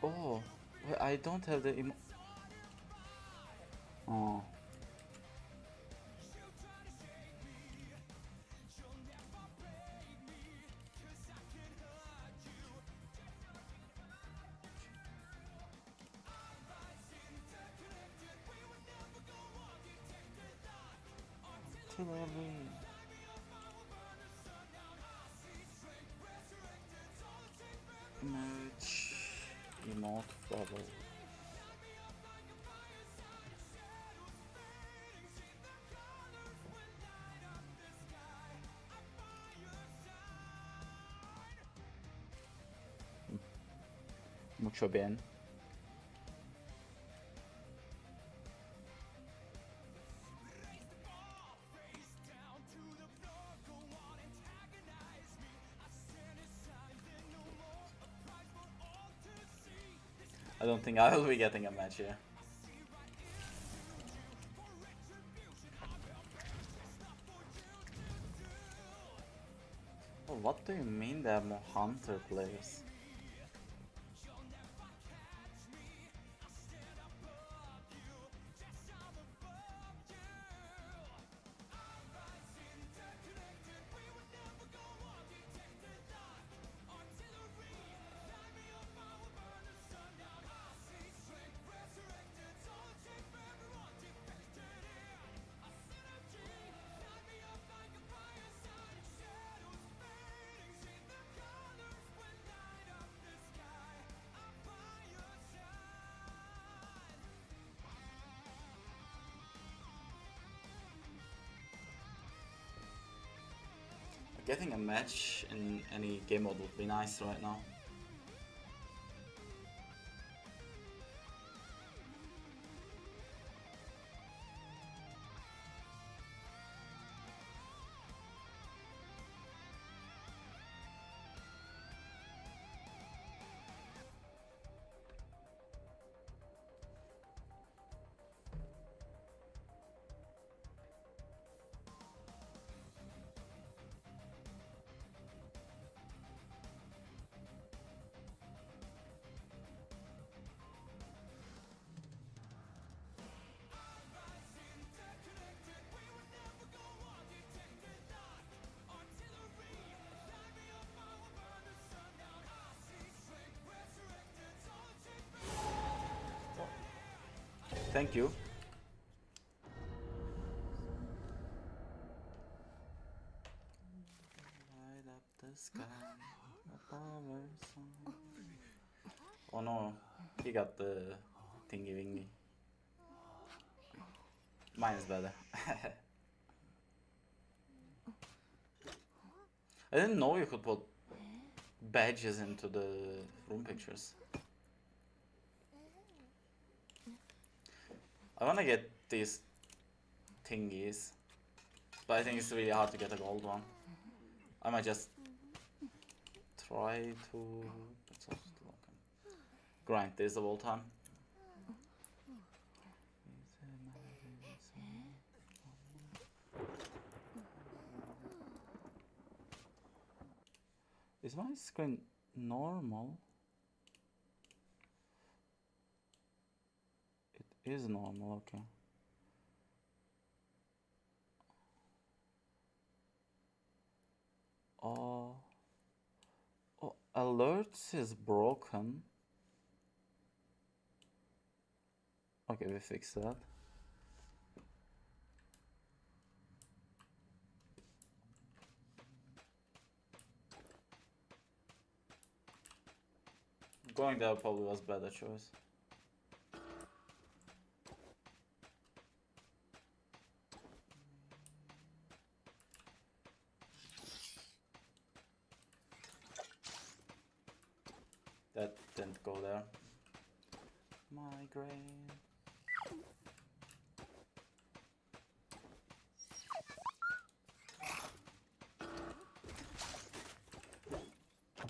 Oh, well, I don't have the oh. Merge emote bubble. Mucho bien. I don't think I will be getting a match here. Oh, what do you mean there are more Hunter players? Getting a match in any game mode would be nice right now. Thank you. Light up the sky above our sun. Oh no, he got the thingy wingy. Mine is better. I didn't know you could put badges into the room pictures. I wanna get these thingies, but I think it's really hard to get a gold one. I might just try to grind this the whole time. Is my screen normal? It is normal, okay. Oh, alerts is broken. Okay, we fixed that. Going there probably was a better choice. That didn't go there. Migraine.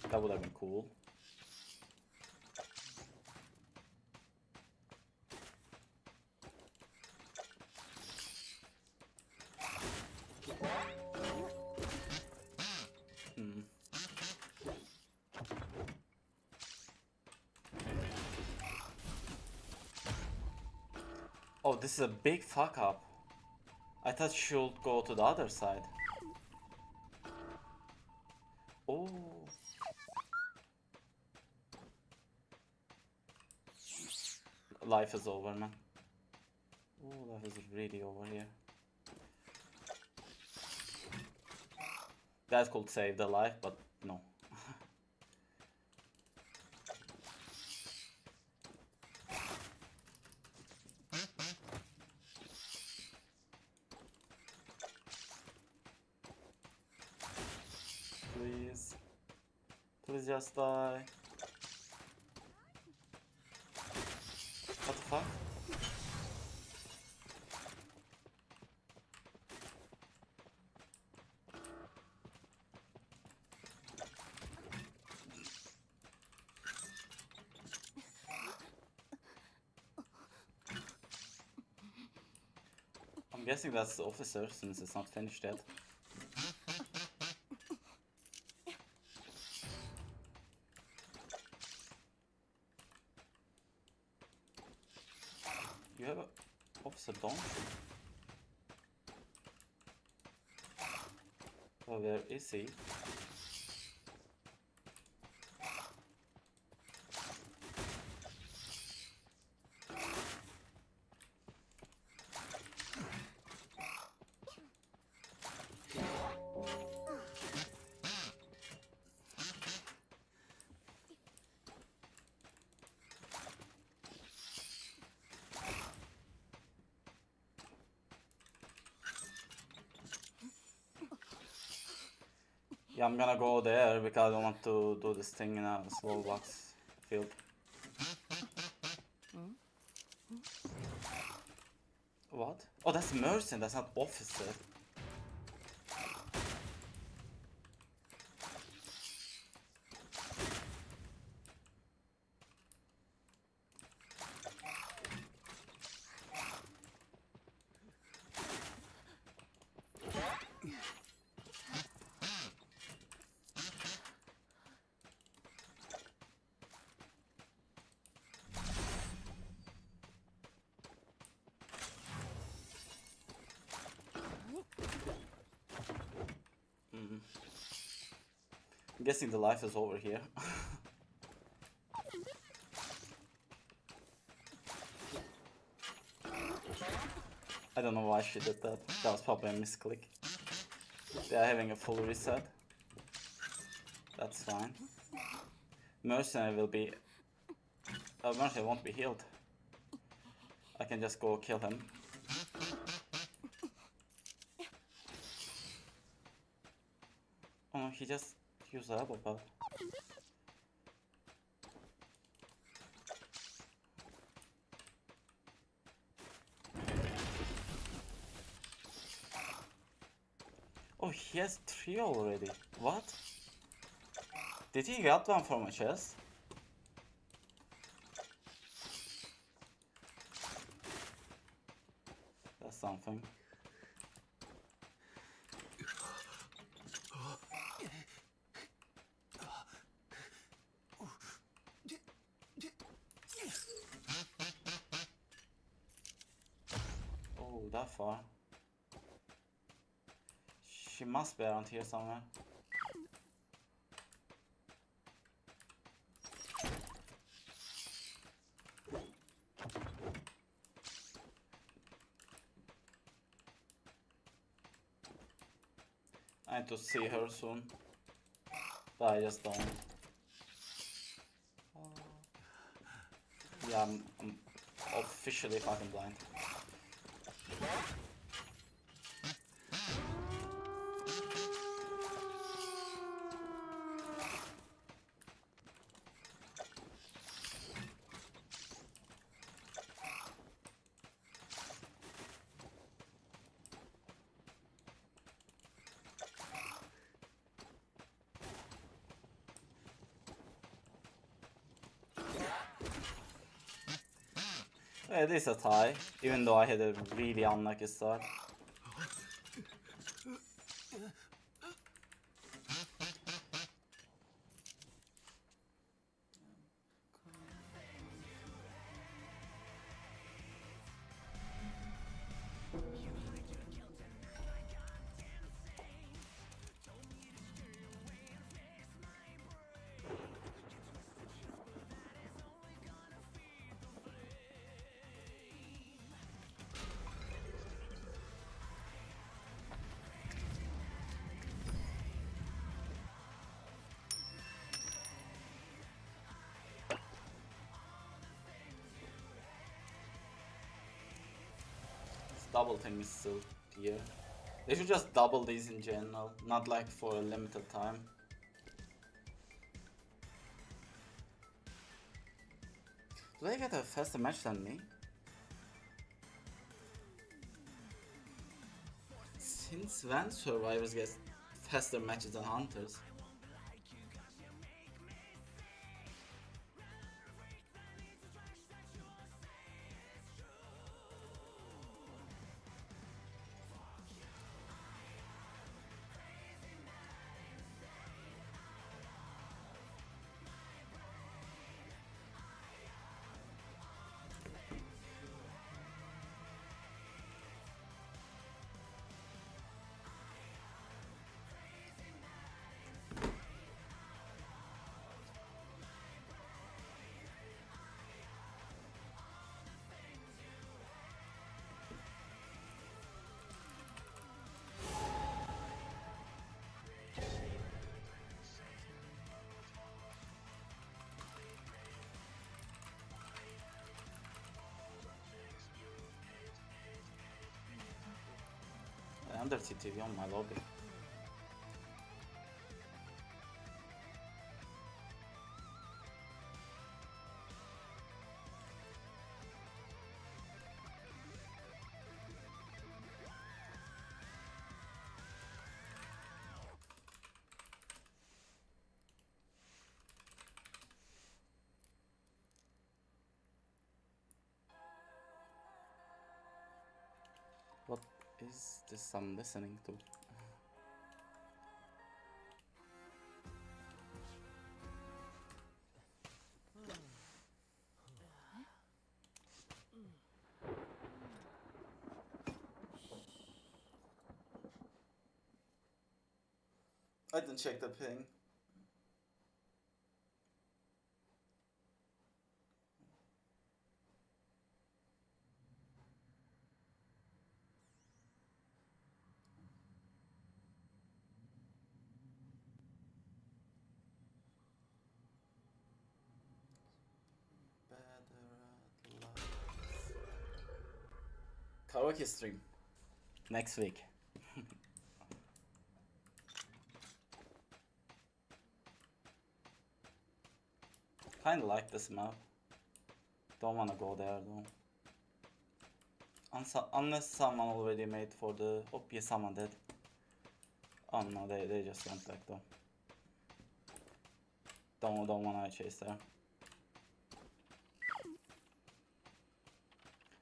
That would have been cool. Oh, this is a big fuck up. I thought she should go to the other side. Oh. Life is over, man. Oh, life is really over here. That could save the life, but no. Please. Please just die. What the fuck? I'm guessing that's the officer since it's not finished yet. You have an officer, don't you? Oh, where is he? Yeah, I'm gonna go there because I don't want to do this thing in a slow box field. What? Oh, that's Merchant, that's not Officer. I'm guessing the life is over here. I don't know why she did that. That was probably a misclick. They are having a full reset. That's fine. Mercenary will be... Mercenary won't be healed. I can just go kill him. Oh no, he just used the elbow pad. Oh, he has 3 already. What? Did he get one from a chest? That's something. Oh, that far. She must be around here somewhere. I need to see her soon. But I just don't. Yeah, I'm officially fucking blind. It is a tie, even though I had a really unlucky start. double thing is still here. They should just double these in general, not like for a limited time. Do they get a faster match than me? Since when survivors get faster matches than hunters? Under TTV on my lobby. What is this I'm listening to? I didn't check the ping. Karaoke stream next week. Kinda like this map. Don't wanna go there though. Unless someone already made for the... Oh yeah, someone did. Oh no, they just went back though. Don't wanna chase there.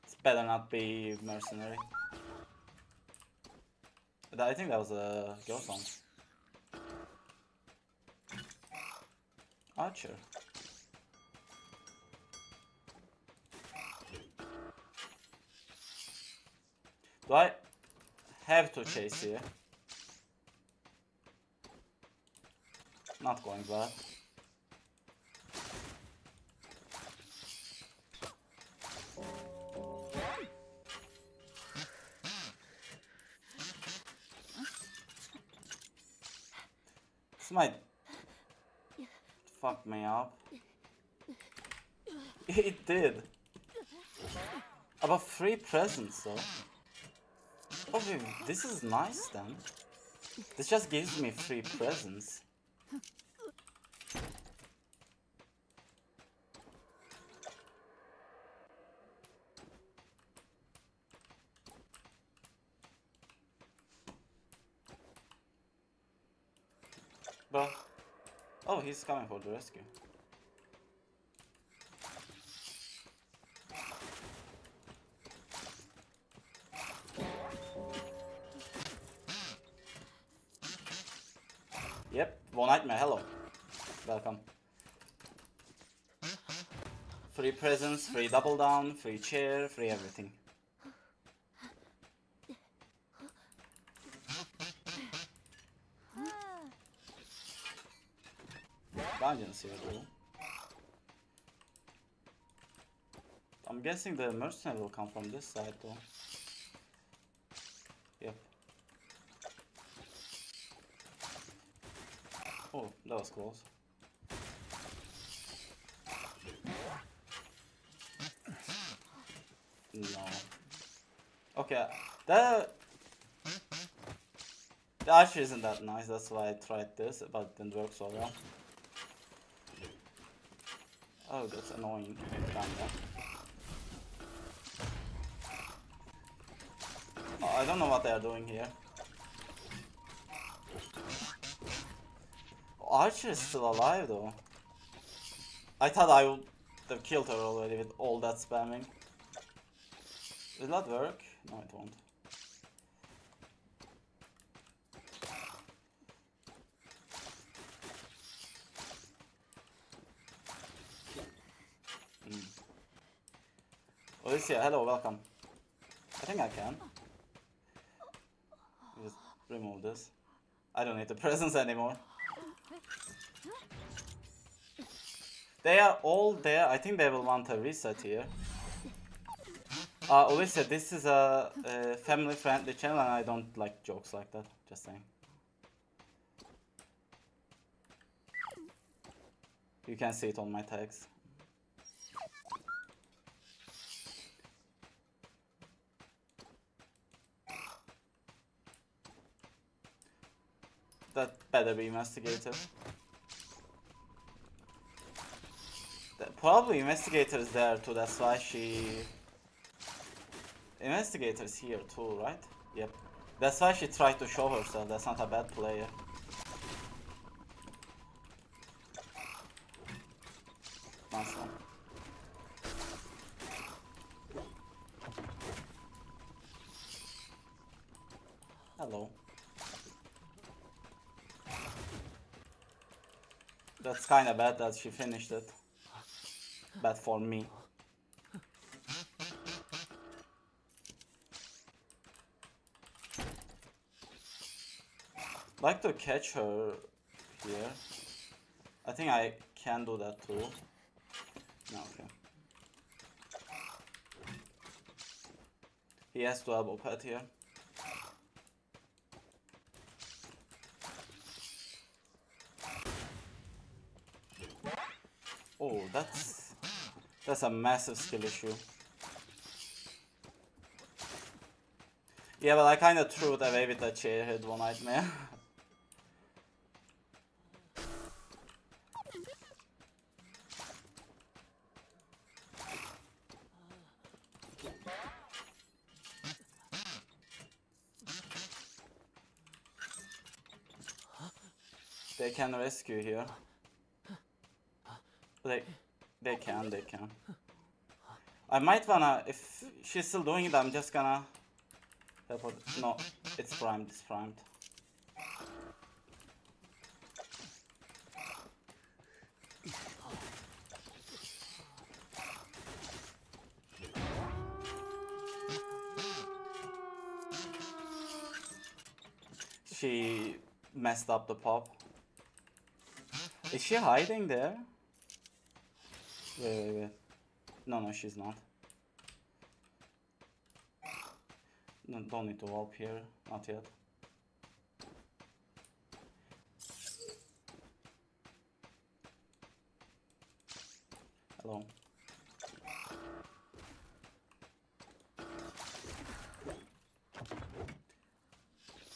It's better not be mercenary. I think that was a girl song. Archer. Do I have to chase here? Not going bad. This might fuck me up. It did. About 3 presents though. Okay, this is nice then. This just gives me 3 presents. But oh, he's coming for the rescue. Yep, one nightmare, hello. Welcome. 3 presents, 3 double down, 3 chair, 3 everything. Dungeons here though. I'm guessing the mercenary will come from this side though. Yep. Oh, that was close. No. Okay, the archer isn't that nice, that's why I tried this, but it didn't work so well. Oh, that's annoying. Kinda. Oh, I don't know what they are doing here. Archer is still alive though. I thought I would have killed her already with all that spamming. Will that work? No, it won't. Alicia, hello, welcome. I think I can. Just remove this. I don't need the presents anymore. They are all there. I think they will want a reset here. Alicia, this is a family-friendly channel and I don't like jokes like that. Just saying. You can see it on my tags. That better be investigator. Probably investigator is there too, that's why she... Investigator is here too, right? Yep. That's why she tried to show herself, that's not a bad player. Nice one. Hello. That's kinda bad that she finished it. Bad for me. Like to catch her here. I think I can do that too. No, okay. He has to elbow pad here. Oh, that's a massive skill issue. Yeah, but I kinda threw it away with that chair hit one nightmare. They can rescue here. They can. I might wanna, if she's still doing it, I'm just gonna help her. No, it's primed. She messed up the pop. Is she hiding there? Wait. No, she's not. No, don't need to warp here, not yet. Hello.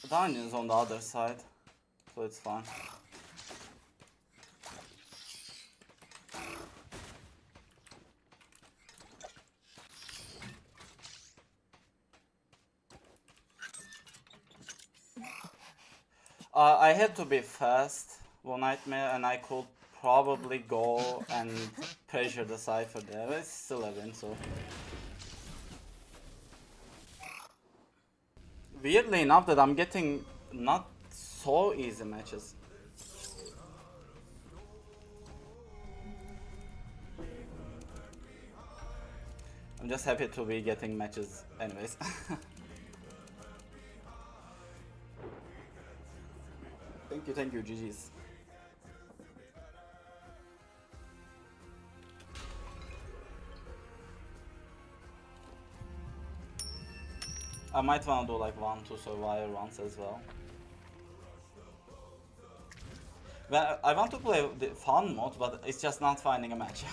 The dungeon's on the other side, so it's fine. I had to be fast one nightmare and I could probably go and pressure the cipher there, but it's still a win, so. Weirdly enough that I'm getting not so easy matches. I'm just happy to be getting matches anyways. Thank you, GG's. I might wanna do like 1-2 survivor ones as well. Well, I want to play the fun mode, but it's just not finding a match.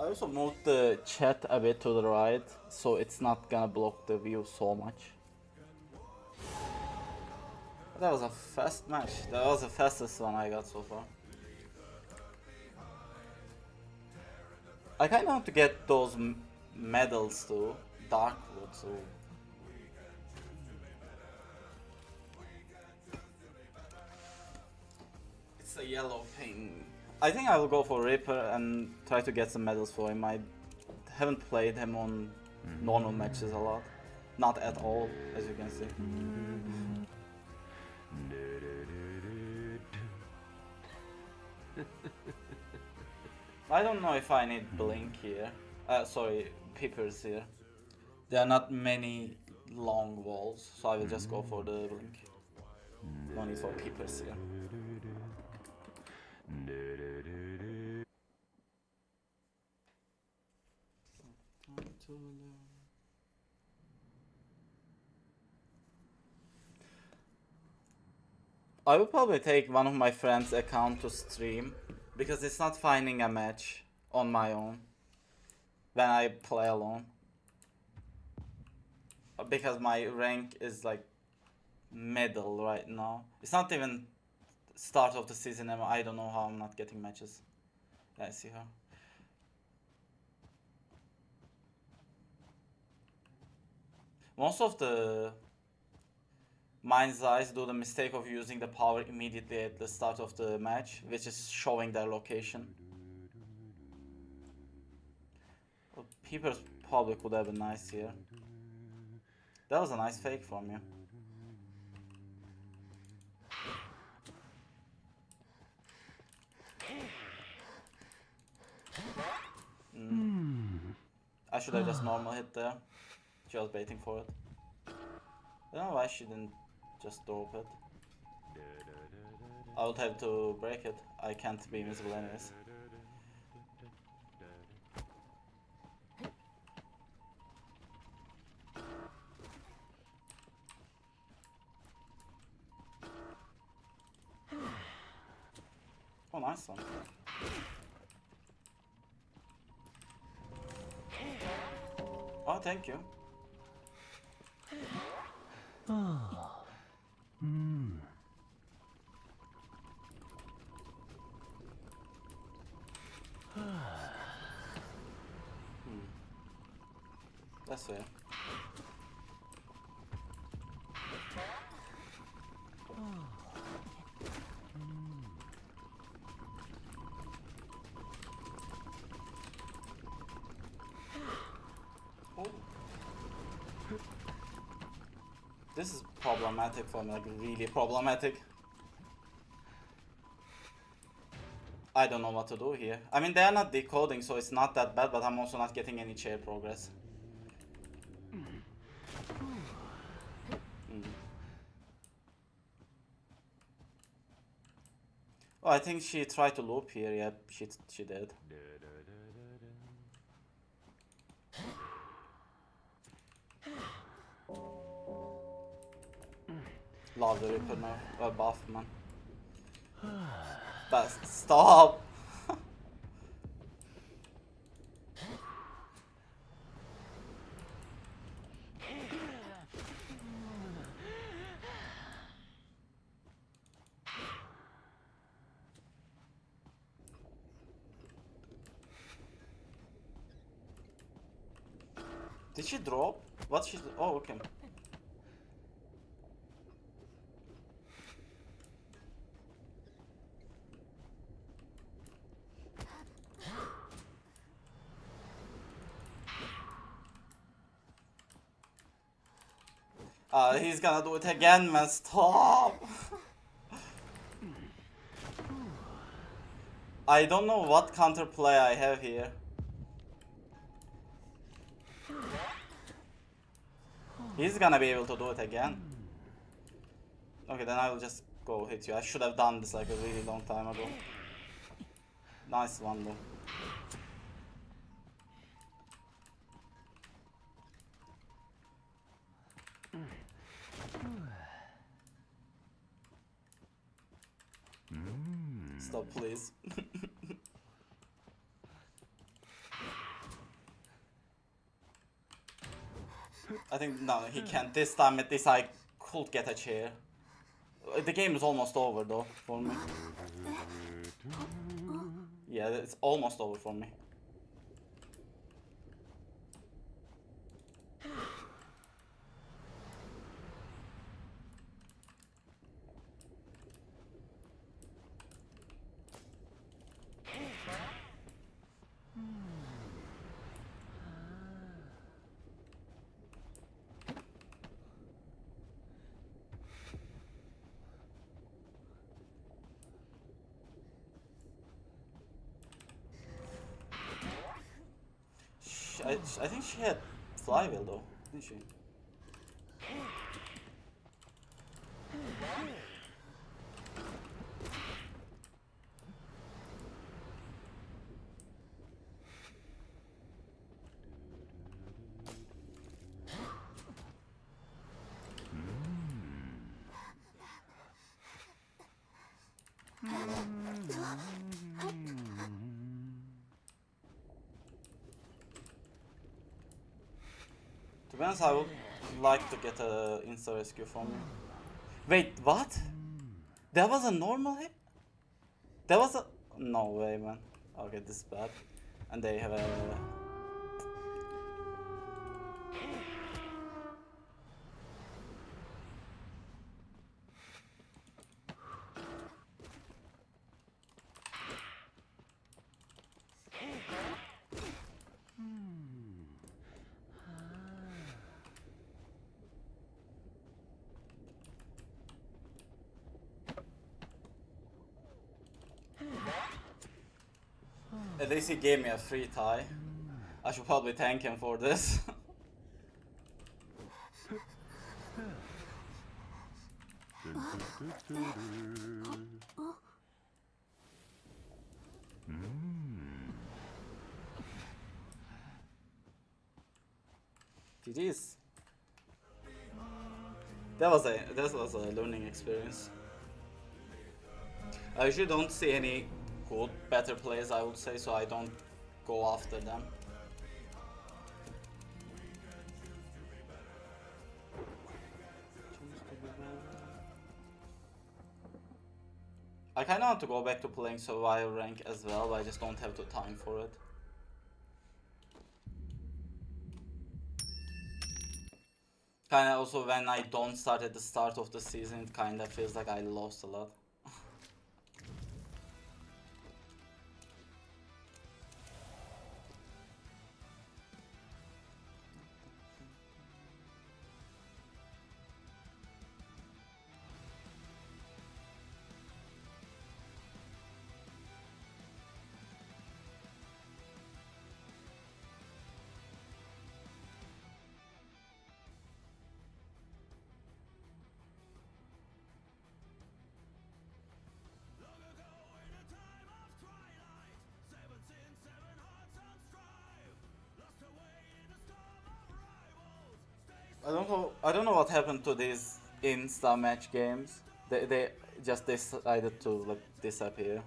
I also moved the chat a bit to the right, so it's not gonna block the view so much. That was a fast match. That was the fastest one I got so far. I kinda want to get those medals too. Darkwood, so. It's a yellow thing. I think I will go for Reaper and try to get some medals for him. I haven't played him on normal matches a lot. Not at all, as you can see. I don't know if I need Blink here. Sorry, Peepers here. There are not many long walls, so I will just go for the Blink. No need for Peepers here. I will probably take one of my friends' account to stream, because it's not finding a match on my own when I play alone. Because my rank is like middle right now. It's not even start of the season and I don't know how I'm not getting matches. Yeah, I see her. Most of the Mind's Eyes do the mistake of using the power immediately at the start of the match, which is showing their location. Well, Peepers probably could have been nice here. That was a nice fake from you. I should have just normal hit there. She was baiting for it. I don't know why she didn't just drop it. I would have to break it. I can't be invisible anyways. Oh, nice one. Oh, thank you. That's fair. Oh. This is problematic for me, like really problematic. I don't know what to do here. I mean, they are not decoding, so it's not that bad, but I'm also not getting any chair progress. Oh, I think she tried to loop here. Yeah, she did. Love the Ripper now. Buff, man. But stop! Did she drop? What she? Oh, okay. He's gonna do it again, man. Stop! I don't know what counterplay I have here. He's gonna be able to do it again. Okay, then I will just go hit you. I should have done this like a really long time ago. Nice one though. Stop, please. I think no, he can't. This time at least I could get a chair. The game is almost over though for me. Yeah, it's almost over for me. I think she had flywheel though, didn't she? To be honest, I would like to get a insta rescue from you. Wait, what? That was a normal hit? That was a... No way, man. Okay, this is bad. And they have a... At least he gave me a free tie. I should probably thank him for this. GG's. That was a learning experience. I usually don't see any good, better players, I would say, so I don't go after them. I kinda want to go back to playing survival rank as well, but I just don't have the time for it. Kinda also when I don't start at the start of the season, it kinda feels like I lost a lot. I don't know what happened to these insta match games. They just decided to like disappear.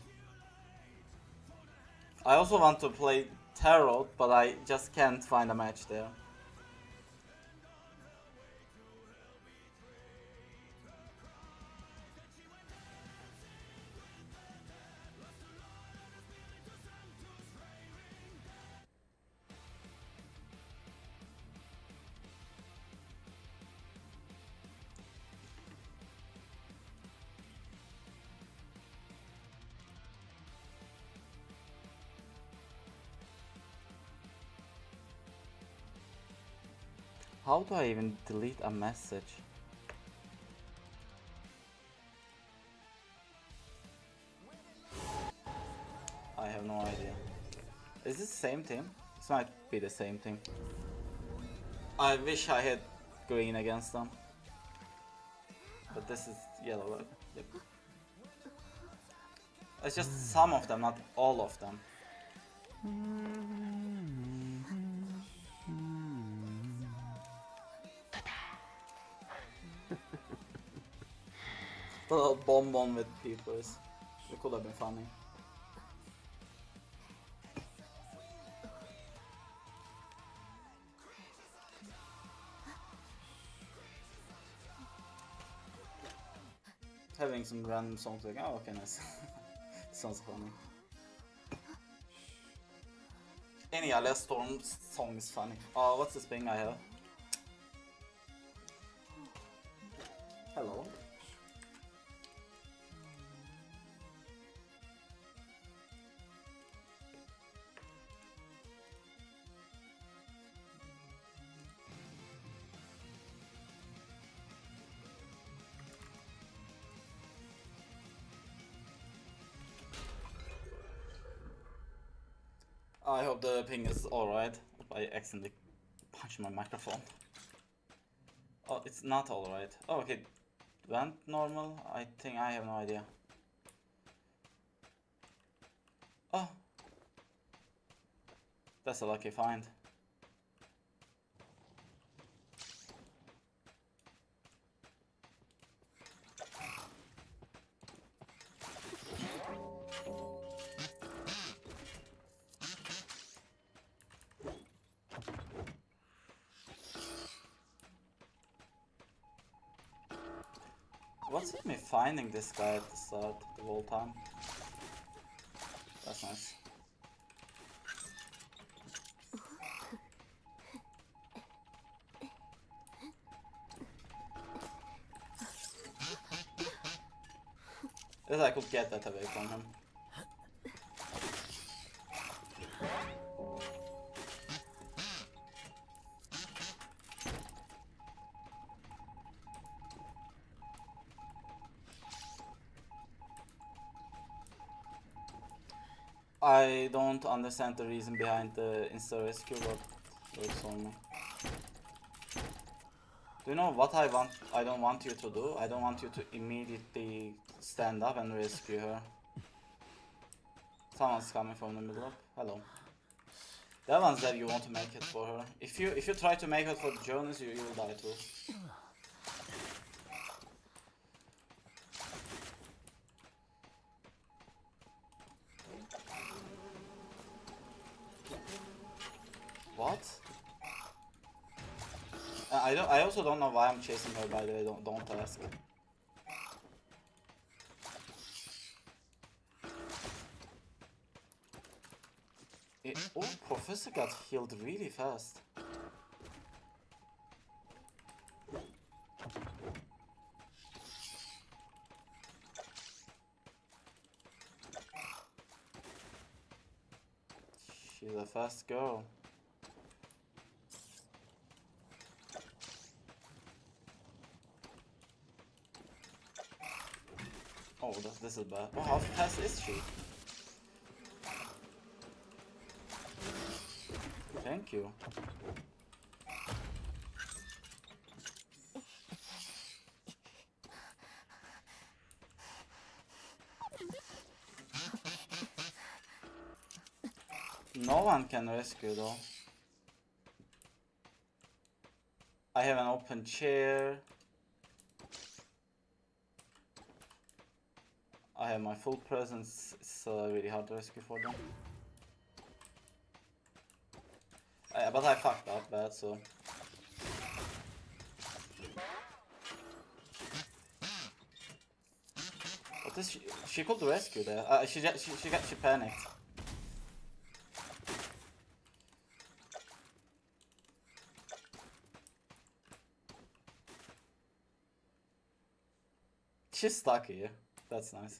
I also want to play Tarot, but I just can't find a match there. How do I even delete a message? I have no idea. Is this the same team? This might be the same team. I wish I had green against them. But this is yellow, right? Yep. It's just some of them, not all of them. A little bonbon with peepers. It could have been funny. having some random songs like, oh, okay, nice. Sounds funny. Any Alia Storm song is funny. Oh, what's this ping I have? Hello. I hope the ping is alright. I accidentally punched my microphone. Oh, it's not alright. Oh, okay. Went normal? I think I have no idea. Oh. That's a lucky find. What's with me finding this guy at the start the whole time? That's nice. If I could get that away from him. I don't understand the reason behind the insta rescue, but works on me. Do you know what I want? I don't want you to do. I don't want you to immediately stand up and rescue her. Someone's coming from the middle of. Hello. That one's that you want to make it for her. If you try to make it for Jonas, you will die too. What? I also don't know why I'm chasing her, by the way. Don't ask. Oh, Professor got healed really fast. She's a fast girl. Oh, this is bad. Oh, how fast is she? Thank you. No one can rescue though. I have an open chair. I have my full presence. It's really hard to rescue for them. But I fucked up bad, so. What is she could rescue there. She panicked. She's stuck here. That's nice.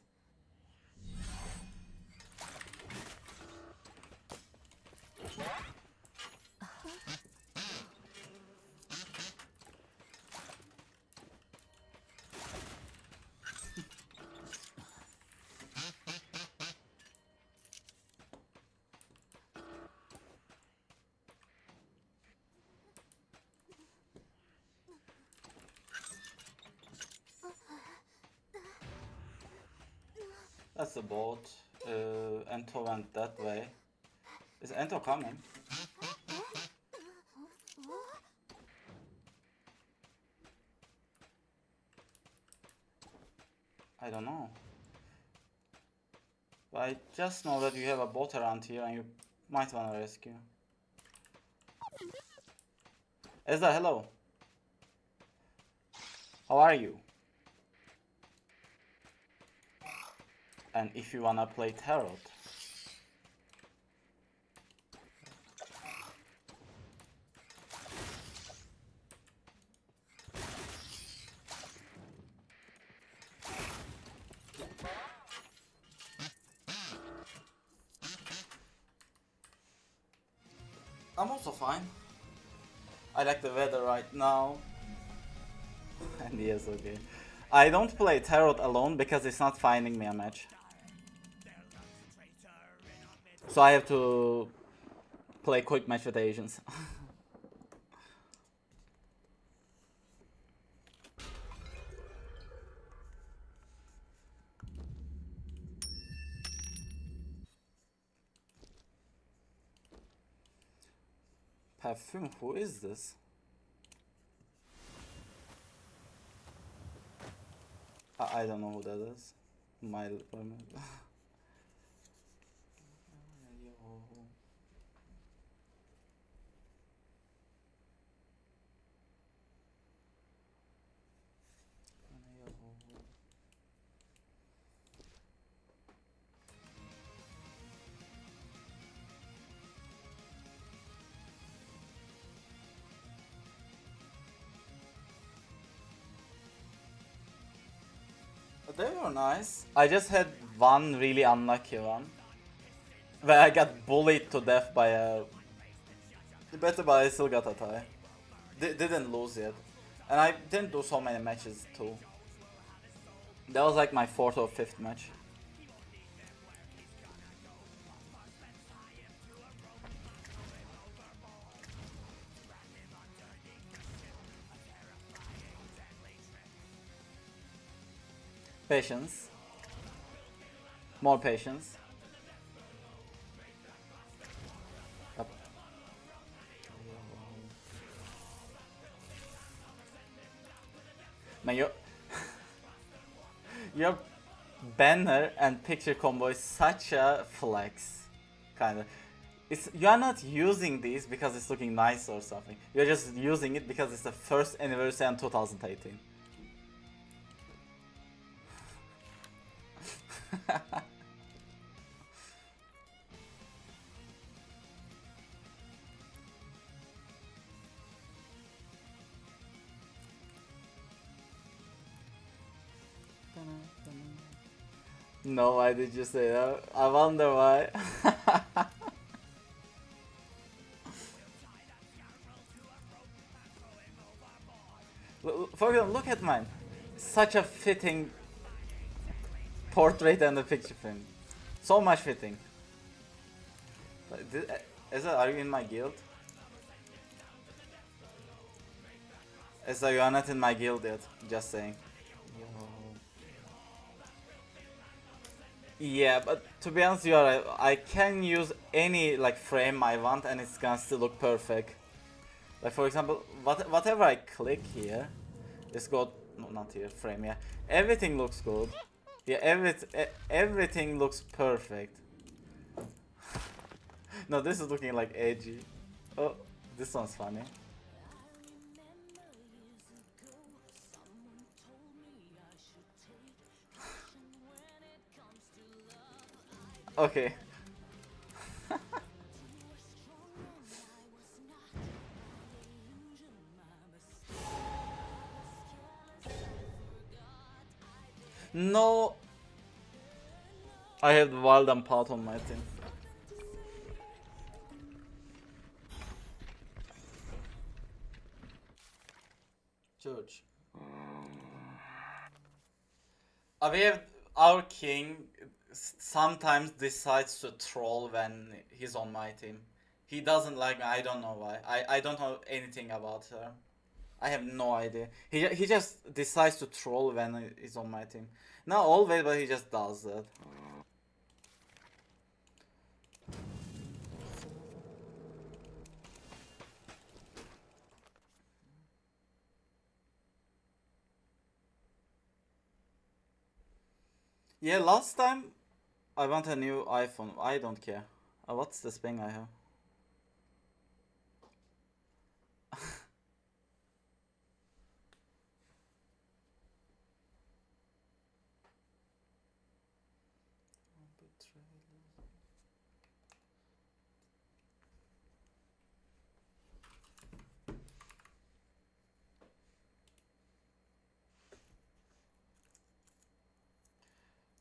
That's the boat. Ento went that way. Is Ento coming? I don't know. But I just know that you have a boat around here and you might want to rescue. Ezra, hello. How are you? And if you wanna play tarot. I'm also fine. I like the weather right now. And yes, okay. I don't play tarot alone because it's not finding me a match. So I have to play quick match with Asians. Perfume, who is this? I don't know who that is. My They were nice. I just had one really unlucky one. Where I got bullied to death by a... Better, but I still got a tie. Didn't lose yet. And I didn't do so many matches too. That was like my 4th or 5th match. Patience. More patience. Up. Man, your banner and picture combo is such a flex. Kinda. You are not using these because it's looking nice or something. You're just using it because it's the first anniversary in 2018. No, why did you say that? I wonder why. For example, look at mine. Such a fitting portrait and the picture frame. So much fitting. Are you in my guild? You are not in my guild yet. Just saying. Yeah, but to be honest, you are right. I can use any like frame I want and it's gonna still look perfect. Like for example, whatever I click here, it's got no, not here, frame. Yeah, everything looks good. Yeah, everything looks perfect. No, this is looking like edgy. Oh, this one's funny. Okay. No. I have Wild and Pot on my team. Church. We have our king sometimes decides to troll when he's on my team. He doesn't like me, I don't know why. I don't know anything about her. I have no idea. He just decides to troll when he's on my team. Not always, but he just does that. Yeah, last time I want a new iPhone. I don't care. What's the ping I have?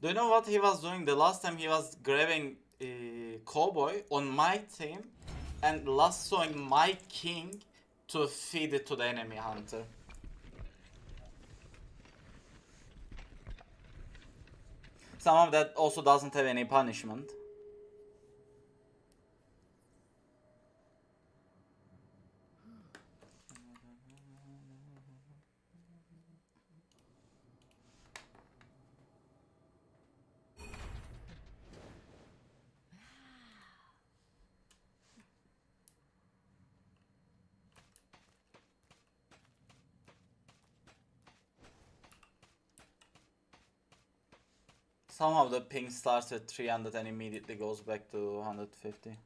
Do you know what he was doing? The last time he was grabbing Cowboy on my team and lassoing my king to feed it to the enemy hunter. Some of that also doesn't have any punishment. Somehow the ping starts at 300 and immediately goes back to 150.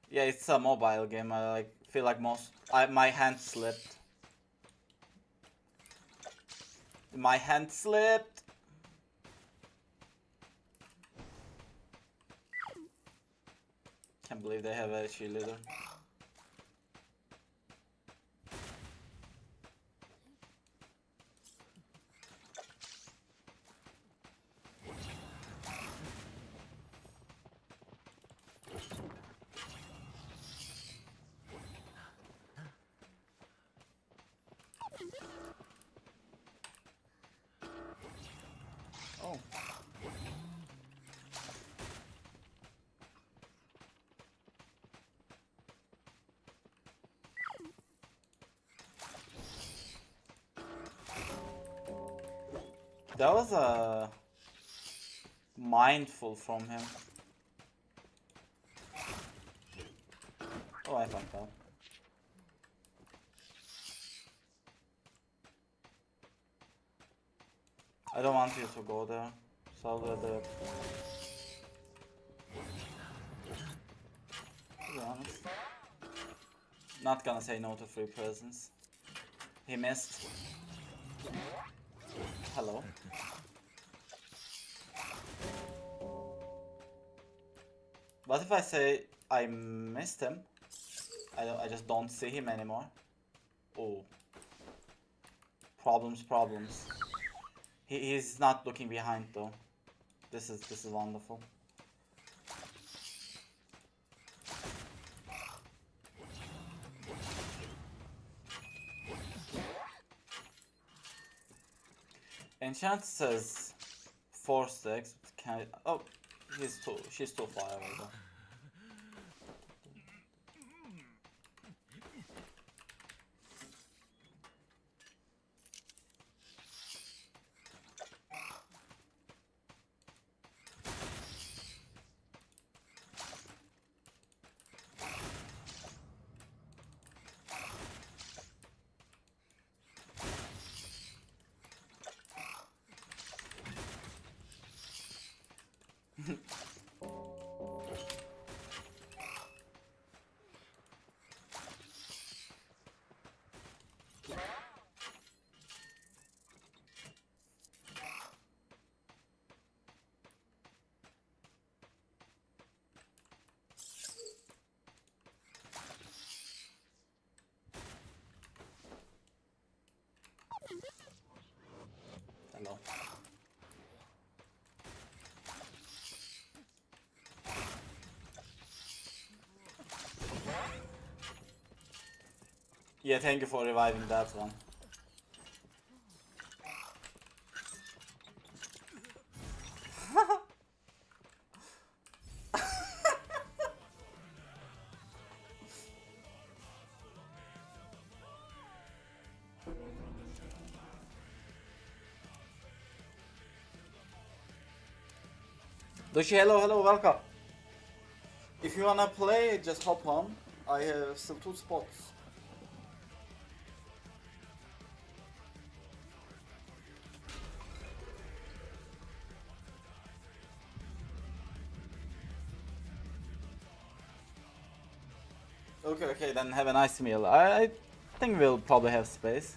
Yeah, it's a mobile game. I feel like my hand slipped. My hand slipped. Can't believe they have a cheerleader. Oh. That was a mindful from him. Oh, I fucked up. I don't want you to go there, so I'll do it. To be honest, not gonna say no to free presence. He missed. Hello. What if I say I missed him? I just don't see him anymore. Oh. Problems. He's not looking behind though. This is wonderful. Enchant says 4 stacks. Can I, oh, she's too far away though. Hello. Yeah, thank you for reviving that one. Doshi, hello, welcome. If you wanna play, just hop on. I have still 2 spots. Okay, then have a nice meal. I think we'll probably have space.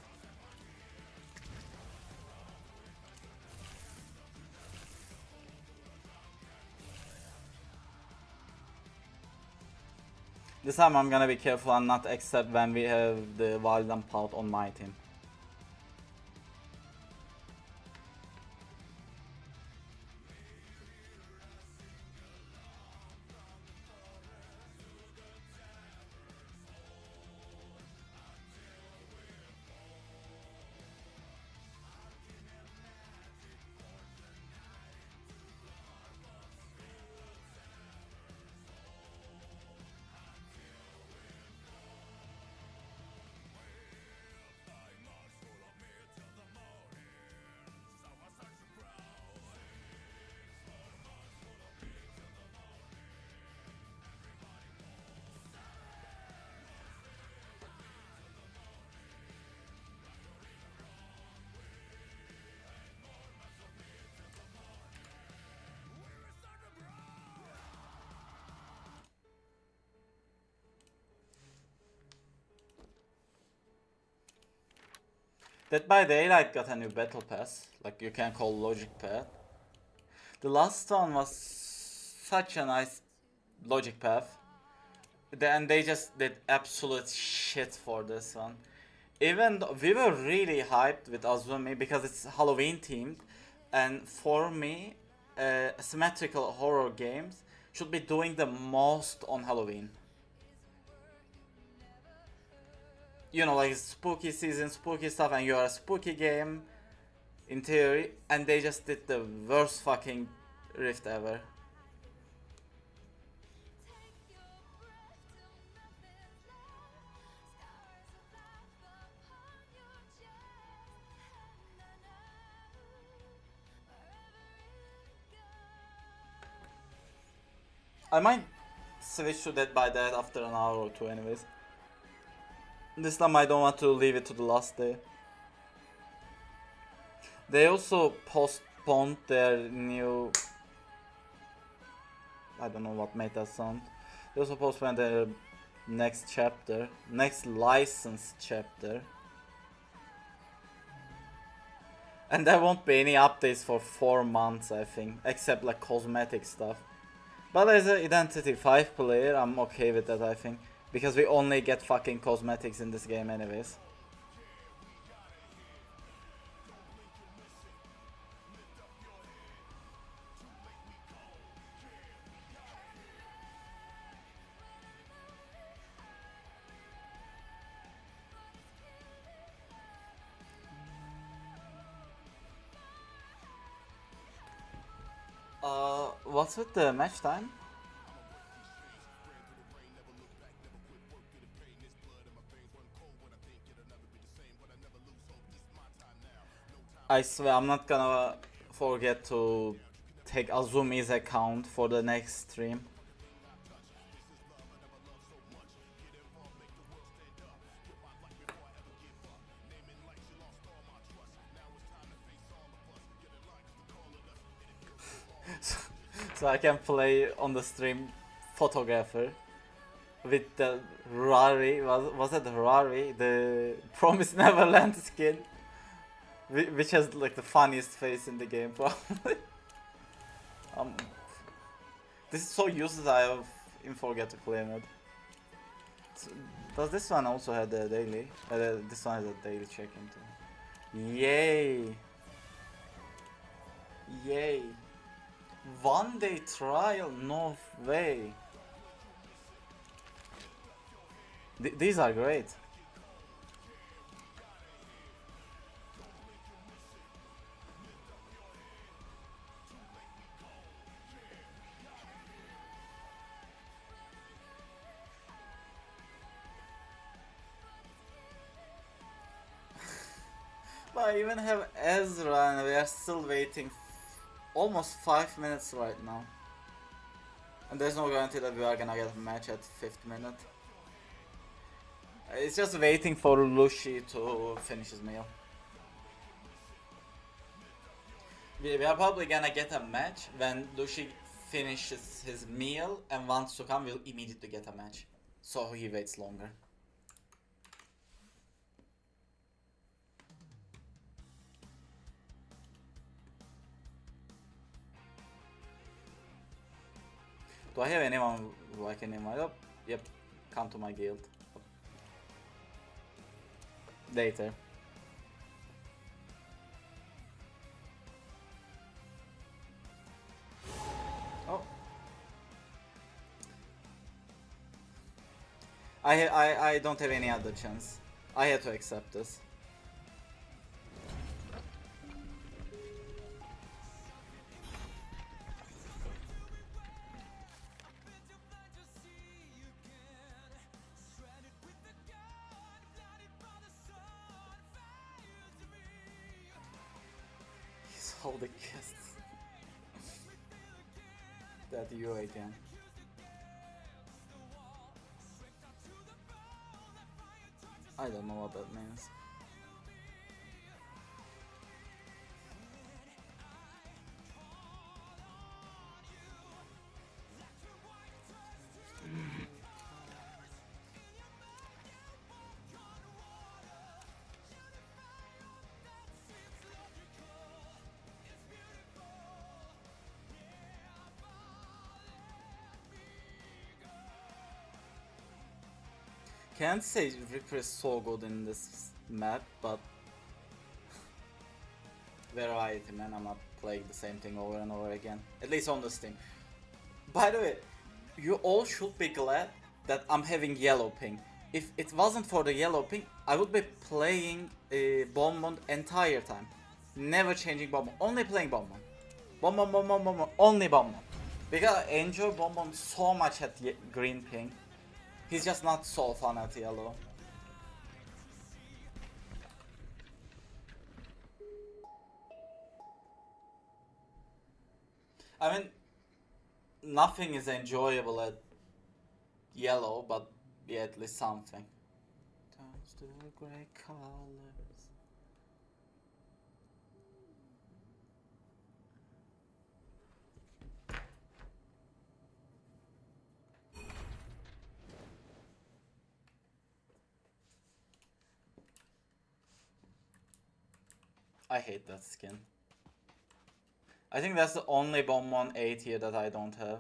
This time I'm gonna be careful and not accept when we have the wild and pout on my team. Dead by Daylight got a new battle pass, like you can call logic path. The last one was such a nice logic path. Then they just did absolute shit for this one. Even though we were really hyped with Azumi because it's Halloween themed, and for me, symmetrical horror games should be doing the most on Halloween. You know, like spooky season, spooky stuff, and you're a spooky game in theory, and they just did the worst fucking rift ever. I might switch to Dead by Dead after an hour or two anyways. This time I don't want to leave it to the last day. They also postponed their new... I don't know what made that sound. They also postponed their next chapter. Next licensed chapter. And there won't be any updates for 4 months, I think. Except like cosmetic stuff. But as an Identity 5 player, I'm okay with that, I think. Because we only get fucking cosmetics in this game anyways. What's with the match time? I swear I'm not gonna forget to take Azumi's account for the next stream. So I can play on the stream photographer with the Rari, was it Rari? The Promised Neverland skin, which has like the funniest face in the game probably. This is so useless I forget to claim it. So, does this one also have the daily? This one has a daily check-in too. Yay! Yay! 1 day trial? No way! These are great. But I even have Ezra and we are still waiting almost 5 minutes right now. And there's no guarantee that we are gonna get a match at 5th minute. It's just waiting for Lushi to finish his meal. We are probably gonna get a match when Lushi finishes his meal and wants to come, we'll immediately get a match. So he waits longer. Do I have anyone who I can invite up? Yep, come to my guild. Later. Oh. I don't have any other chance. I had to accept this. All the guests. That you again. I don't know what that means. can't say Reaper is so good in this map, but variety, man. I'm not playing the same thing over and over again. At least on the Steam. By the way, you all should be glad that I'm having yellow ping. If it wasn't for the yellow ping, I would be playing Bonbon entire time. Never changing Bonbon, only playing Bonbon. Bonbon, only Bonbon. Because I enjoy Bonbon so much at green ping. He's just not so fun at yellow. I mean, nothing is enjoyable at yellow, but yeah, at least something. Turns to grey colors. I hate that skin. I think that's the only Bonbon 8 here that I don't have.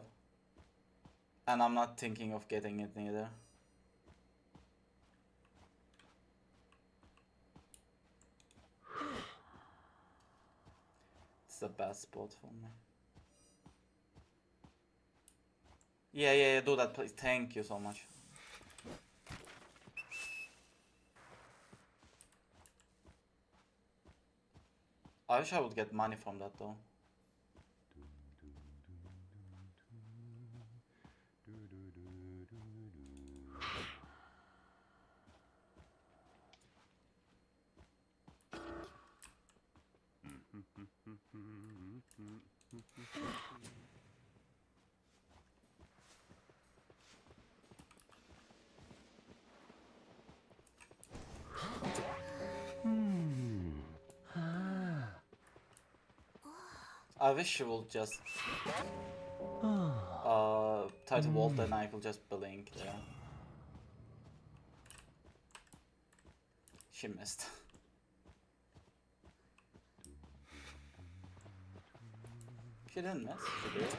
And I'm not thinking of getting it neither. It's the best spot for me. Yeah, do that please. Thank you so much. I wish I would get money from that though. I wish she would just try to vault and I could just blink there. She missed. She didn't miss, she did.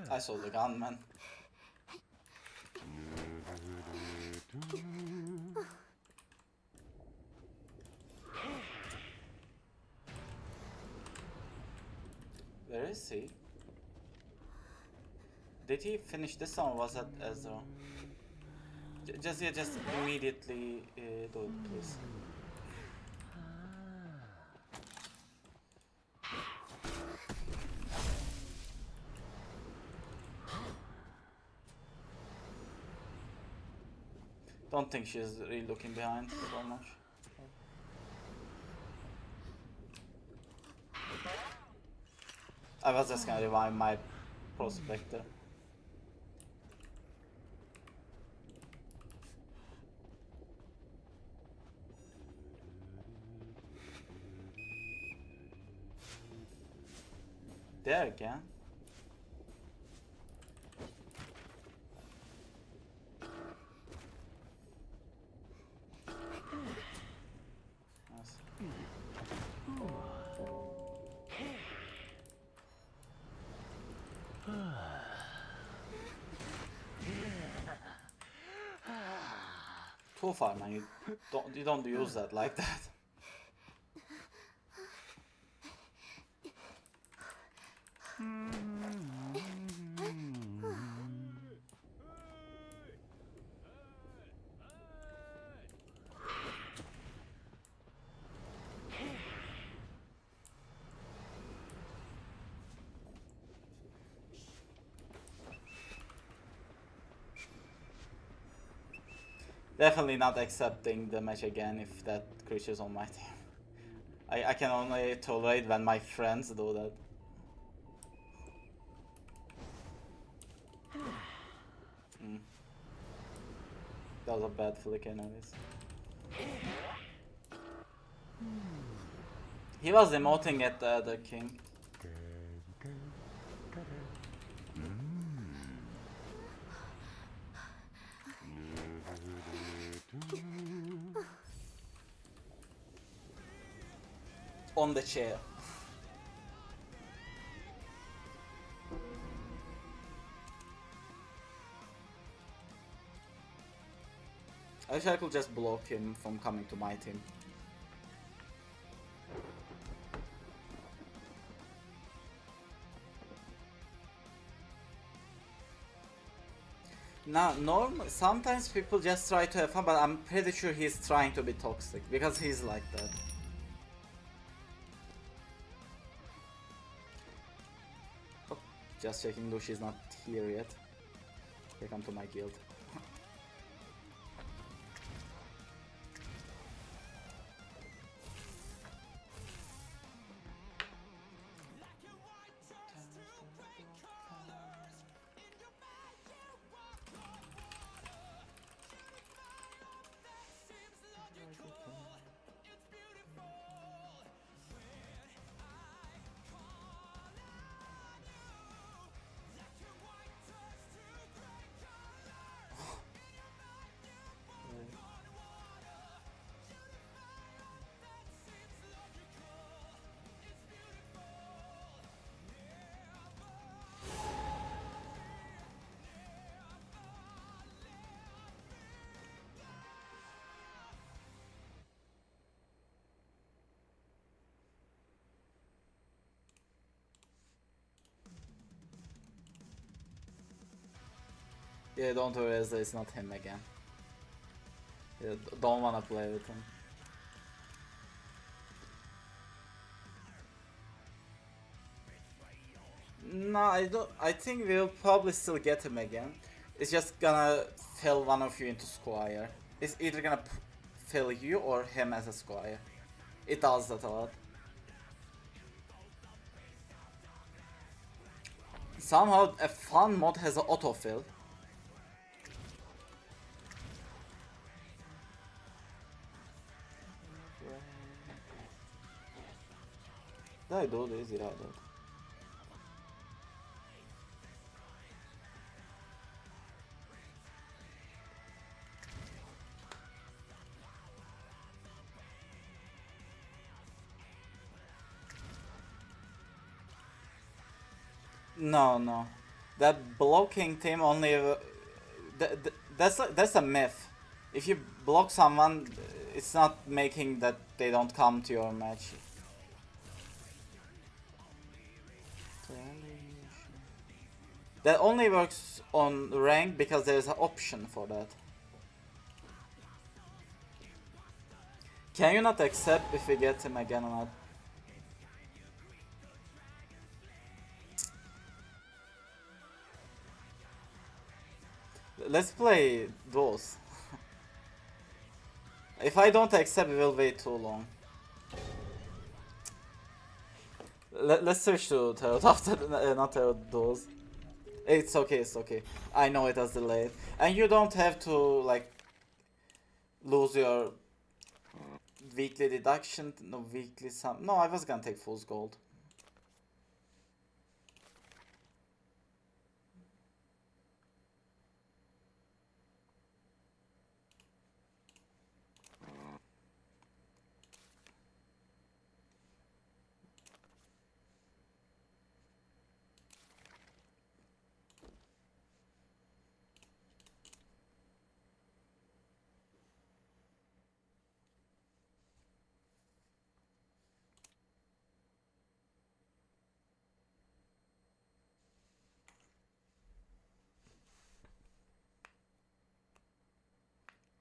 I saw the gunman. Where is he? Did he finish this one or was that Ezra? Just immediately do it, please. Don't think she's really looking behind so much. I was just gonna revive my prospector. There again. Too far, man. You don't use that like that. Definitely not accepting the match again if that creature's on my team. I can only tolerate when my friends do that. That was a bad flick anyways. He was emoting at the other king. On the chair. I wish I could just block him from coming to my team. Now, sometimes people just try to have fun, but I'm pretty sure he's trying to be toxic, because he's like that. Oh, just checkingLushi's not here yet. They come to my guild. Yeah, don't worry, Ezra, it's not him again. Yeah, don't wanna play with him. No, I don't. I think we'll probably still get him again. It's just gonna fill one of you into Squire. It's either gonna fill you or him as a Squire. It does that a lot. Somehow a fun mod has an autofill. Dai do easy ride. No, no. That blocking team only. That's a myth. If you block someone, it's not making that they don't come to your match. That only works on rank because there's an option for that. Can you not accept if we get him again or not? Let's play duels. If I don't accept, we will wait too long. Let's switch to Tarot after, not Tarot duels. It's okay, it's okay. I know it has delayed. And you don't have to, like, lose your weekly deduction, no weekly sum. No, I was gonna take fool's gold.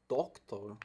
Doctor?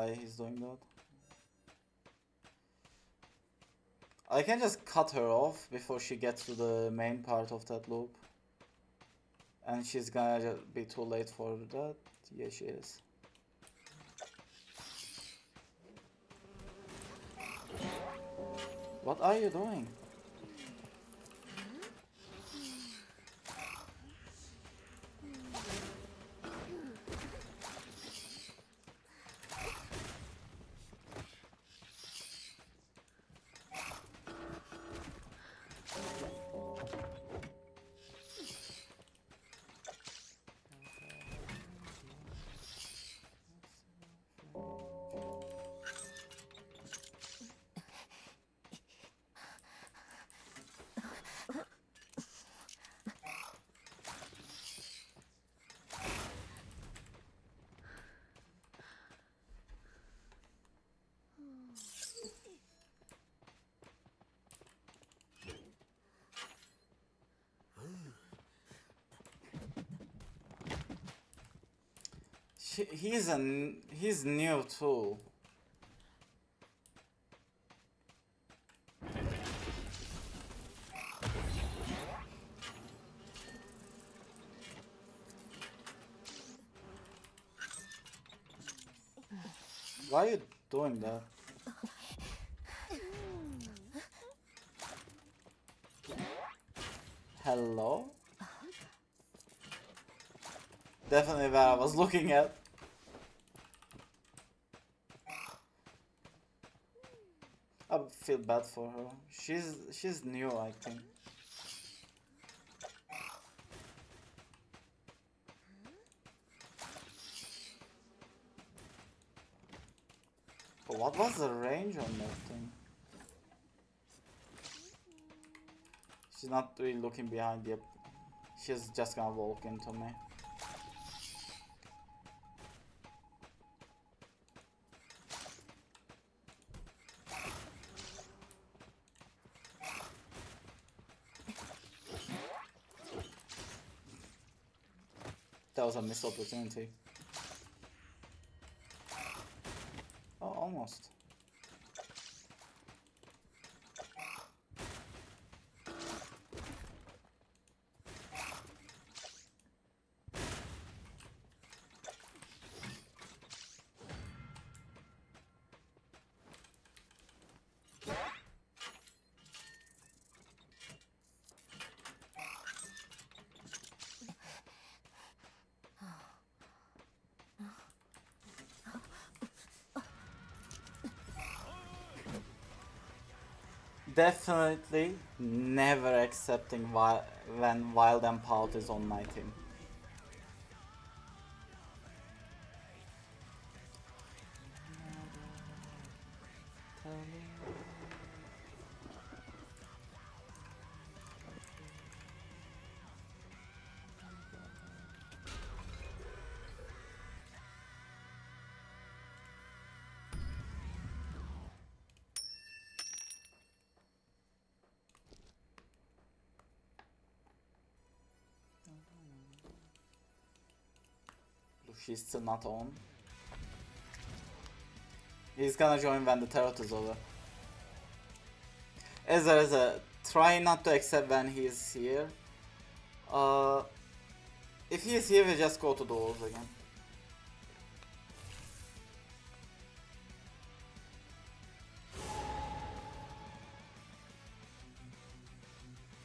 why he's doing that. I can just cut her off before she gets to the main part of that loop. And she's gonna just be too late for that. Yeah, she is. What are you doing? He's new too. Why are you doing that? Hello? Definitely where I was looking at. I feel bad for her. She's new, I think. But what was the range on that thing? She's not really looking behind yet. She's just gonna walk into me. That was a missed opportunity. Oh, almost. Definitely never accepting when Wild and Pout is on my team. She's still not on. He's gonna join when the tarot is over. As try not to accept when he's here. If he's here, we just go to the walls again.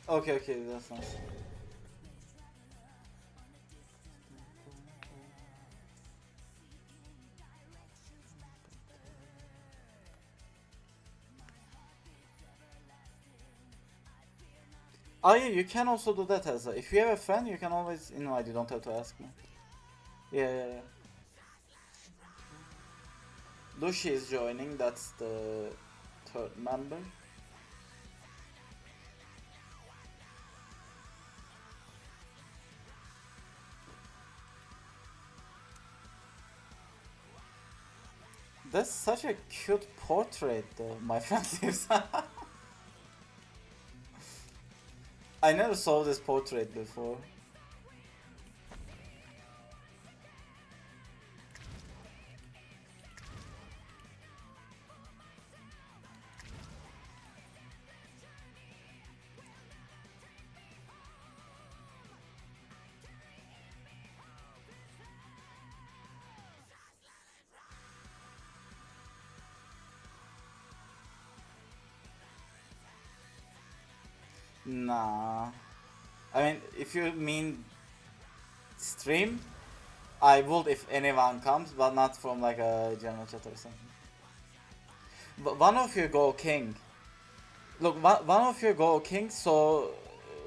Okay, that's nice. Oh yeah, you can also do that as if you have a friend, you can always invite. You don't have to ask me. Yeah. Lucy is joining. That's the third member. That's such a cute portrait, though, my friend says. I never saw this portrait before. Nah. I mean, if you mean stream, I would if anyone comes, but not from like a general chat or something. But one of you go king. Look, one of you go king, so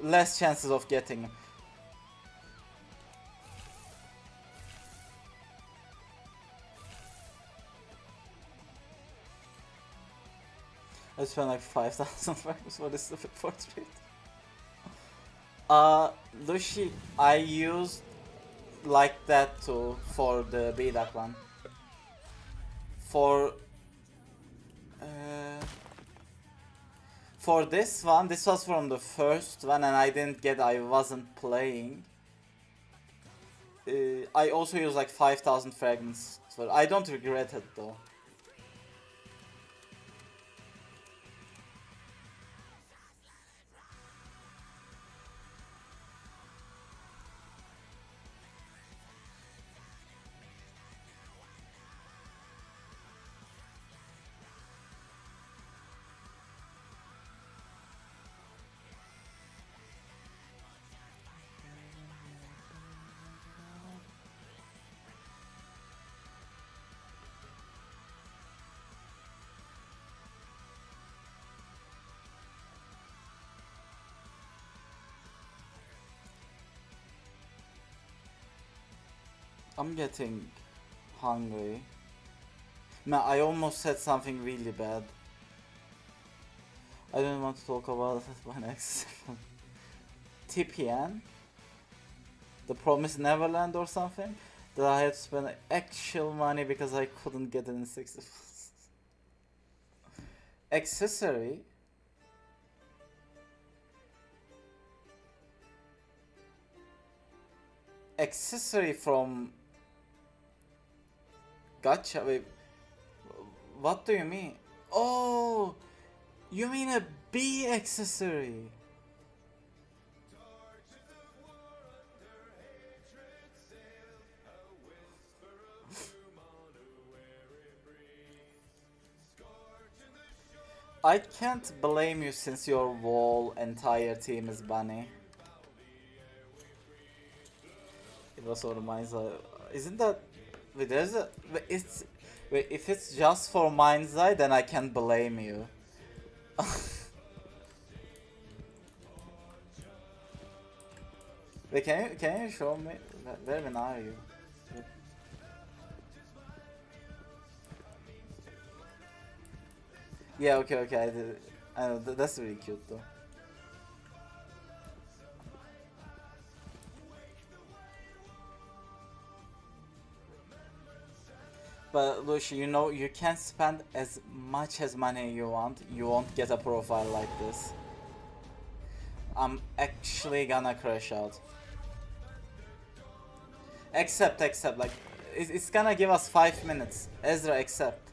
less chances of getting him. I spent like 5,000 frames for this stupid portrait. Lucy, I used like that too for the BDAC one. For uh, for this one, this was from the first one, and I didn't get. I wasn't playing. I also used like 5,000 fragments. So I don't regret it though. I'm getting hungry. Man, I almost said something really bad. I don't want to talk about it by next. TPN? The Promised Neverland or something? That I had to spend actual money because I couldn't get it in 60. Accessory? Accessory from Gotcha. Wait, what do you mean? Oh, you mean a bee accessory? I can't blame you since your whole entire team is bunny. It was sort of mine. Isn't that? Wait, there's a. Wait, it's. Wait, if it's just for Mind's Eye, then I can't blame you. Wait, can you show me? Where even are you? Yeah, okay, I did. I know, that's really cute though. But Lucy, you know, you can spend as much as money you want, you won't get a profile like this. I'm actually gonna crash out. Accept, like, it's gonna give us 5 minutes. Ezra, accept.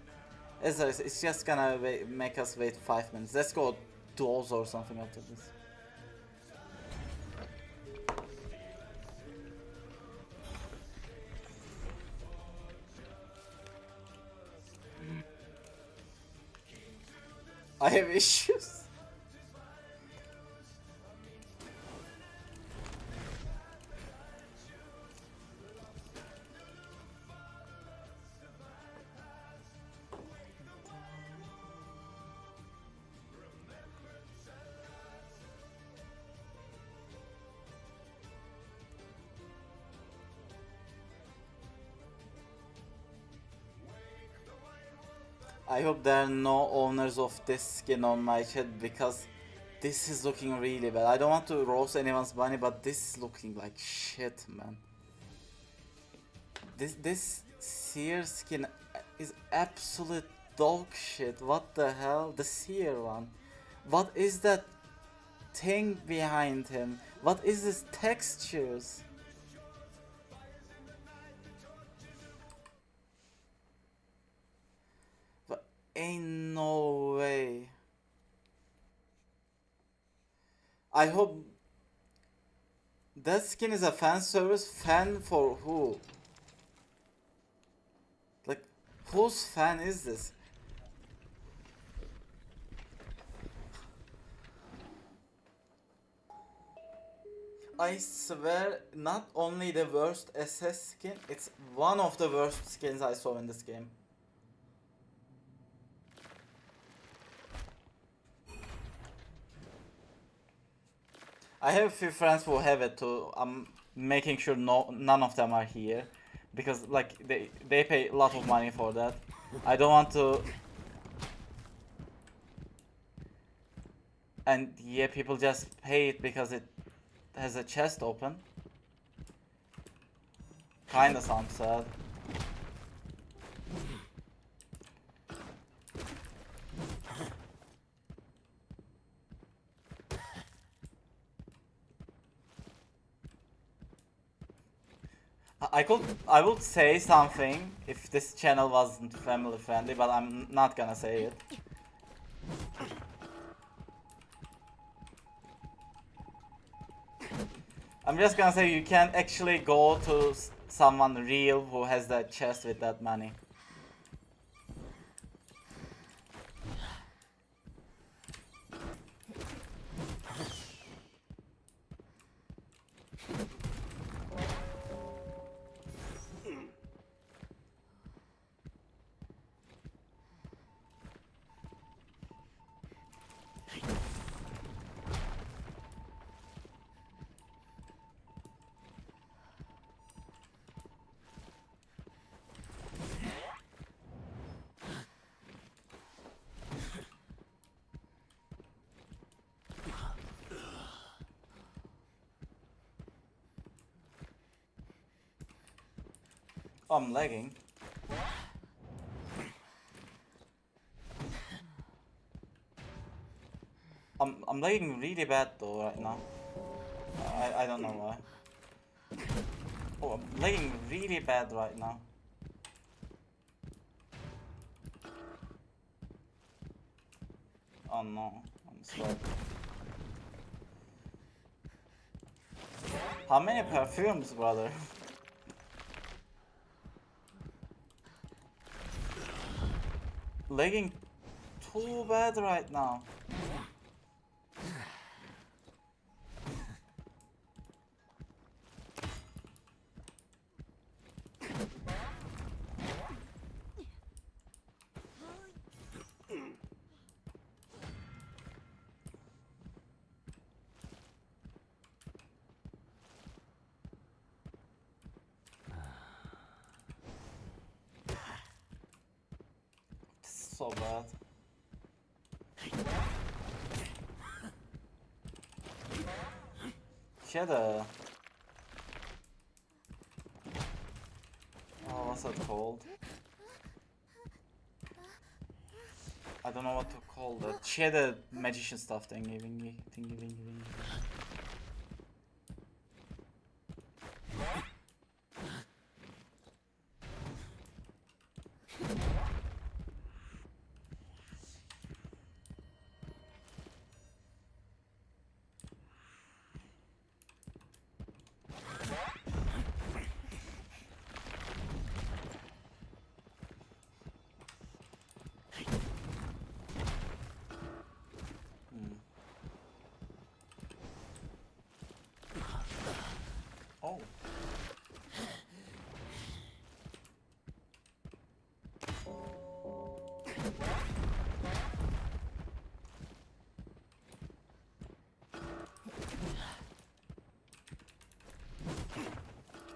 Ezra, it's just gonna make us wait 5 minutes. Let's go duels or something after this. I have issues. I hope there are no owners of this skin on my chat because this is looking really bad. I don't want to roast anyone's bunny, but this is looking like shit, man. This seer skin is absolute dog shit. What the hell? The seer one. What is that thing behind him? What is this textures? But ain't no way. I hope that skin is a fan service. Fan for who? Like, whose fan is this? I swear, not only the worst SS skin, it's one of the worst skins I saw in this game. I have a few friends who have it too. I'm making sure none of them are here, because like they pay a lot of money for that. I don't want to. And yeah, people just pay it because it has a chest open. Kinda sounds sad. I would say something if this channel wasn't family friendly, but I'm not gonna say it. I'm just gonna say you can't actually go to someone real who has that chest with that money. I'm lagging. I'm lagging really bad though right now. I don't know why. Oh, I'm lagging really bad right now. Oh no, I'm stuck. How many perfumes, brother? Lagging too bad right now. So bad. Cheddar. Oh, what's that called? I don't know what to call that. She had a magician stuff thingy wingy, thingy wingy wingy. Oh.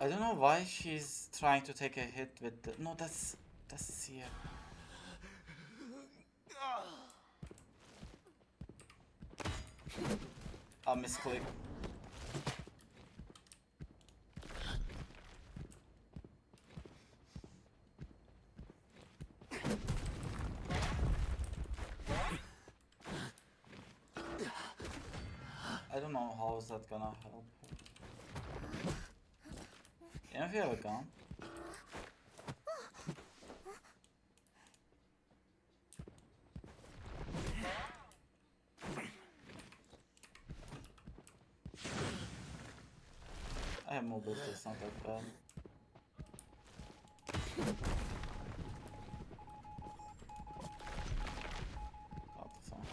I don't know why she's trying to take a hit with the... No, that's Sia. I misclick. I don't know how is that gonna help her. Yeah, if you have a gun. I have mobility, it's not that bad. What the fuck?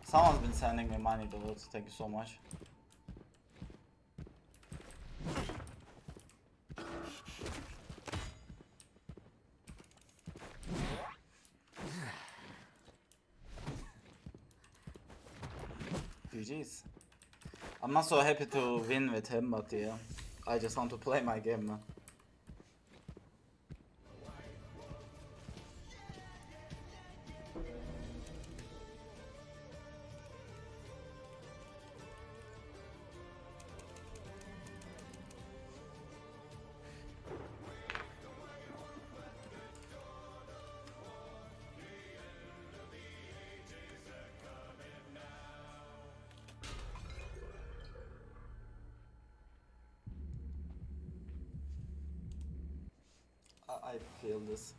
Someone's been sending me money though, so thank you so much. GG's. I'm not so happy to win with him, but yeah, I just want to play my game, man. I feel this.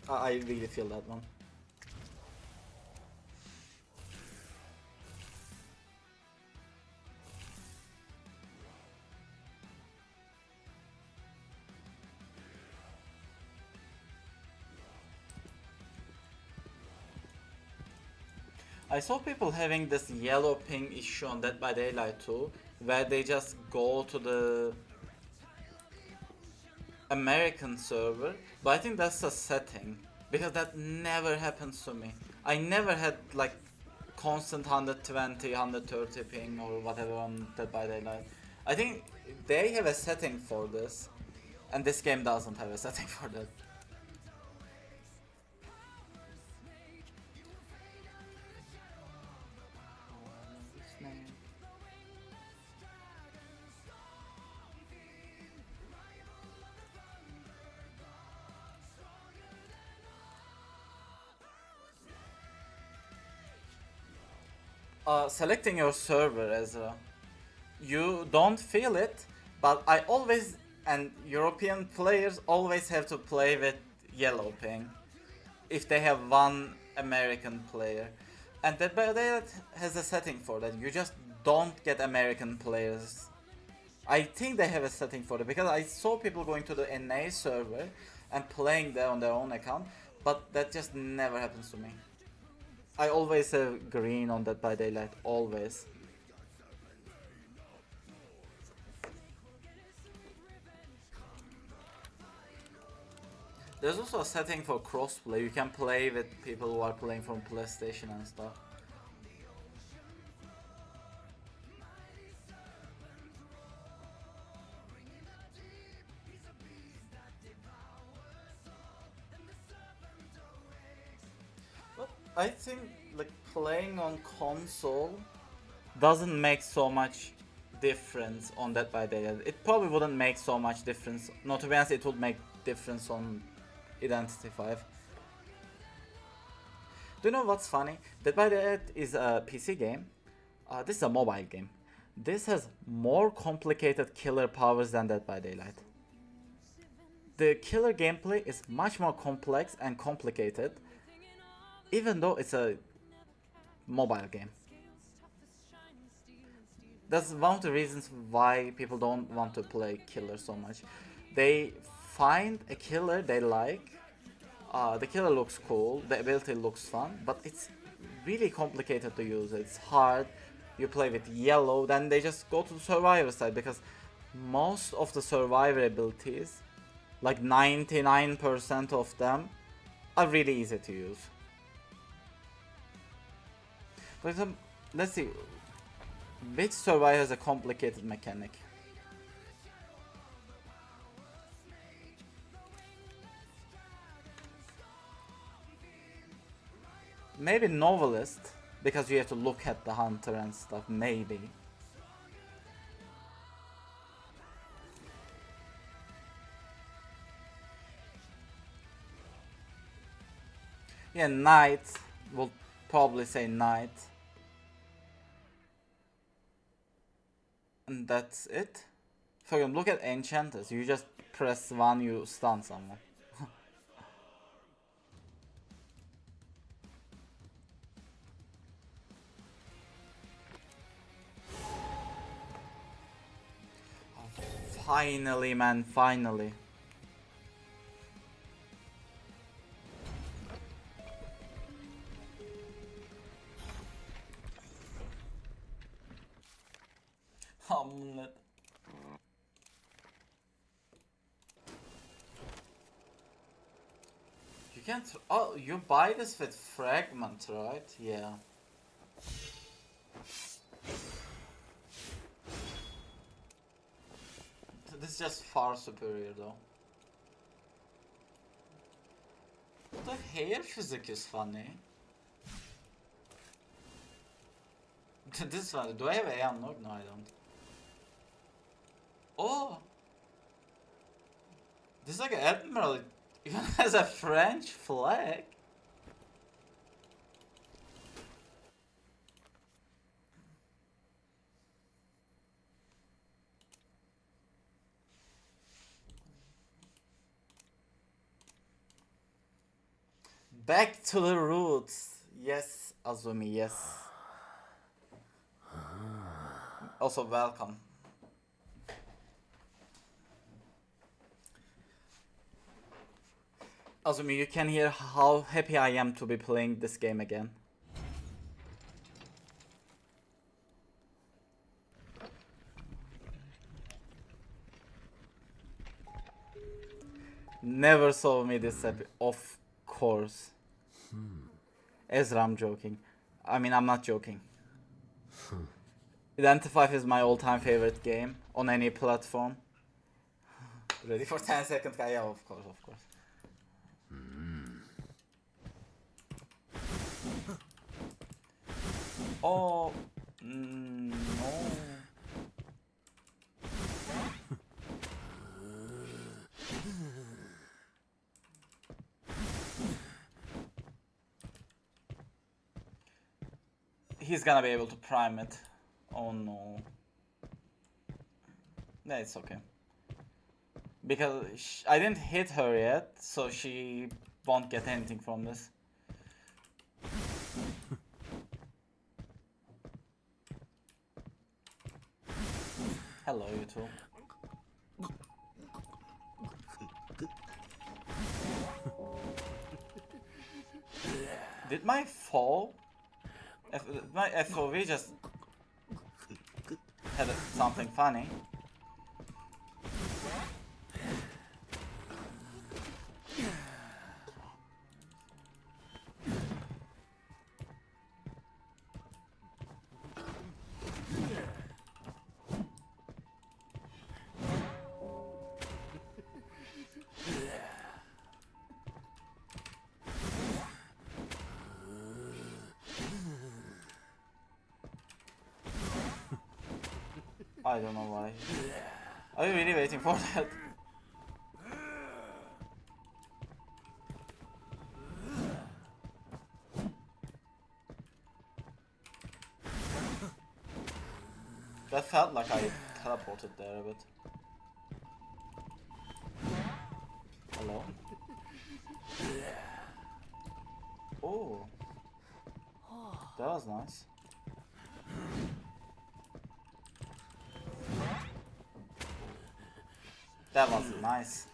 I really feel that one. I saw people having this yellow ping issue on Dead by Daylight too, where they just go to the American server, but I think that's a setting, because that never happens to me. I never had like constant 120, 130 ping or whatever on Dead by Daylight. I think they have a setting for this, and this game doesn't have a setting for that. Selecting your server, Ezra, you don't feel it, but I always, and European players always have to play with yellow ping if they have one American player, and Dead by Daylight has a setting for that. You just don't get American players. I think they have a setting for it, because I saw people going to the NA server and playing there on their own account, but that just never happens to me. I always have green on Dead by Daylight, always. There's also a setting for crossplay. You can play with people who are playing from PlayStation and stuff. But I think like playing on console doesn't make so much difference on Dead by Daylight. It probably wouldn't make so much difference. Not to be honest, it would make difference on Identity 5. Do you know what's funny? Dead by Daylight is a PC game. This is a mobile game. This has more complicated killer powers than Dead by Daylight. The killer gameplay is much more complex and complicated, even though it's a mobile game. That's one of the reasons why people don't want to play killer so much. They find a killer they like, the killer looks cool, the ability looks fun, but it's really complicated to use. It's hard. You play with yellow, then they just go to the survivor side, because most of the survivor abilities, like 99% of them, are really easy to use. For example, let's see, which survivor has a complicated mechanic? Maybe Novelist, because you have to look at the hunter and stuff, maybe. Yeah, Knight, we'll probably say Knight. And that's it. For example, look at Enchanters, you just press 1, you stun someone. Finally, man, finally. Hamlet. You can't. Oh, you buy this with fragment, right? Yeah. This is just far superior though. The hair physics is funny. This is funny. Do I have a unlock? No, I don't. Oh! This is like an admiral. It even has a French flag. Back to the roots. Yes, Azumi, yes. Also, welcome. Azumi, you can hear how happy I am to be playing this game again. Never saw me this happy. Of course. Ezra, I'm joking. I mean, I'm not joking. Identify is my all-time favorite game on any platform. Ready for 10 seconds, guy? Yeah, of course, of course. Oh, no. He's gonna be able to prime it. Oh no. Yeah, it's okay. Because I didn't hit her yet, so she won't get anything from this. Hello, you two. Did my fall? My FOV just had something funny. I don't know why. Are you really waiting for that? That felt like I teleported there a bit. Hello? Oh. That was nice. That was nice.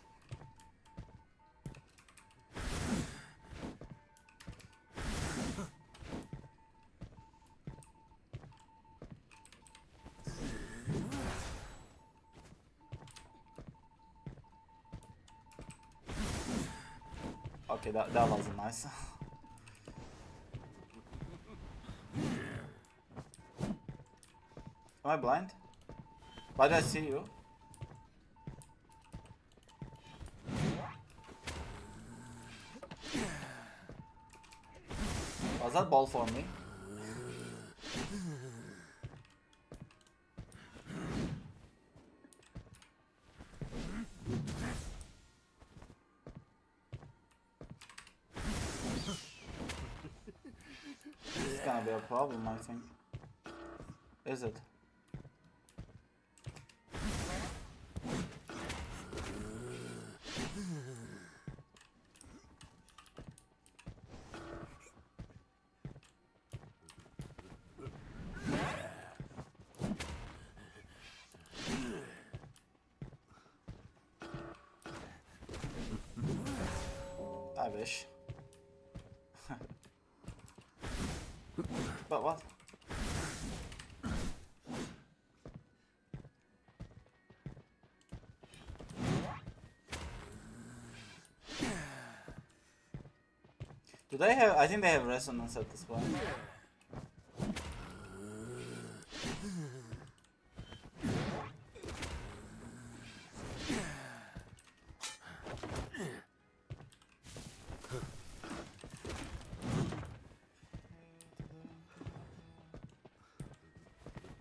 Okay, that was nice. Am I blind? Why did I see you? Was that ball for me? It's gonna be a problem, I think. Is it? I wish. But what? Do they have? I think they have resonance at this point.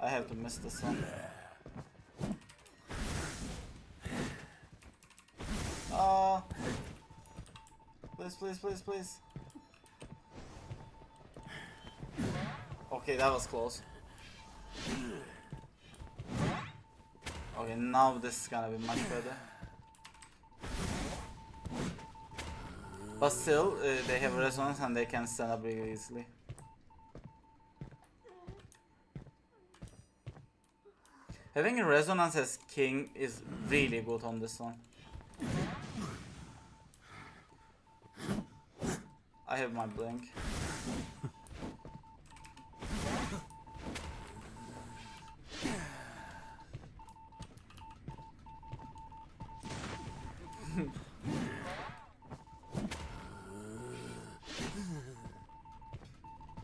I have to miss this one. Please, please, please, please. Okay, that was close. Okay, now this is gonna be much better. But still, they have resonance and they can stand up really easily. Having a resonance as king is really good on this one. I have my blink.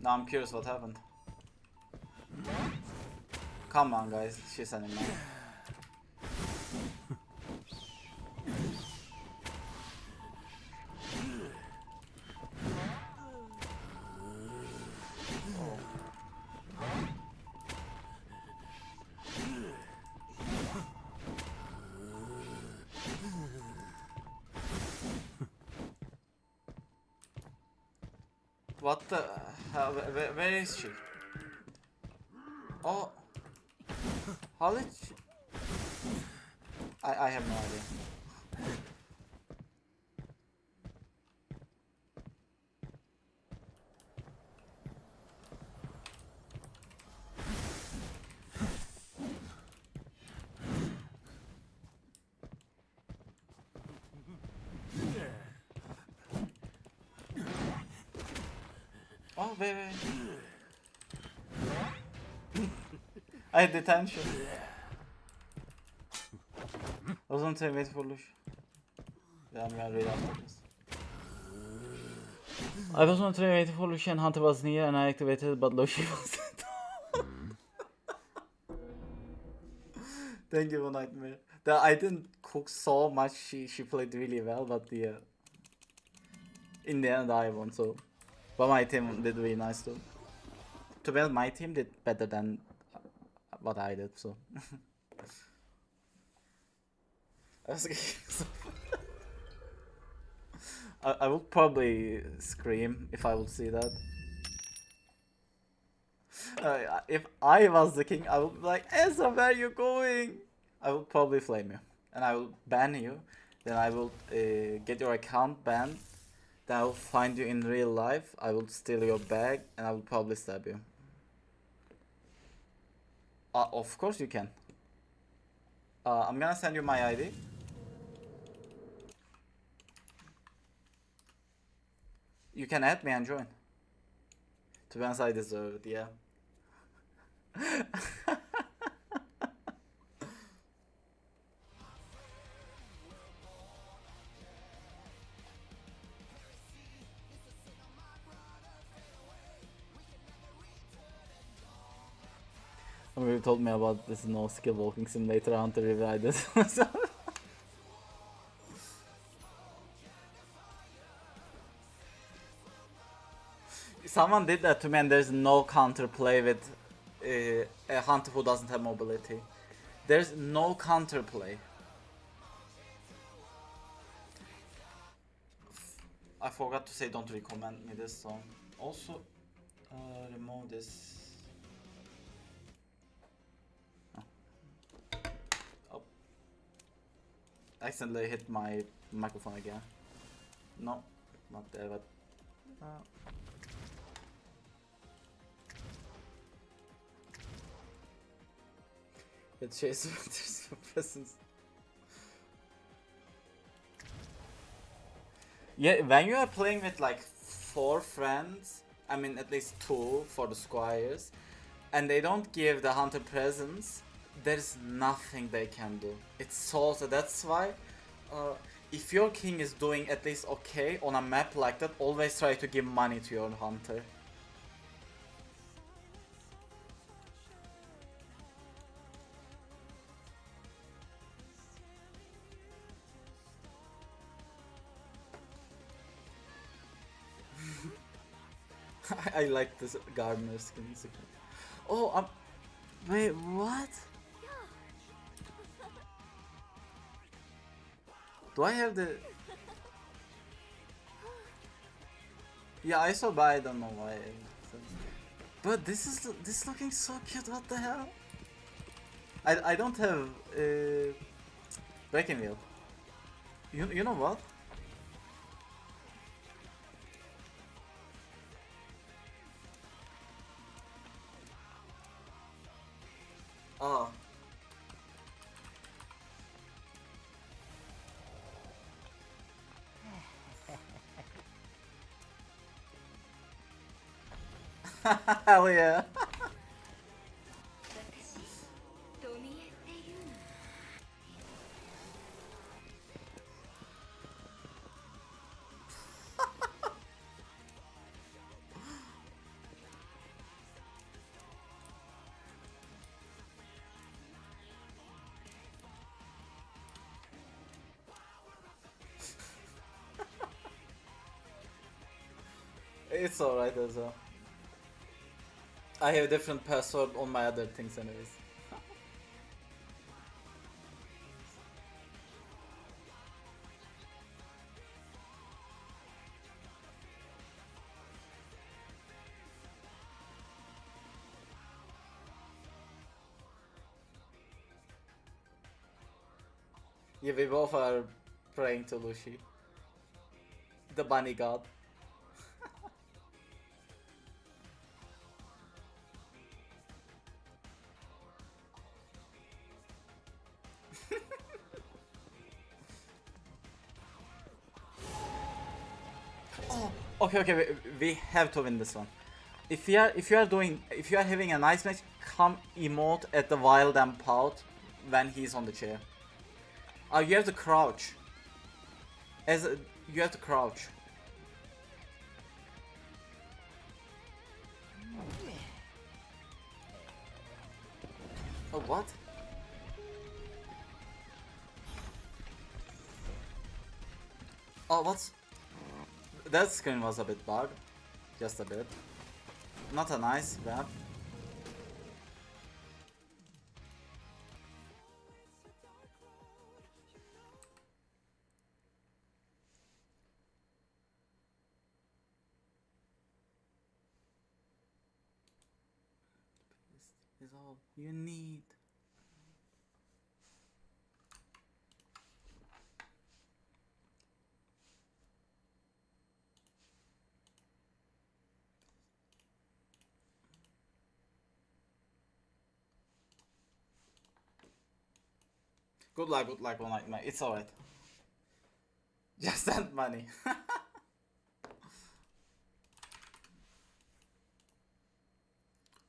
Now I'm curious what happened. Come on guys, she's an man. What the? Where is she? Oh, how did she? I have no idea. Oh, wait. I had detention. I wasn't waiting for Lush. Yeah, I'm gonna read after this. I was not waiting for Lush and Hunter was near and I activated, but Lush wasn't. Thank you for Nightmare. I didn't cook so much, she played really well, but yeah. In the end I won, so. But my team did really nice too. To be honest, my team did better than what I did, so. I would probably scream if I would see that. If I was the king, I would be like, Ezra, where are you going? I would probably flame you. And I will ban you. Then I will get your account banned. Then I will find you in real life. I will steal your bag and I will probably stab you. Of course you can. I'm gonna send you my ID. You can add me and join. To be honest, I deserve it, yeah. You told me about this no skill walking simulator Hunter review I did. Someone did that to me and there's no counter play with a hunter who doesn't have mobility. There's no counter play. I forgot to say don't recommend me this song. Also, remove this. Oh. Accidentally hit my microphone again. No, not there, but. It chases there's a presence. Yeah, when you are playing with like 4 friends, I mean at least 2 for the squires, and they don't give the hunter presence, there's nothing they can do. It's so that's why if your king is doing at least okay on a map like that, always try to give money to your hunter. I like this gardener skin. Oh, wait, what? Do I have the... Yeah, I saw, but I don't know why. But this is looking so cute. What the hell? I don't have breaking wheel. You know what? Oh. Hell yeah. It's alright as well. I have different password on my other things anyways. Yeah, we both are praying to Lucy, the bunny god. Oh, okay, we have to win this one. If you are having a nice match, come emote at the wild and pout when he's on the chair. Oh, you have to crouch. You have to crouch. Oh, what? Oh, what's... That screen was a bit bugged. Just a bit. Not a nice grab. This is all you need. Good luck, one night, mate. It's alright. Just that money.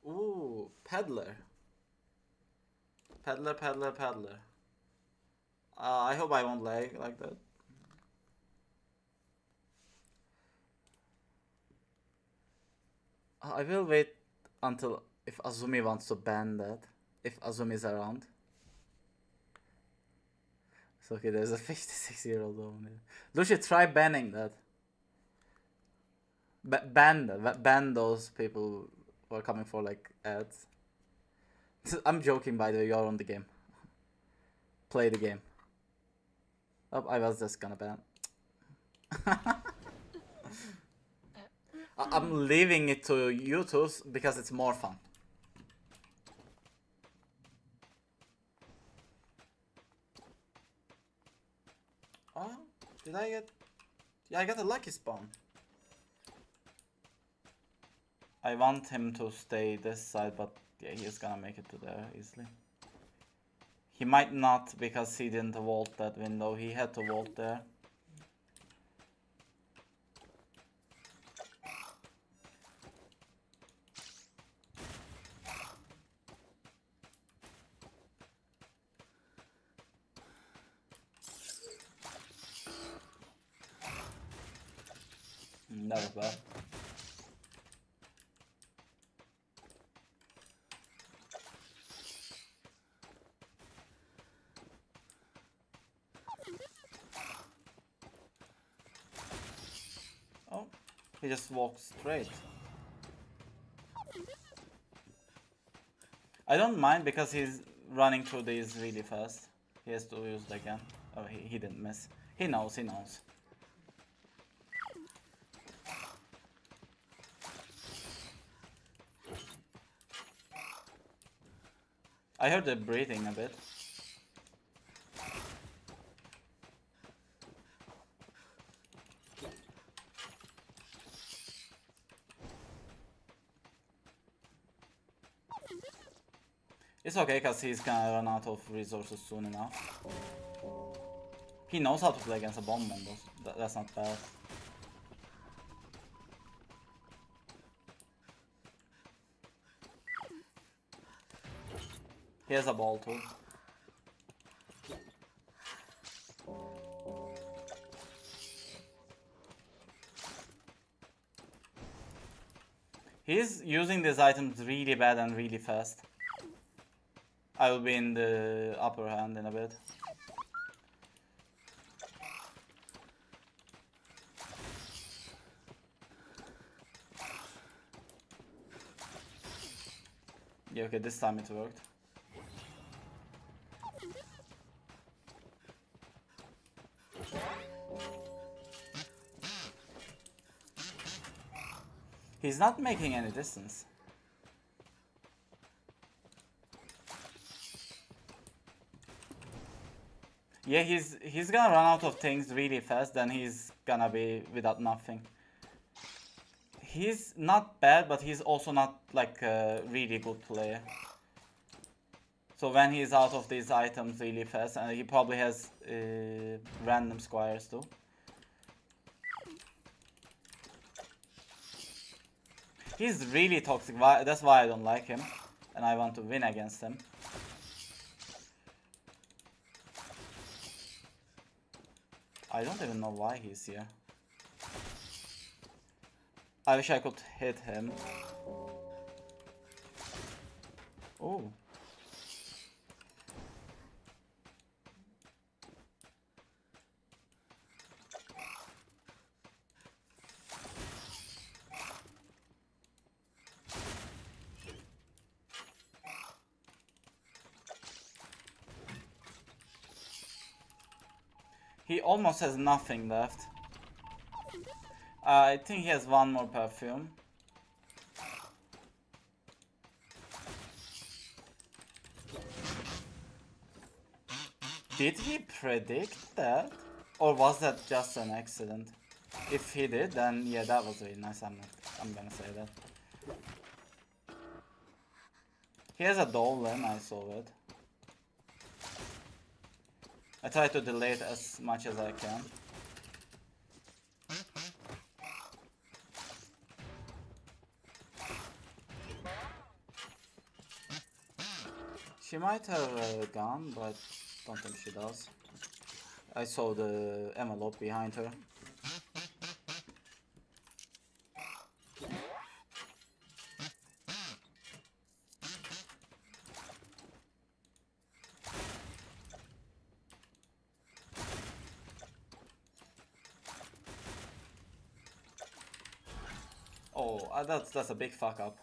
Ooh, peddler. Peddler. I hope I won't lag like that. I will wait until if Azumi wants to ban that. If Azumi's around. It's okay, there's a 56-year-old woman here. Lucia, try banning that. Ban those people who are coming for like ads. I'm joking, by the way, you're on the game. Play the game. Oh, I was just gonna ban. I'm leaving it to you two because it's more fun. Oh, did I get... Yeah, I got a lucky spawn. I want him to stay this side, but yeah, he's gonna make it to there easily. He might not because he didn't vault that window. He had to vault there. That was bad. Oh, he just walked straight. I don't mind because he's running through these really fast. He has to use it again. Oh, he didn't miss. He knows, he knows. I heard the breathing a bit. It's okay, because he's gonna run out of resources soon enough. He knows how to play against a bomb man, though. That's not bad. He has a ball too. He's using these items really bad and really fast. I will be in the upper hand in a bit. Yeah, okay, this time it worked. He's not making any distance. Yeah, he's gonna run out of things really fast, then he's gonna be without nothing. He's not bad, but he's also not like a really good player. So when he's out of these items really fast, and he probably has random squires too. He's really toxic, that's why I don't like him. And I want to win against him. I don't even know why he's here. I wish I could hit him. Oh. He almost has nothing left. I think he has one more perfume. Did he predict that? Or was that just an accident? If he did, then yeah, that was really nice. I'm gonna say that. He has a Dolan, I saw it. I try to delay it as much as I can. She might have a gun, but don't think she does. I saw the envelope behind her. Oh, that's a big fuck up.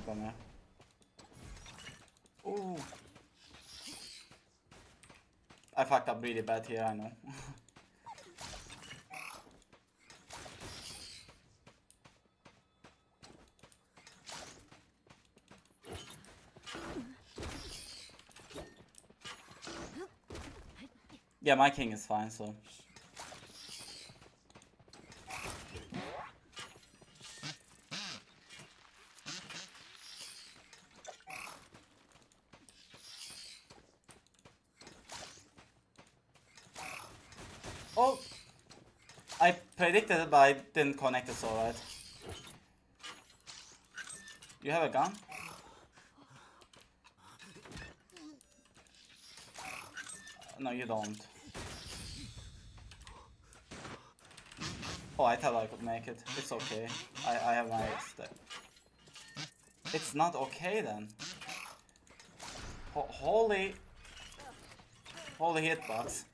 Come here. Ooh. I fucked up really bad here, I know. Yeah, my king is fine, so... Oh! I predicted it, but I didn't connect it so right. You have a gun? No, you don't. Oh, I thought I could make it. It's okay. I have my step. It's not okay then. Holy hitbox.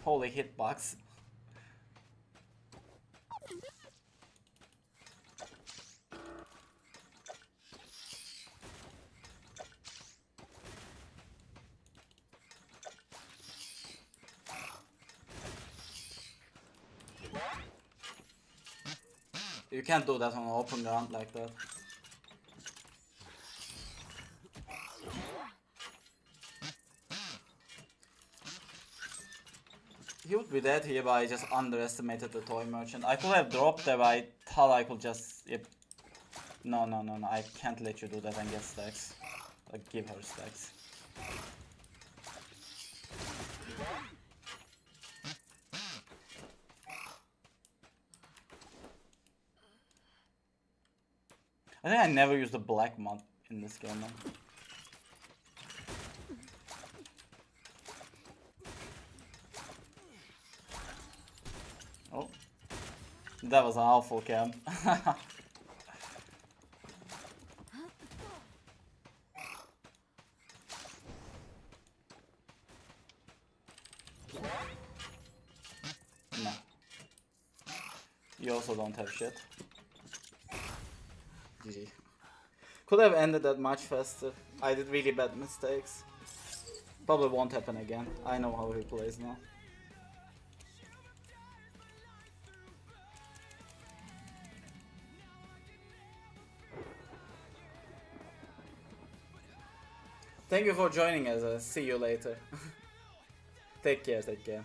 Holy hitbox. You can't do that on an open ground like that. He would be dead here, but I just underestimated the toy merchant. I could have dropped there, but I thought I could just... Yep. No, I can't let you do that and get stacks. Like, give her stacks. I think I never used a black mod in this game, man. Oh. That was an awful camp. No. You also don't have shit. GG. Could have ended that much faster. I did really bad mistakes. Probably won't happen again. I know how he plays now. Thank you for joining us. See you later. Take care, take care.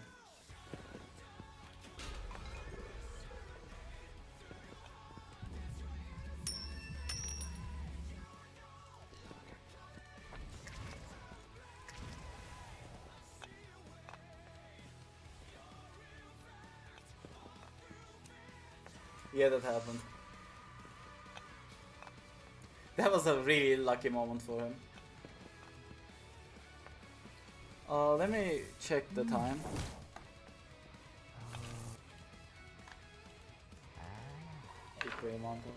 Yeah, that happened. That was a really lucky moment for him. Let me check the time. Equal amount of...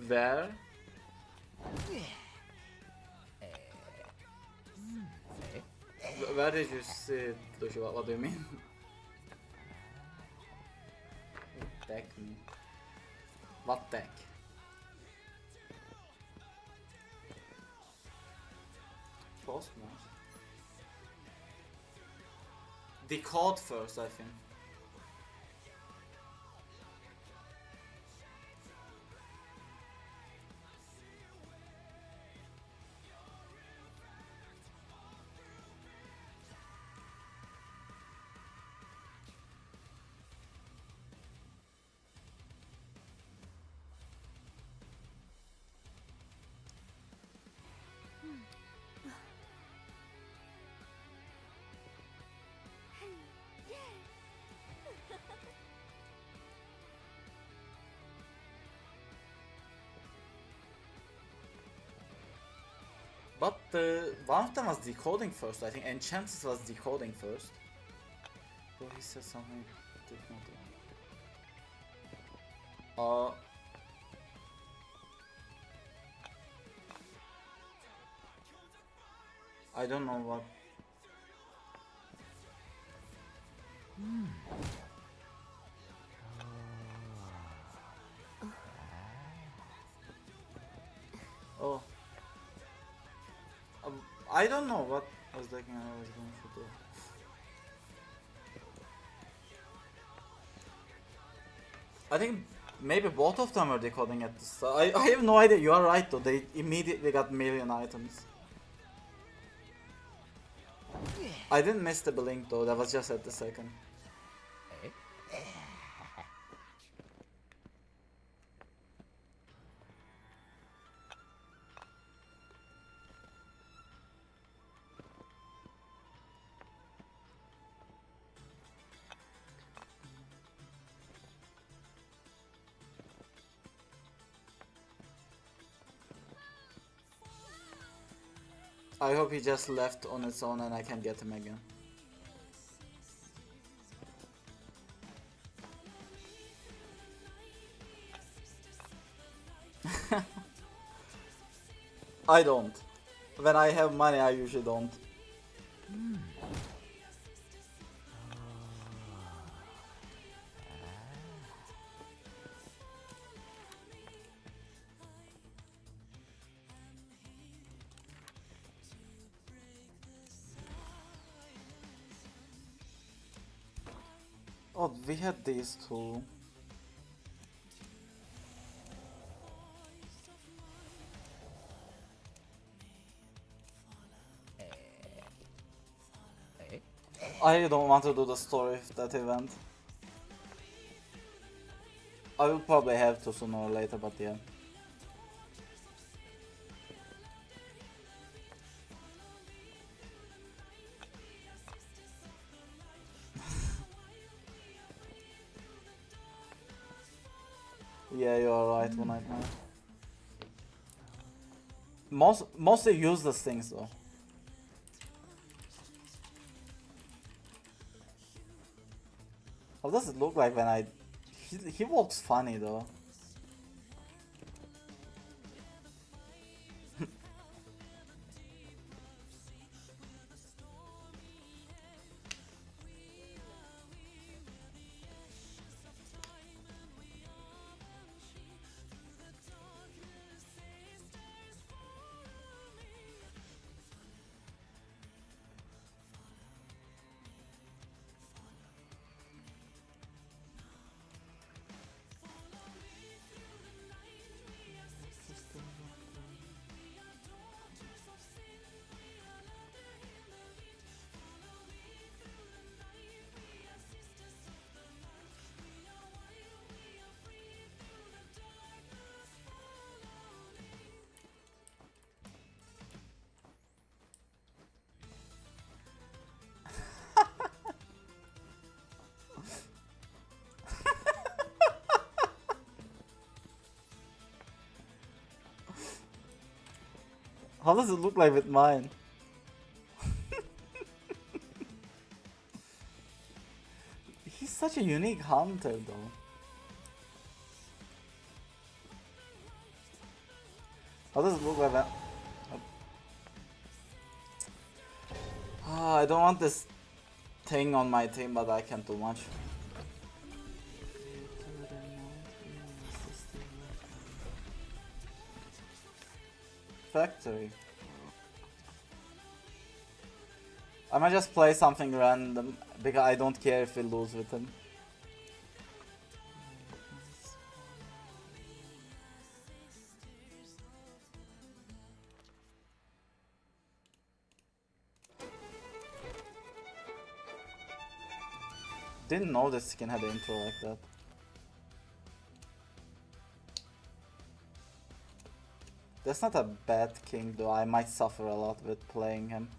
Where? Where did you see it, Lucy? What do you mean? Deck me. What deck? Post match. Decode first, I think. But one of them was decoding first, I think. Enchantress was decoding first. Though he said something I did not do. I don't know what. Oh. I don't know what I was thinking I was going to do. I think maybe both of them are decoding at the start. I have no idea. You are right though. They immediately got million items. I didn't miss the blink though. That was just at the second. I hope he just left on its own and I can get him again. I don't. When I have money, I usually don't. Oh, we had these two. I don't want to do the story of that event. I will probably have to sooner or later, but yeah. Yeah, you are right, One Night Man. Mostly useless things though. How does it look like when I... He walks funny though. How does it look like with mine? He's such a unique hunter though. How does it look like that? I don't want this thing on my team, but I can't do much. Factory. I might just play something random because I don't care if we lose with him. Didn't know this skin had an intro like that. That's not a bad king though, I might suffer a lot with playing him.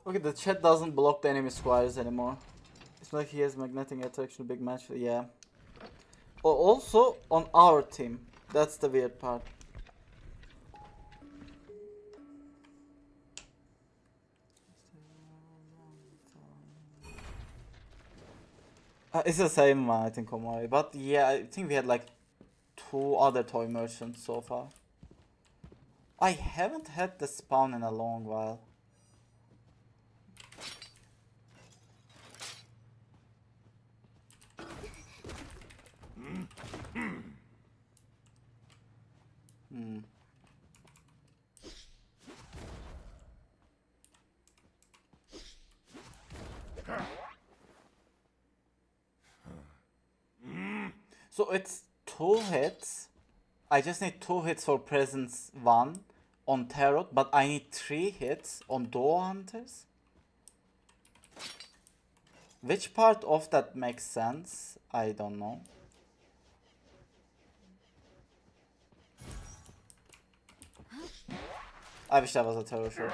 Okay, the chat doesn't block the enemy squires anymore. It's like he has magnetic attraction, big match, yeah. Oh, also on our team. That's the weird part. It's the same one, I think, Omori. But yeah, I think we had like 2 other toy merchants so far. I haven't had the spawn in a long while. So it's 2 hits. I just need 2 hits for Presence 1 on Tarot, but I need 3 hits on Duo Hunters? Which part of that makes sense? I don't know. I wish that was a Terror Shock.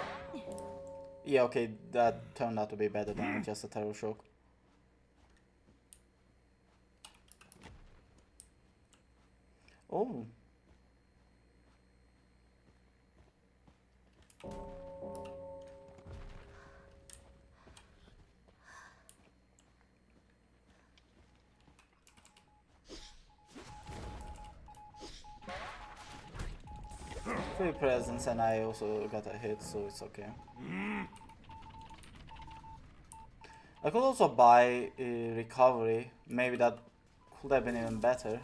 Yeah, okay, that turned out to be better than just a Terror Shock. Oh. Free presence, and I also got a hit, so it's okay. I could also buy recovery. Maybe that could have been even better.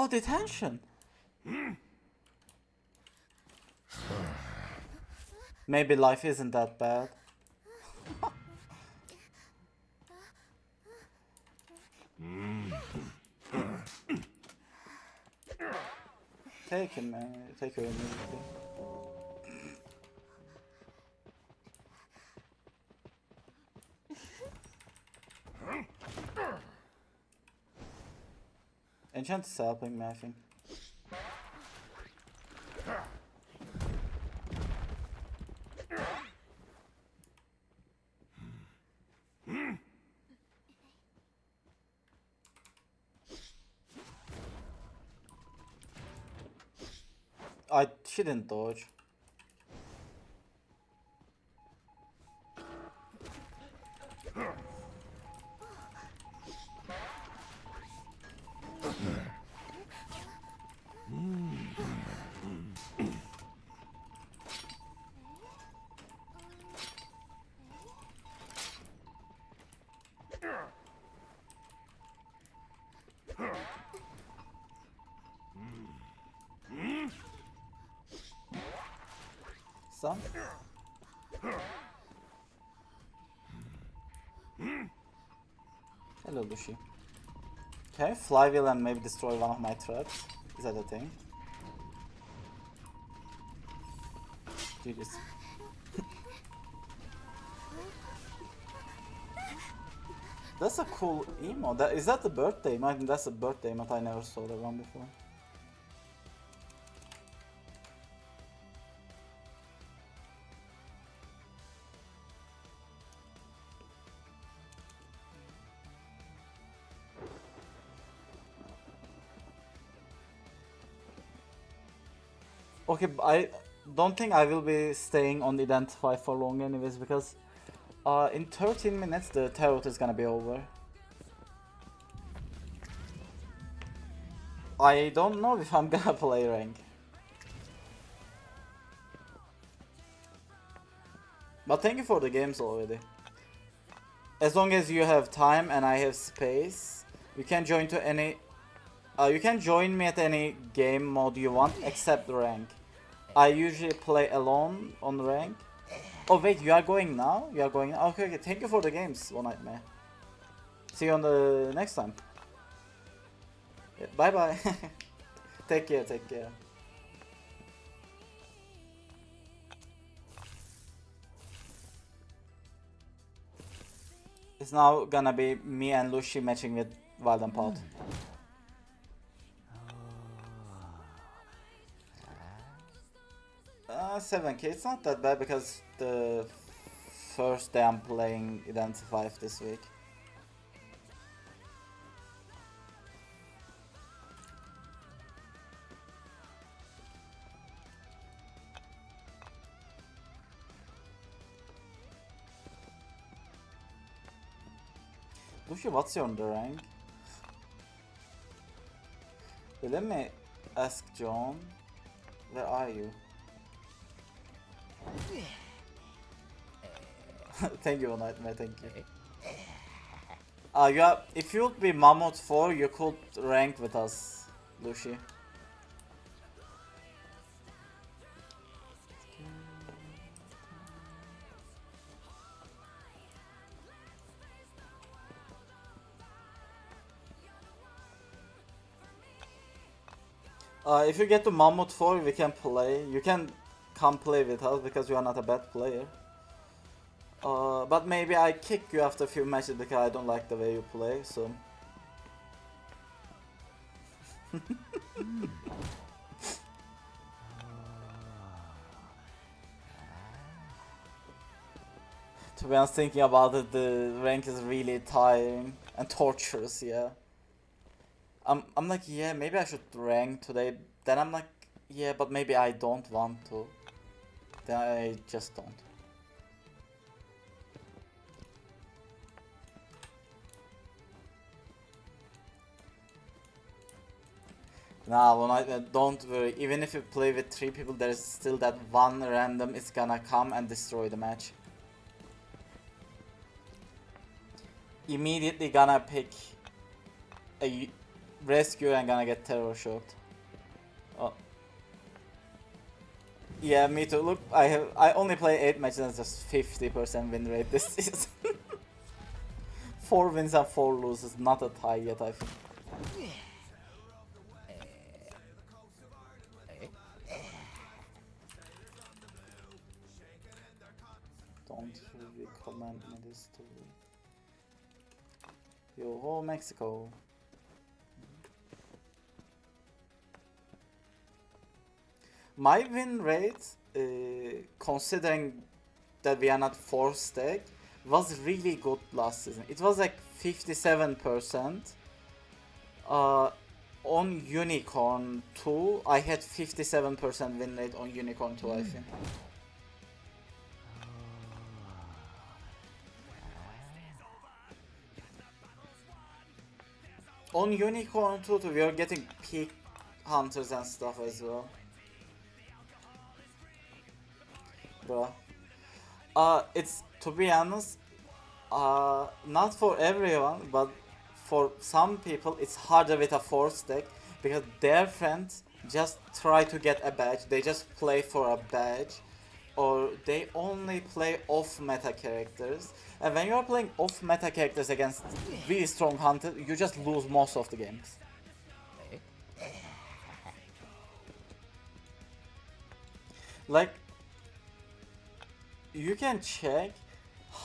Oh, detention! Maybe life isn't that bad. Take him, man. Take her immediately. Enchant is helping me, I think. She didn't dodge. Some? Hello, Lucy. Okay, flywheel and maybe destroy one of my traps. Is that a thing? GG's. That's a cool emote. Is that the birthday emote? I think that's a birthday emote. I never saw that one before. Okay, I don't think I will be staying on Identify for long anyways, because in 13 minutes the tarot is gonna be over. I don't know if I'm gonna play rank. But thank you for the games already. As long as you have time and I have space, you can join to any... you can join me at any game mode you want, except rank. I usually play alone on rank. Oh wait, you are going now? You are going now? Okay, okay. Thank you for the games, One Nightmare. See you on the next time. Yeah, bye bye. Take care, take care. It's now gonna be me and Lucy matching with Wild and Pot. 7k, it's not that bad because the first day I'm playing Identify this week. Lucy, what's your rank? Wait, let me ask John. Where are you? Thank you, Nightmare, thank you. If you would be Mammoth 4, you could rank with us, Lucy. If you get to Mammoth 4, we can play. You can come play with us because you are not a bad player. But maybe I kick you after a few matches because I don't like the way you play, so... To be honest, thinking about it, the rank is really tiring and torturous, yeah. I'm like, yeah, maybe I should rank today. Then I'm like, yeah, but maybe I don't want to. Then I just don't. Nah, don't worry. Even if you play with 3 people, there's still that one random is gonna come and destroy the match. Immediately gonna pick a rescue and gonna get terror shocked. Oh. Yeah, me too. Look, I only play 8 matches and just 50% win rate this season. 4 wins and 4 losses, not a tie yet, I think. Don't recommend me this to Yo-ho, Mexico. My win rate, considering that we are not 4 stack, was really good last season. It was like 57%. On Unicorn 2, I had 57% win rate on Unicorn 2, I think. On Unicorn 2, we are getting peak hunters and stuff as well. Bruh. It's, to be honest, not for everyone, but for some people it's harder with a 4 stack because their friends just try to get a badge, they just play for a badge, or they only play off meta characters, and when you are playing off meta characters against really strong hunters, you just lose most of the games. Like, you can check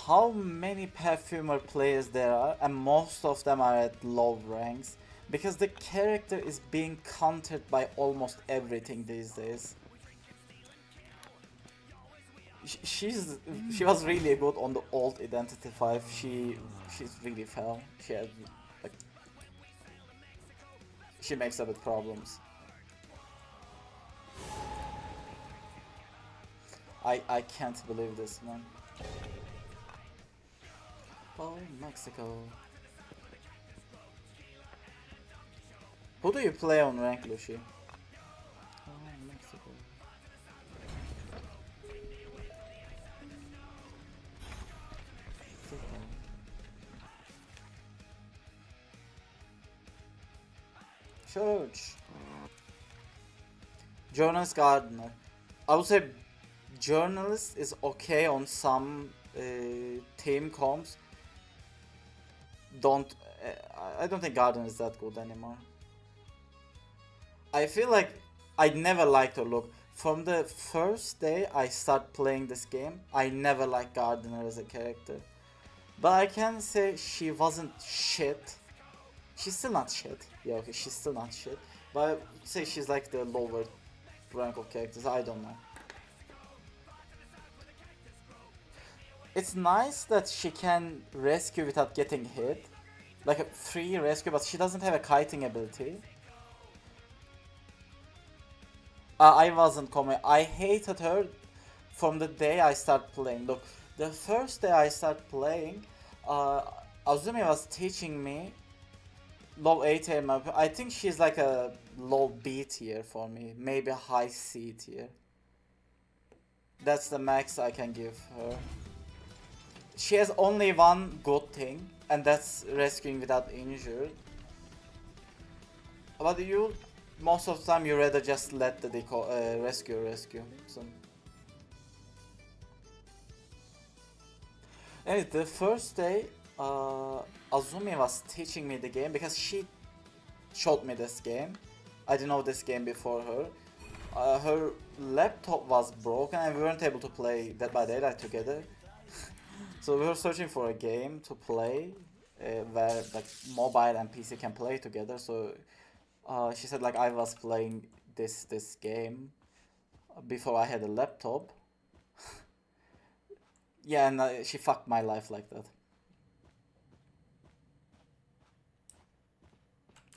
how many perfumer players there are, and most of them are at low ranks because the character is being countered by almost everything these days. She was really good on the old Identity 5. She's really fell. She had, like, she makes a bit problems. I can't believe this, man. Oh, Mexico. Who do you play on rank, Lucy? Oh, Mexico. Church. Journalist Gardner. I would say journalist is okay on some team comps. I don't think Garden is that good anymore. I feel like I never liked her look. From the first day I start playing this game, I never liked Gardener as a character. But I can say she wasn't shit. She's still not shit. Yeah, okay, she's still not shit. But I would say she's like the lower rank of characters, I don't know. It's nice that she can rescue without getting hit. Like a free rescue, but she doesn't have a kiting ability. I wasn't coming. I hated her from the day I started playing. Look, the first day I started playing, Azumi was teaching me low A tier map. I think she's like a low B tier for me, maybe a high C tier. That's the max I can give her. She has only one good thing. and that's rescuing without injury. But you, most of the time, you rather just let the rescue. So, anyway, the first day, Azumi was teaching me the game because she showed me this game. I didn't know this game before her. Her laptop was broken and we weren't able to play Dead by Daylight together. So we were searching for a game to play where like mobile and PC can play together. So she said like I was playing this game before I had a laptop. Yeah, and she fucked my life like that.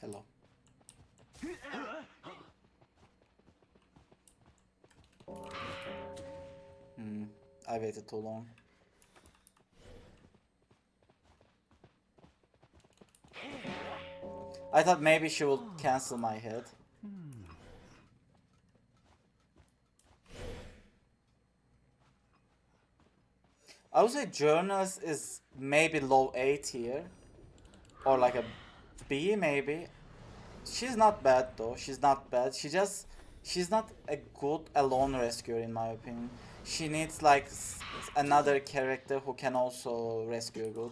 Hello. I waited too long. I thought maybe she would cancel my head. I would say journalist is maybe low A tier. Or like a B maybe. She's not bad though. She's not bad. She's not a good alone rescuer in my opinion. She needs like another character who can also rescue good.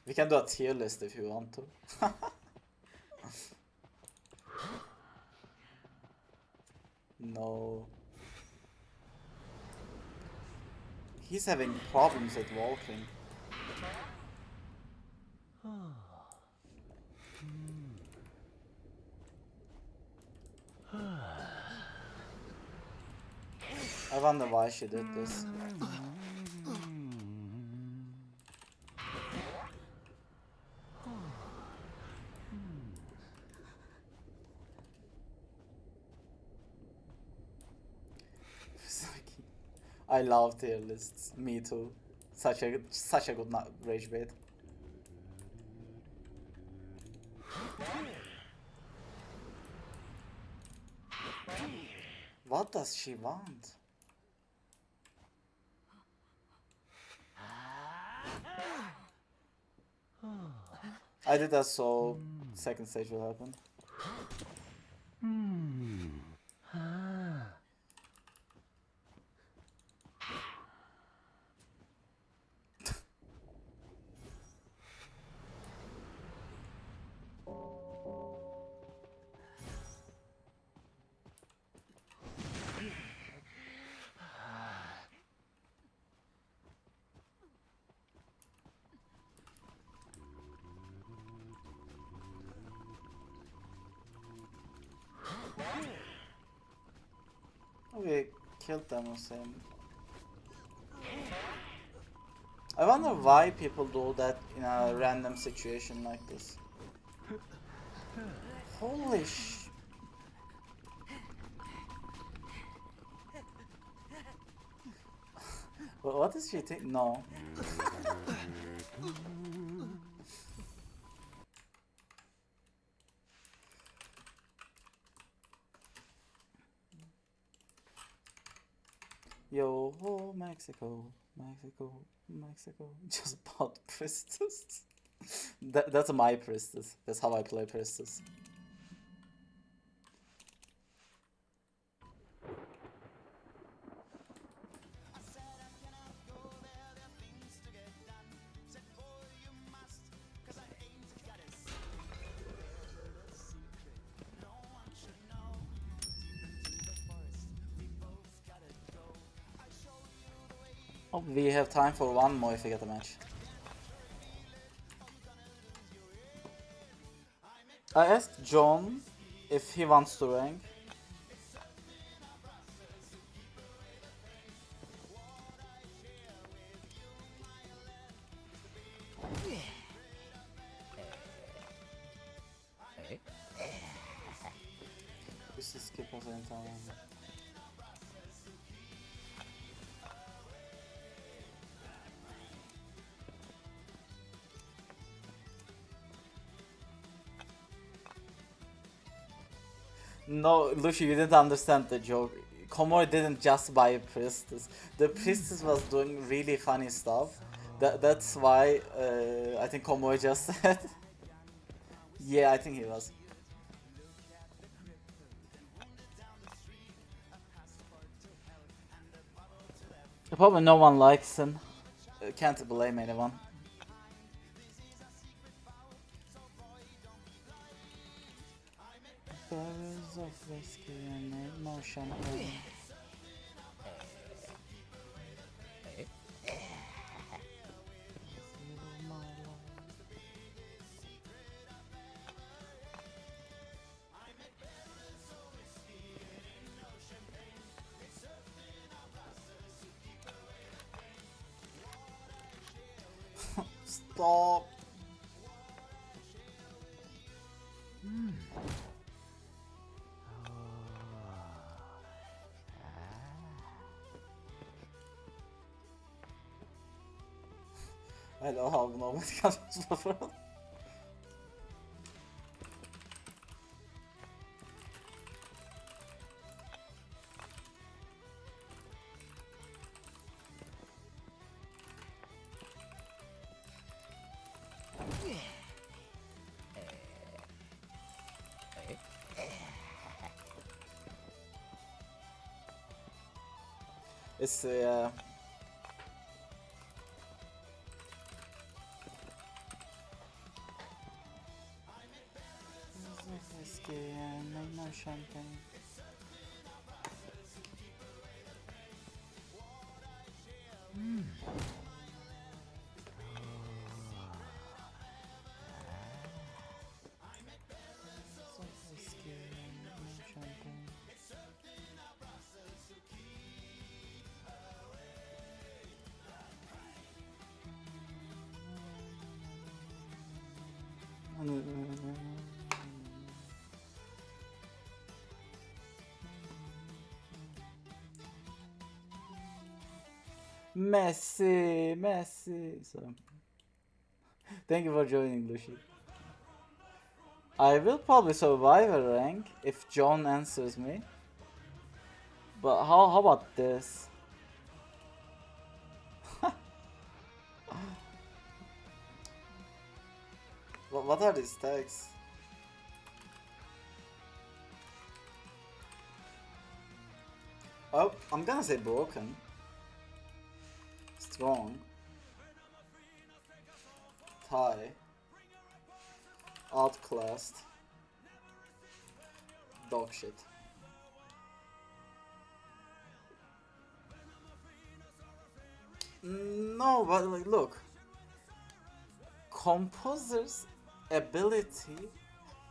We can do a tier list if you want to. No. He's having problems with walking. I wonder why she did this. I love tier lists. Me too. Such a good rage bait. What does she want? I did that so second stage will happen. We killed them or same. I wonder why people do that in a random situation like this. Holy sh... What is she think? No. Yo, oh, Mexico, Mexico, Mexico. Just bought Priestess. That's my Priestess. That's how I play Priestess. Oh, we have time for one more if we get a match. I asked John if he wants to rank. This is skip us in time. No, Lucy, you didn't understand the joke. Komori didn't just buy a priestess. The priestess was doing really funny stuff. That's why I think Komori just said. Yeah, I think he was. Probably no one likes him. Can't blame anyone. Barrels of whiskey and no champagne. Stop. I love how nobody comes before. It's whiskey and no champagne. Whiskey and no champagne. Messi. So, thank you for joining, Lucy. I will probably survive a rank if John answers me. But how about this? What are these tags? Oh, I'm gonna say broken. Strong. Tie. Outclassed. Dog shit. No, but like, look. Composer's ability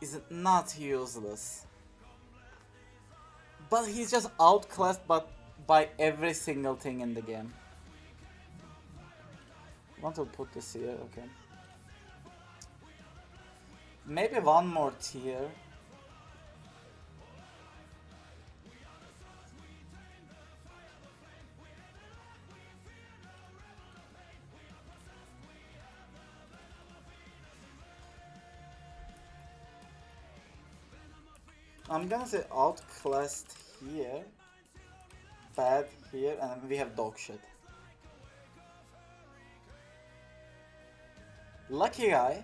is not useless. But he's just outclassed by every single thing in the game. I want to put this here, okay. Maybe one more tier. I'm gonna say outclassed here, bad here, and we have dog shit. Lucky guy.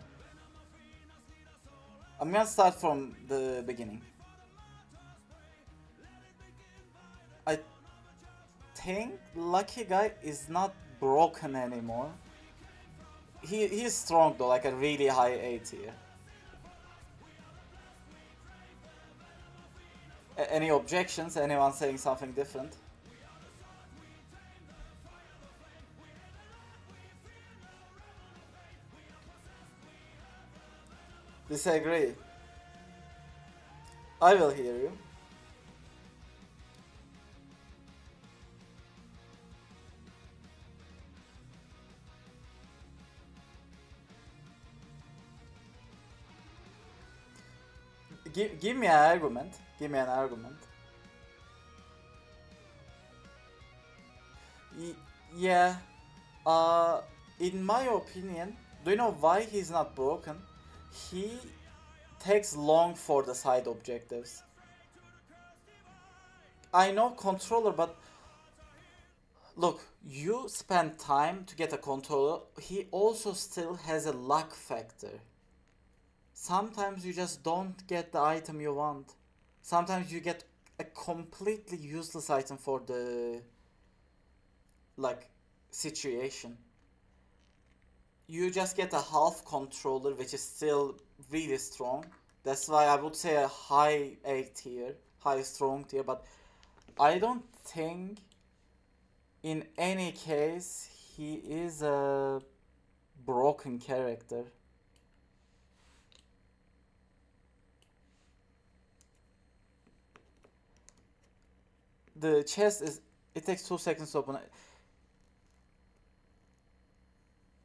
I'm gonna start from the beginning. I think Lucky guy is not broken anymore. He's strong though, like a really high A tier. Any objections? Anyone saying something different? Disagree. I will hear you. Give me an argument. Give me an argument. Yeah. In my opinion, do you know why he's not broken? He takes long for the side objectives. I know controller, but look, you spend time to get a controller. He also still has a luck factor. Sometimes you just don't get the item you want. Sometimes you get a completely useless item for the like situation. You just get a half controller which is still really strong. That's why I would say a high A tier, high strong tier, but I don't think in any case he is a broken character. The chest is, it takes 2 seconds to open.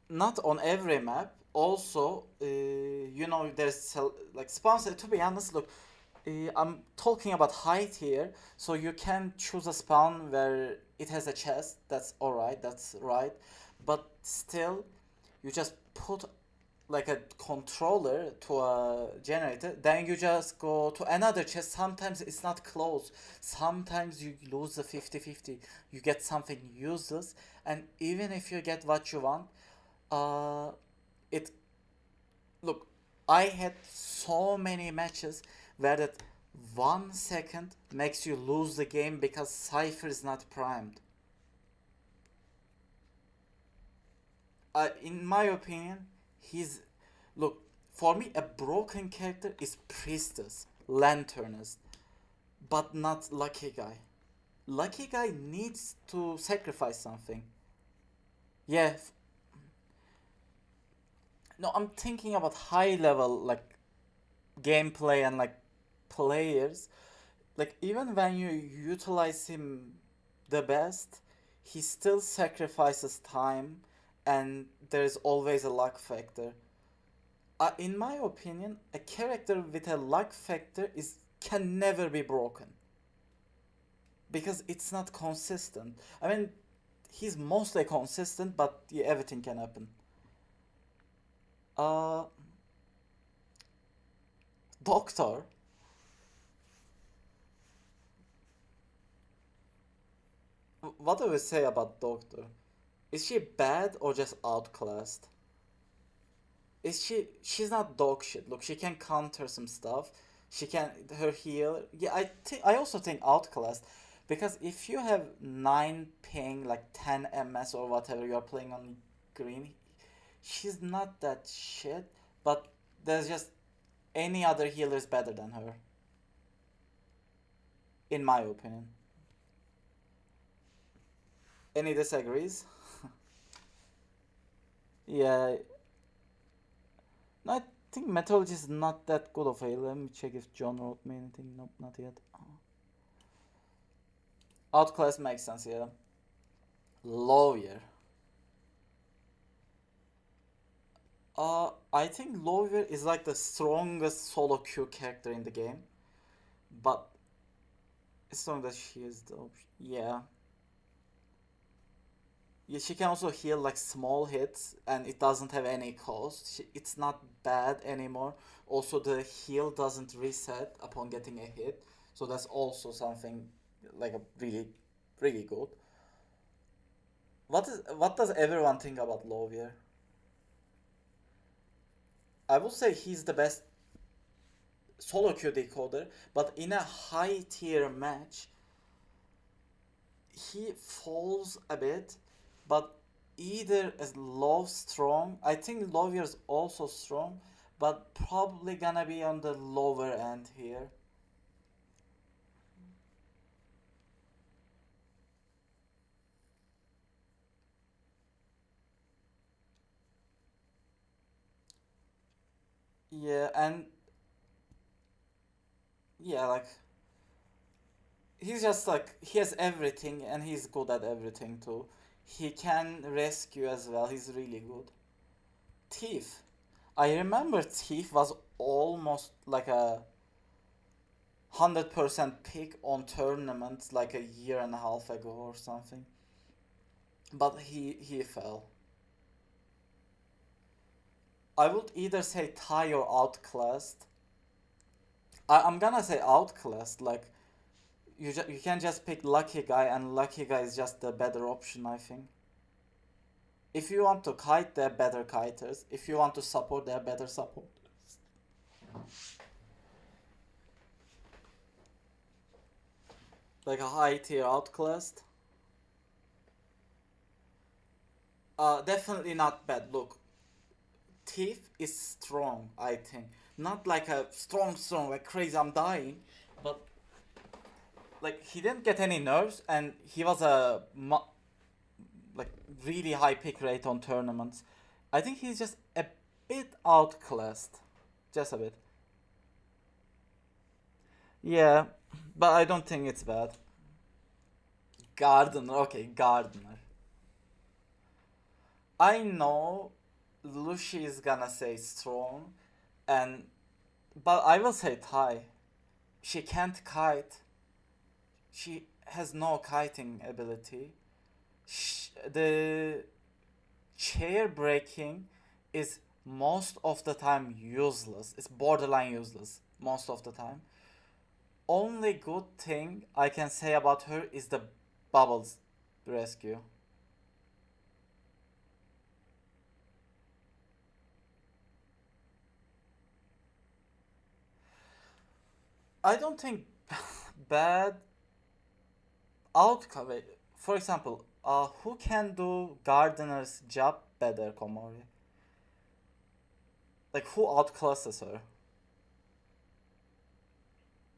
Not on every map. Also, there's like spawns. To be honest, look, I'm talking about height here, so you can choose a spawn where it has a chest. That's alright. That's right. But still, you just put like a controller to a generator, then you just go to another chest. Sometimes it's not close, sometimes you lose the 50-50, you get something useless, and even if you get what you want, uh it look, I had so many matches where that 1 second makes you lose the game because Cypher is not primed. In my opinion, he's, look, for me a broken character is Priestess, Lanternist, but not Lucky Guy. Lucky Guy needs to sacrifice something. Yeah, no, I'm thinking about high level like gameplay and like players. Like even when you utilize him the best, he still sacrifices time, and there's always a luck factor. In my opinion, a character with a luck factor is can never be broken because it's not consistent. I mean, he's mostly consistent, but yeah, everything can happen. Uh, Doctor, what do we say about Doctor? Is she bad or just outclassed? Is she's not dog shit. Look, she can counter some stuff. She can her heal. Yeah, I also think outclassed because if you have 9 ping like 10 ms or whatever you are playing on green, she's not that shit, but there's just any other healer is better than her in my opinion. Any disagrees? Yeah, no, I think Meteorology is not that good of a healer. Let me check if John wrote me anything. Nope, not yet. Outclass makes sense, yeah. Lawyer. I think Lawyer is like the strongest solo queue character in the game, but as long as she is the option. Yeah. Yeah, she can also heal like small hits and it doesn't have any cost. It's not bad anymore. Also, the heal doesn't reset upon getting a hit, so that's also something like a really, really good. What does everyone think about Lawyer? I would say he's the best solo queue decoder, but in a high tier match, he falls a bit, but either as low strong. I think Lawyer is also strong, but probably gonna be on the lower end here. Yeah, and yeah, like he's just like he has everything and he's good at everything too. He can rescue as well. He's really good. Thief. I remember Thief was almost like a 100% pick on tournaments like a year and a half ago or something. But he fell. I would either say tie or outclassed. I'm gonna say outclassed. Like you can just pick Lucky Guy, and Lucky Guy is just the better option, I think. If you want to kite, they're better kiters. If you want to support, they're better support. Like a high tier outclassed. Definitely not bad. Look, Thief is strong, I think. Not like a strong, like crazy, I'm dying. But, like, he didn't get any nerfs, and he was a, like, really high pick rate on tournaments. I think he's just a bit outclassed. Just a bit. Yeah, but I don't think it's bad. Gardener, okay, Gardener. I know Lucy is gonna say strong, and but I will say Thai. She can't kite. She has no kiting ability. The chair breaking is most of the time useless. It's borderline useless most of the time. Only good thing I can say about her is the bubbles rescue. I don't think bad outcome. For example, who can do gardener's job better, Komori? Like who outclasses her?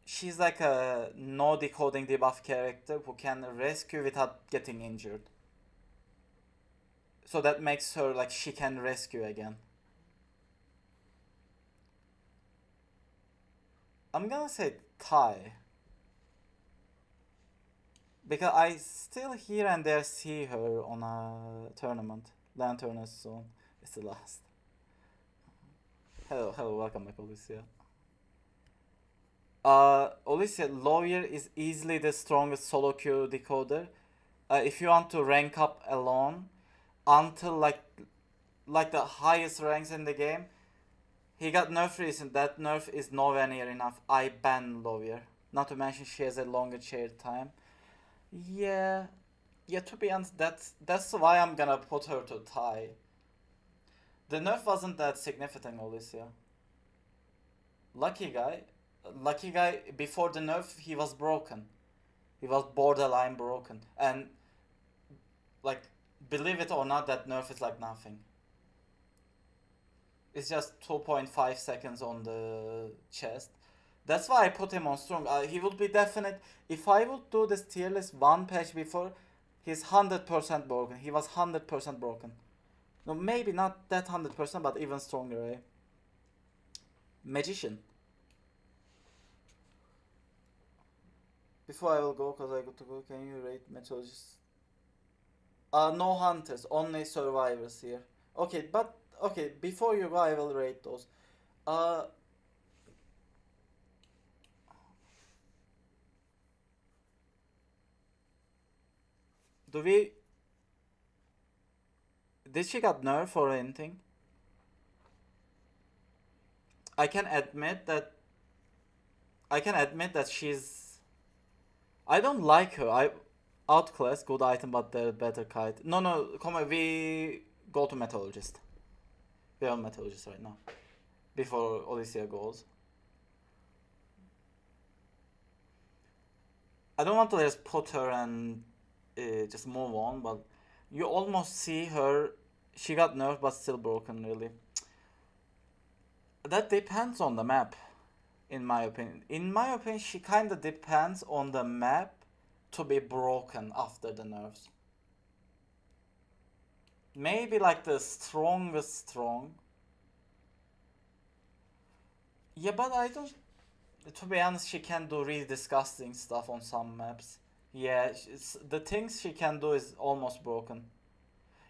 She's like a no decoding debuff character who can rescue without getting injured. So that makes her like she can rescue again. I'm gonna say Thai. Because I still here and there see her on a tournament. Lanternus Zone. It's the last. Hello, welcome back, Alicia. Alicia, Lawyer is easily the strongest solo queue decoder. If you want to rank up alone, until like the highest ranks in the game, he got nerf recent. That nerf is nowhere near enough. I ban Lawyer. Not to mention she has a longer chair time. Yeah, yeah. To be honest, that's why I'm gonna put her to tie. The nerf wasn't that significant, Alicia. Lucky guy, lucky guy. Before the nerf, he was broken. He was borderline broken, and like, believe it or not, that nerf is like nothing. It's just 2.5 seconds on the chest. That's why I put him on strong. He would be definite. If I would do this tier list one patch before, he's 100% broken. He was 100% broken. No, maybe not that 100%, but even stronger, eh? Magician. Before I will go, cause I got to go, can you rate methodologists? No hunters, only survivors here. Okay, but okay, before you go, I will rate those. Uh, do we? Did she got nerf or anything? I can admit that. I can admit that she's. I don't like her. I outclass good item, but they're better kite. No, no, come on. We go to metallurgist. We're on metallurgist right now. Before Alicia goes. I don't want to just put her and just move on, but you almost see her. She got nerfed, but still broken, really. That depends on the map, in my opinion. In my opinion, she kind of depends on the map to be broken after the nerfs. Maybe like the strongest strong. Yeah, but I don't. To be honest, she can do really disgusting stuff on some maps. Yeah, the things she can do is almost broken.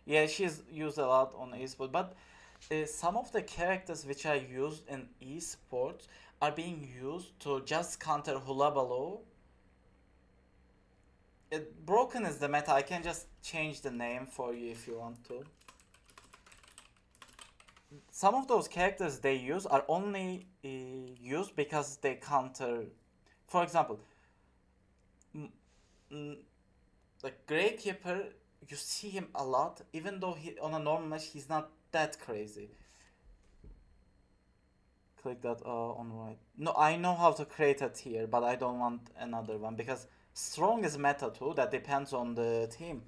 Yeah, she's used a lot on esports, but some of the characters which are used in esports are being used to just counter Hulabaloo. Broken is the meta. I can just change the name for you if you want to. Some of those characters they use are only used because they counter. For example, mm, mm, like Gravekeeper, you see him a lot, even though he on a normal match he's not that crazy. Click that on right. No, I know how to create a tier, but I don't want another one because strong is meta too. That depends on the team.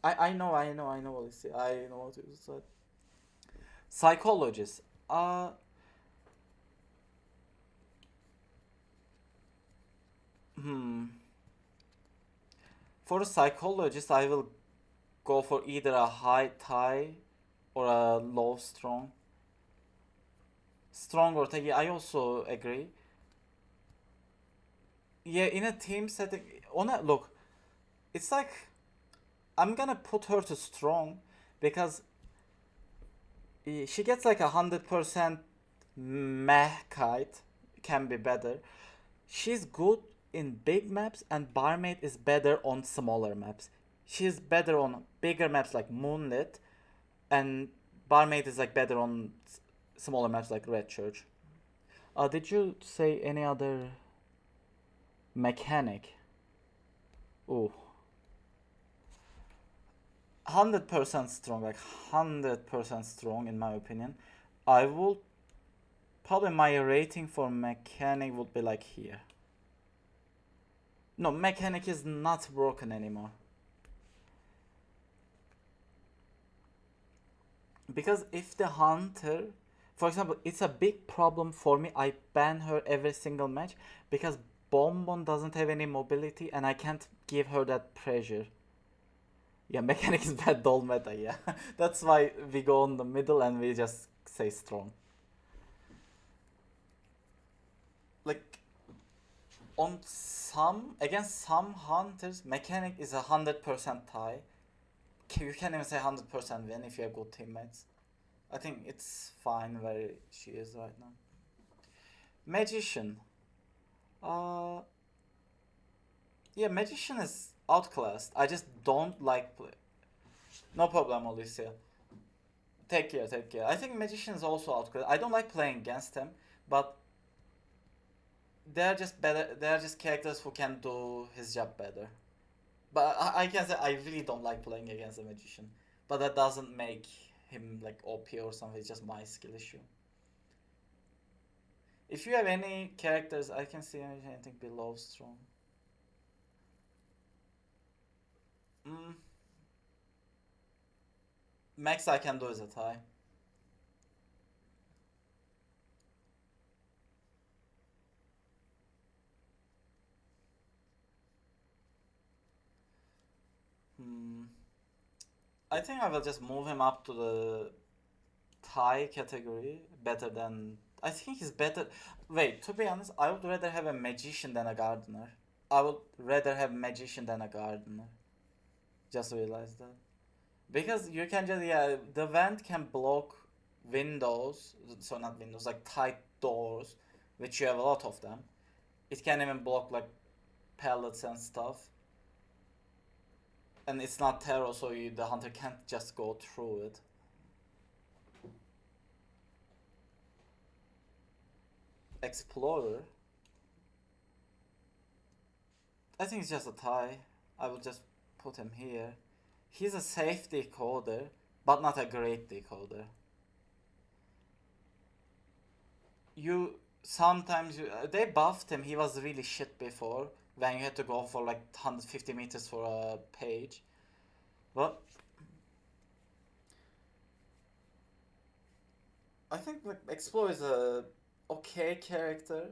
I know, Alicia. I know what you said. Psychologist. Hmm. For a psychologist, I will go for either a high tie or a low strong. Strong or tie. Yeah, I also agree. Yeah, in a team setting, on a look, it's like I'm gonna put her to strong because she gets like 100% meh kite, can be better. She's good in big maps, and Barmaid is better on smaller maps. She's better on bigger maps like Moonlit, and Barmaid is like better on smaller maps like Red Church. Did you say any other mechanic? Oh, 100% strong, like 100% strong in my opinion. I will probably my rating for mechanic would be like here. No, mechanic is not broken anymore. Because if the hunter, for example, it's a big problem for me. I ban her every single match because Bonbon doesn't have any mobility and I can't give her that pressure. Yeah, mechanic is bad doll meta, yeah. That's why we go on the middle and we just say strong. Like on some against some hunters, mechanic is 100% tie. You can't even say 100% win if you have good teammates. I think it's fine where she is right now. Magician. Uh, yeah, Magician is outclassed. I just don't like play. No problem, Alicia. Take care, take care. I think Magician is also outclassed. I don't like playing against him, but they're just better. They're just characters who can do his job better. But I can say I really don't like playing against a Magician. But that doesn't make him like OP or something. It's just my skill issue. If you have any characters, I can see anything below strong. Mm, max I can do is a tie. Hmm. I think I will just move him up to the tie category. Better than. I think he's better. Wait, to be honest, I would rather have a magician than a gardener. I would rather have magician than a gardener. Just realized that. Because you can just, yeah, the vent can block windows, so not windows, like tight doors, which you have a lot of them. It can even block like pellets and stuff. And it's not terror, so the hunter can't just go through it. Explorer, I think it's just a tie. I will just put him here. He's a safe decoder, but not a great decoder. You sometimes they buffed him. He was really shit before when you had to go for like 150 meters for a page. But I think like Explorer is a okay character.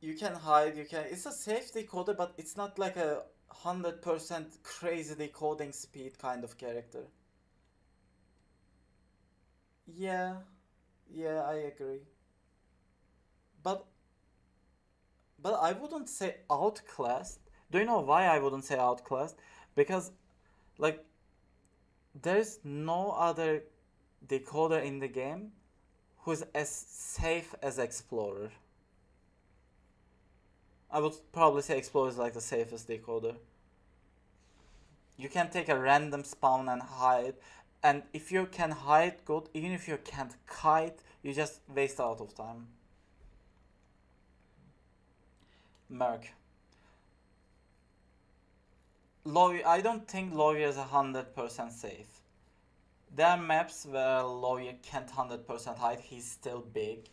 You can hide. You can. It's a safe decoder, but it's not like a 100% crazy decoding speed kind of character. Yeah, yeah, I agree. But I wouldn't say outclassed. Do you know why I wouldn't say outclassed? Because like there's no other decoder in the game who's as safe as Explorer. I would probably say Explorer is like the safest decoder. You can take a random spawn and hide, and if you can hide good, even if you can't kite, you just waste a lot of time. Merc. Lawyer, I don't think Lawyer is 100% safe. There are maps where Lawyer can't 100% hide, he's still big.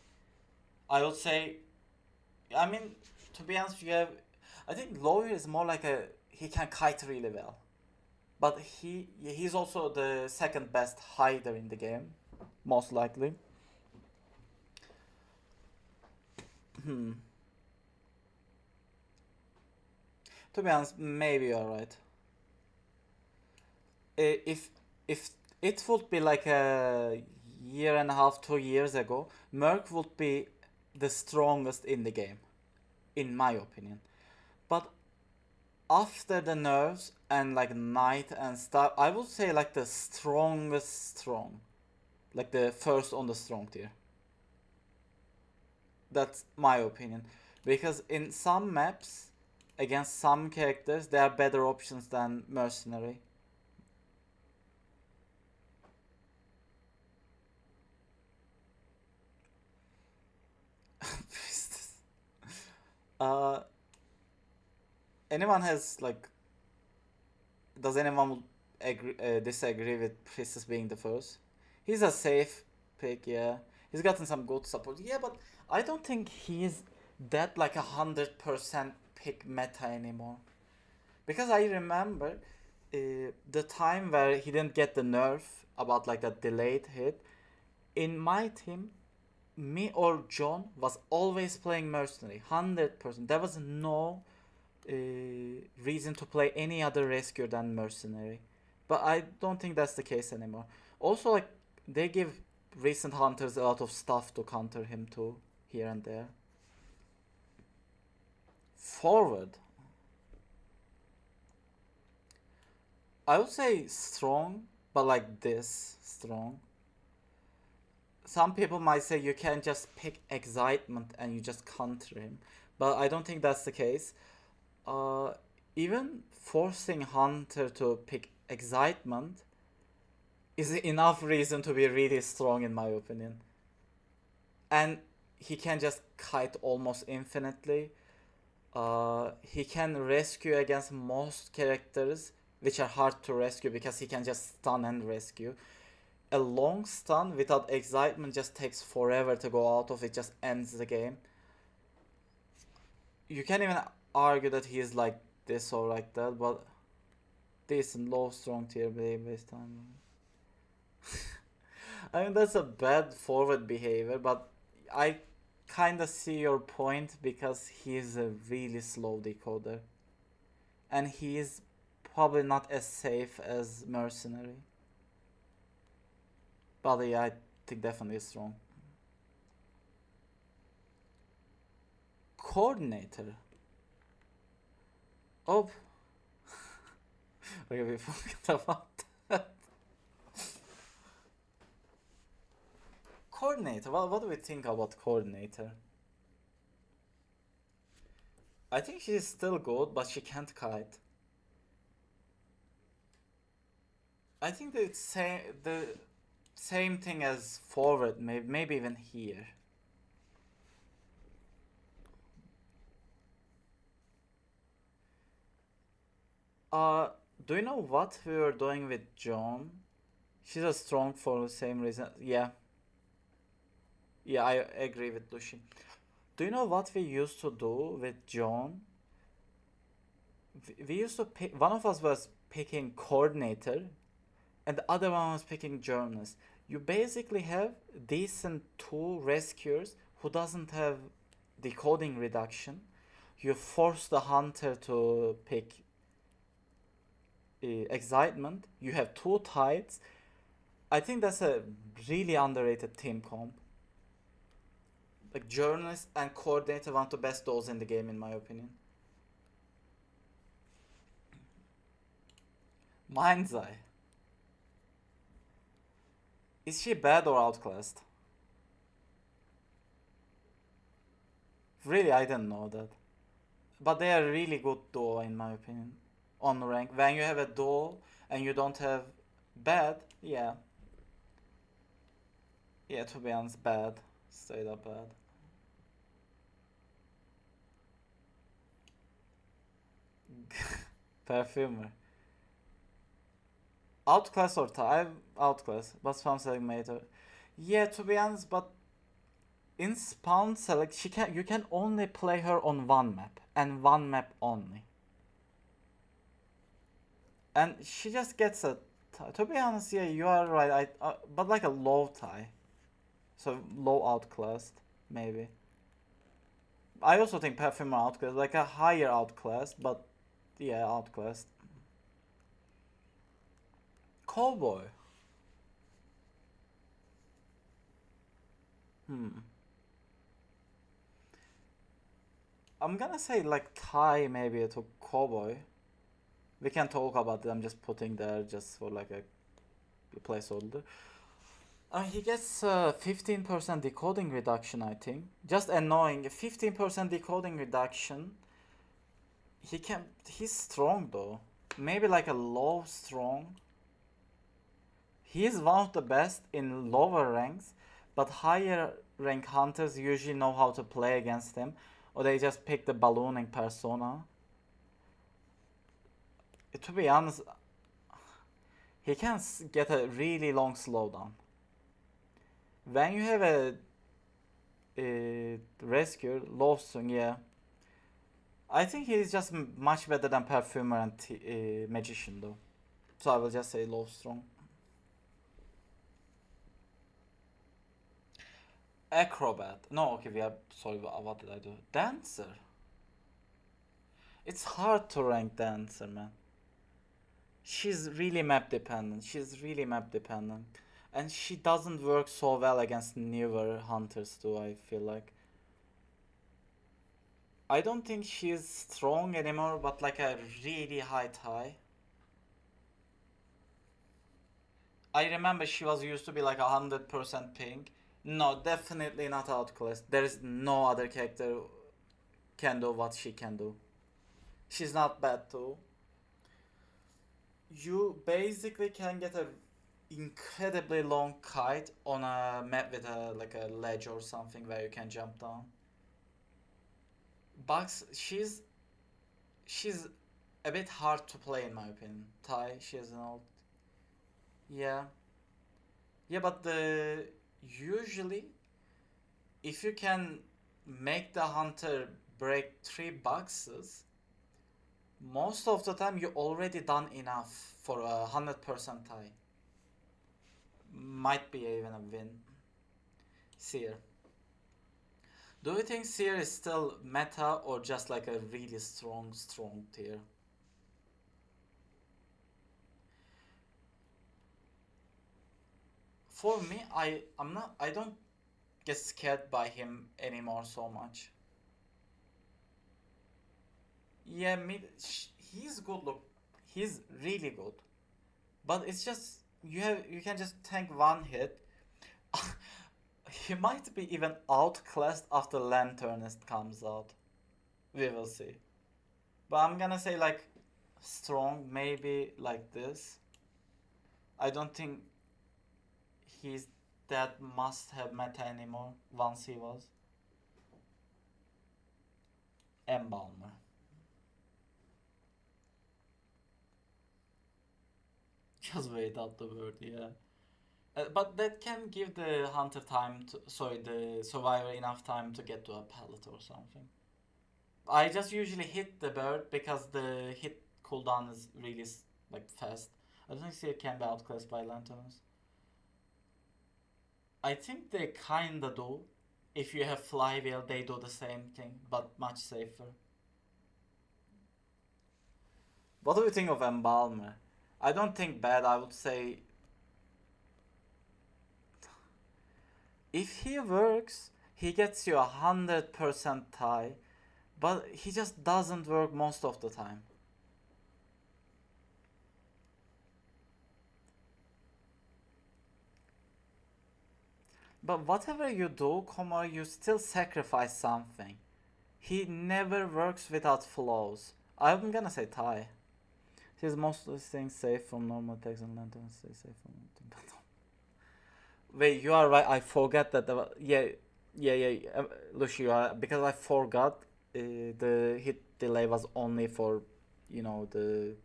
I would say, I mean, to be honest, you have. I think Lawyer is more like a. He can kite really well. But he's also the second best hider in the game, most likely. Hmm. To be honest, maybe you're right. If it would be like a year and a half, 2 years ago, Merc would be the strongest in the game, in my opinion. But after the nerves and like Knight and stuff, I would say like the strongest strong, like the first on the strong tier. That's my opinion, because in some maps, against some characters, there are better options than Mercenary. uh, anyone has like does anyone disagree with Priestess being the first? He's a safe pick, yeah. He's gotten some good support, yeah, but I don't think he's that like 100% pick meta anymore. Because I remember the time where he didn't get the nerf about like that delayed hit. In my team, me or John was always playing mercenary, 100%. There was no reason to play any other rescue than mercenary. But I don't think that's the case anymore. Also, like they give recent hunters a lot of stuff to counter him too, here and there. Forward, I would say strong, but like this strong. Some people might say you can just pick excitement and you just counter him, but I don't think that's the case. Uh, Even forcing Hunter to pick excitement is enough reason to be really strong, in my opinion. And he can just kite almost infinitely. He can rescue against most characters, which are hard to rescue because he can just stun and rescue. A long stun without excitement just takes forever to go out of it, just ends the game. You can't even argue that he is like this or like that, but decent low strong tier based time. I mean that's a bad forward behavior, but I kinda see your point because he is a really slow decoder. And he is probably not as safe as Mercenary. But yeah, I think definitely strong. Coordinator. Oh, okay, we forgot about that. Coordinator. What do we think about coordinator? I think she's still good, but she can't kite. I think the same thing as forward, maybe even here. Uh, do you know what we were doing with John? She's a strong for the same reason. Yeah, yeah, I agree with Lucy. Do you know what we used to do with John? We used to pick. One of us was picking coordinator, and the other one was picking journalist. You basically have decent two rescuers who doesn't have decoding reduction. You force the hunter to pick excitement. You have two tides. I think that's a really underrated team comp. Like journalist and coordinator, one of the best duos in the game, in my opinion. Mind's Eye. Is she bad or outclassed? Really, I didn't know that. But they are really good duo, in my opinion. On rank, when you have a duo and you don't have bad, yeah, yeah. To be honest, bad, straight up bad. Perfumer. Outclass or tie? Outclass. But spawn select made her. Yeah, to be honest, but in spawn select, you can only play her on one map and one map only. And she just gets a tie. To be honest, yeah, you are right. But like a low tie, so low outclassed maybe. I also think perfumer outclassed, like a higher outclassed, but yeah, outclassed. Cowboy. Hmm. I'm gonna say like tie maybe to cowboy. We can talk about it. I'm just putting there just for like a placeholder. He gets 15% decoding reduction, I think. Just annoying. 15% decoding reduction. He's strong though. Maybe like a low strong. He is one of the best in lower ranks, but higher rank hunters usually know how to play against him, or they just pick the ballooning persona. To be honest, he can get a really long slowdown. When you have a rescue, low swing, yeah. I think he's just much better than Perfumer and Magician though. So I will just say low strong. Acrobat. No, okay, we are sorry. What did I do? Dancer. It's hard to rank dancer, man. She's really map dependent. And she doesn't work so well against newer hunters too, I feel like. I don't think she's strong anymore, but like a really high tie. I remember she was used to be like 100% ping. No, definitely not outclassed. There is no other character can do what she can do. She's not bad too. You basically can get a incredibly long kite on a map with a like a ledge or something where you can jump down. Bugs, she's a bit hard to play in my opinion. Tai, she has an old, yeah, yeah, but the usually if you can make the hunter break 3 boxes, most of the time you already done enough for a 100% tie. Might be even a win. Seer. Do you think Seer is still meta or just like a really strong tier? For me, I don't get scared by him anymore so much. Yeah, he's good. Look, he's really good. But it's just you can just tank one hit. He might be even outclassed after Lanternist comes out. We will see. But I'm gonna say like strong, maybe like this. I don't think he's that must have meta anymore. Once he was. Embalmer. Just wait out the word, yeah. But that can give the hunter the survivor enough time to get to a pallet or something. I just usually hit the bird because the hit cooldown is really like fast. I don't think it can be outclassed by lanterns. I think they kinda do. If you have flywheel, they do the same thing, but much safer. What do you think of Embalmer? I don't think bad. I would say if he works, he gets you 100% tie, but he just doesn't work most of the time. But whatever you do, Komar, you still sacrifice something. He never works without flaws. I'm gonna say tie. He's mostly staying safe from normal attacks and lanterns stay safe from Wait, you are right. I forgot that. Yeah. Lucy, you are because I forgot the hit delay was only for you know, the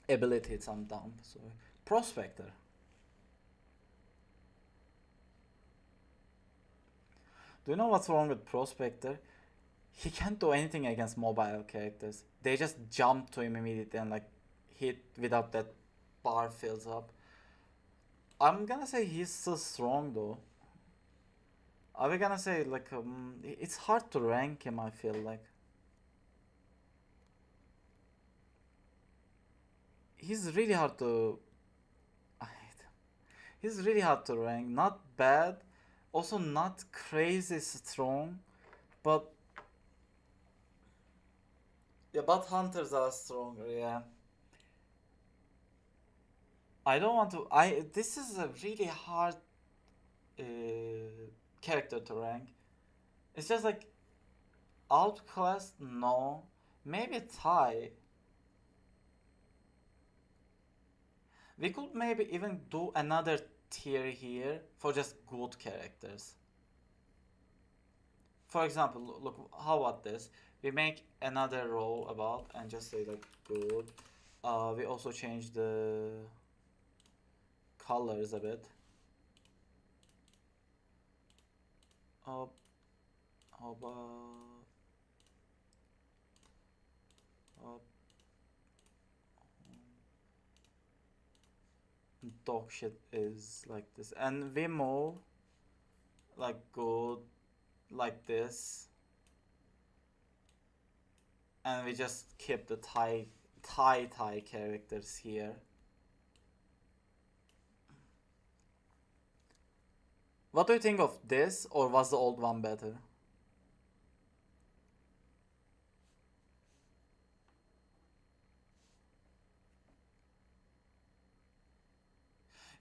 ability some dump. So Prospector. Do you know what's wrong with Prospector? He can't do anything against mobile characters. They just jump to him immediately and like hit without that bar fills up. I'm gonna say he's still strong though. Are we gonna say like it's hard to rank him? I feel like he's really hard to. I hate him. He's really hard to rank. Not bad, also not crazy strong, but yeah, but hunters are stronger. Yeah, I don't want to. I This is a really hard uh, character to rank. It's just like outclassed. No, maybe tie. We could maybe even do another tier here for just good characters. For example, look, how about this? We make another row about and just say like good. We also change the colors a bit. Uh, how about uh, dog shit is like this, and we move like good like this, and we just keep the Thai characters here. What do you think of this, or was the old one better?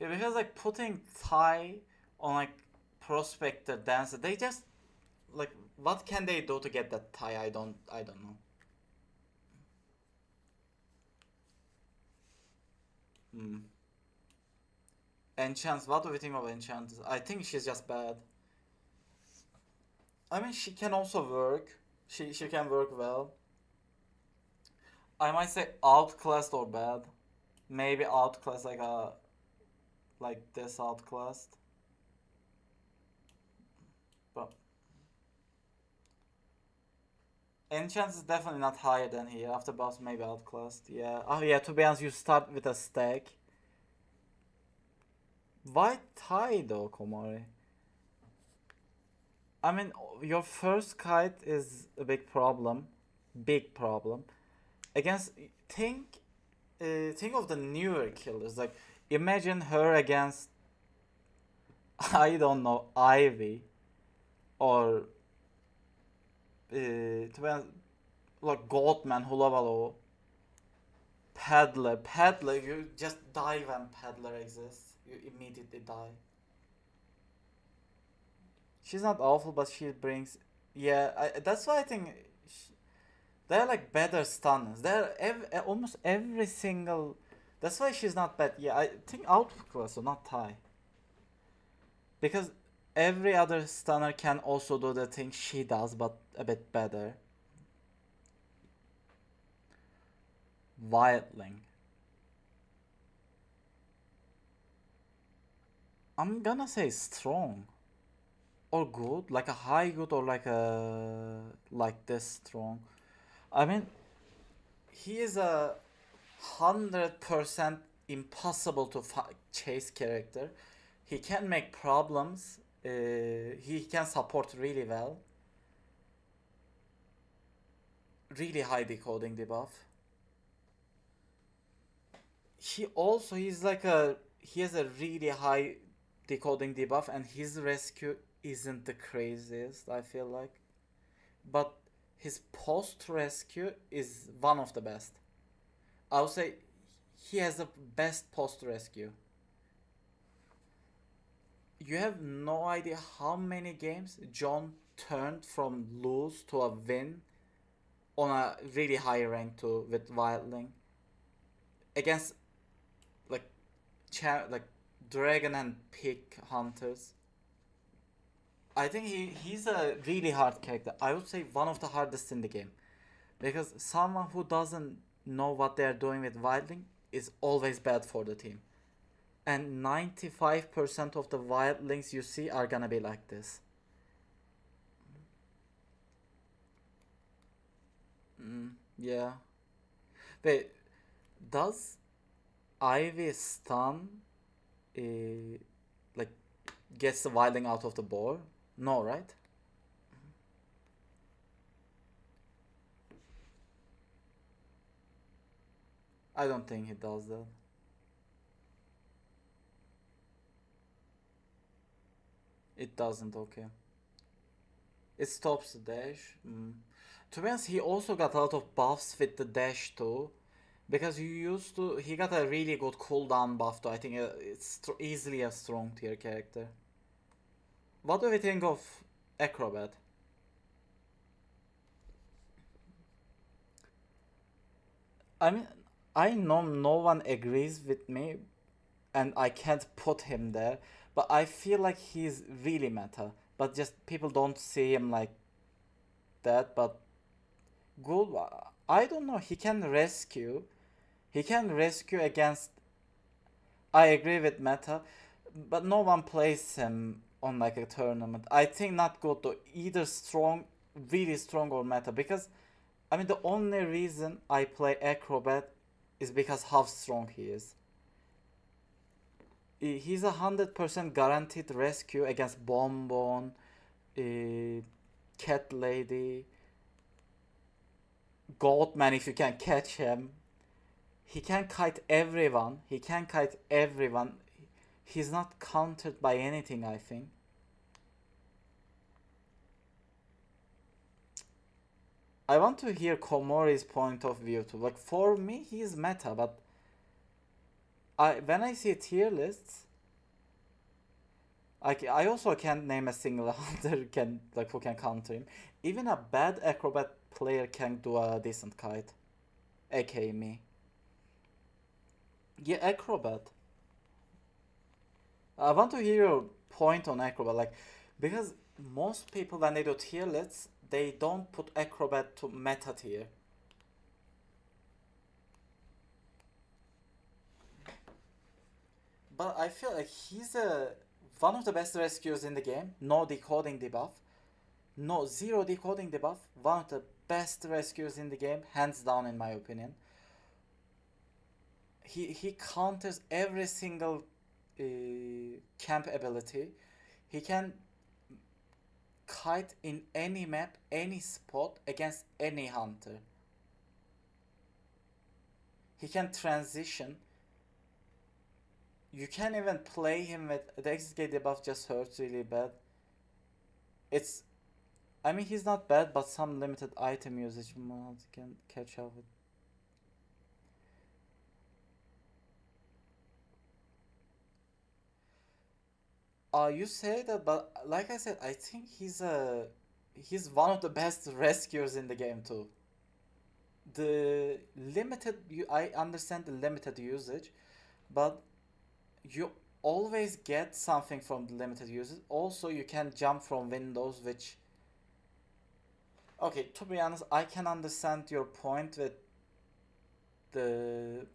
Yeah, because like putting Thai on like Prospector Dancer, they just like what can they do to get that Thai? I don't know. Hmm. Enchants, what do we think of Enchants? I think she's just bad. I mean, she can also work. She can work well. I might say outclassed or bad. Maybe outclassed like this outclassed. But Enchants is definitely not higher than here. After boss, maybe outclassed. Yeah. Oh yeah. To be honest, you start with a stack. Why Thai though, Komari? I mean, your first kite is a big problem. Big problem. Against think think of the newer killers. Like imagine her against I don't know Ivy or to be honest, like Goldman, Hulavalo, Peddler. Peddler, you just die when Peddler exists. You immediately die. She's not awful, but she brings. Yeah, that's why I think they're like better stunners. Almost every single. That's why she's not bad. Yeah, I think outclass, so not tie. Because every other stunner can also do the thing she does, but a bit better. Wildling. I'm gonna say strong or good, like a high good or like this strong. I mean, he is a 100% impossible to chase character. He can make problems. He can support really well. Really high decoding debuff. He has a really high decoding debuff, and his rescue isn't the craziest. I feel like, but his post rescue is one of the best. I would say he has the best post rescue. You have no idea how many games John turned from lose to a win on a really high rank too with Wildling against like like dragon and pig hunters. I think he's a really hard character. I would say one of the hardest in the game. Because someone who doesn't know what they're doing with wildling is always bad for the team. And 95% of the wildlings you see are gonna be like this. Yeah. Wait, does Ivy stun uh, like gets the wildling out of the board? No, right? I don't think it does that. It doesn't, okay. It stops the dash. To be honest, he also got a lot of buffs with the dash too. Because he got a really good cooldown buff too. I think it's easily a strong tier character. What do we think of Acrobat? I mean, I know no one agrees with me, and I can't put him there, but I feel like he's really meta. But just people don't see him like that. But good, I don't know. He can rescue. He can rescue against. I agree with meta, but no one plays him on like a tournament. I think not good though. Either strong, really strong or meta. Because I mean the only reason I play Acrobat is because how strong he is. He's 100% guaranteed rescue against Bonbon, Cat Lady, Goatman if you can catch him. He can kite everyone. He can kite everyone. He's not countered by anything, I think. I want to hear Komori's point of view too. Like for me, he's meta, but when I see tier lists, I also can't name a single hunter can like who can counter him. Even a bad acrobat player can do a decent kite, aka me. Yeah, acrobat. I want to hear your point on acrobat, like because most people when they do tier lists, they don't put acrobat to meta tier. But I feel like he's a one of the best rescuers in the game. No decoding debuff. No, zero decoding debuff. One of the best rescuers in the game, hands down in my opinion. He counters every single camp ability. He can kite in any map, any spot against any hunter. He can transition. You can even play him with the XK debuff just hurts really bad. It's I mean he's not bad, but some limited item usage mods can catch up with. You say that, but like I said, I think he's one of the best rescuers in the game too. I understand the limited usage, but you always get something from the limited usage. Also, you can jump from windows, which okay. To be honest, I can understand your point with the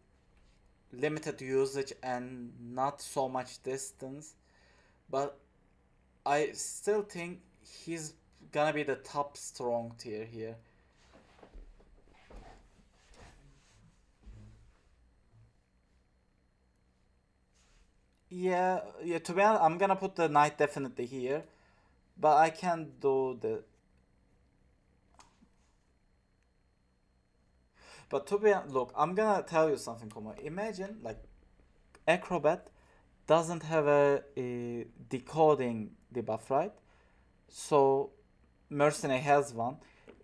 limited usage and not so much distance, but I still think he's gonna be the top strong tier here. Yeah, yeah. To be honest, I'm gonna put the knight definitely here, but I can't do the. But to be honest, look, I'm gonna tell you something, Kuma. Imagine like acrobat doesn't have a decoding debuff, right? So mercenary has one.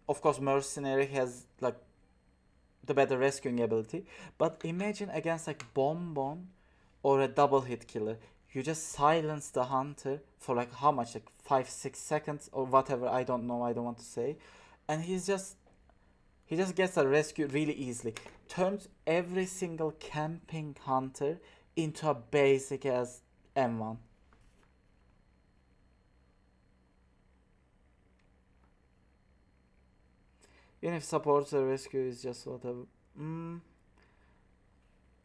Of course, mercenary has like the better rescuing ability. But imagine against like Bonbon or a double hit killer. You just silence the hunter for like how much? Like 5 6 seconds or whatever. I don't know. I don't want to say. And he just gets a rescue really easily. Turns every single camping hunter into a basic as M1. Even if supports the rescue is just whatever. Mm,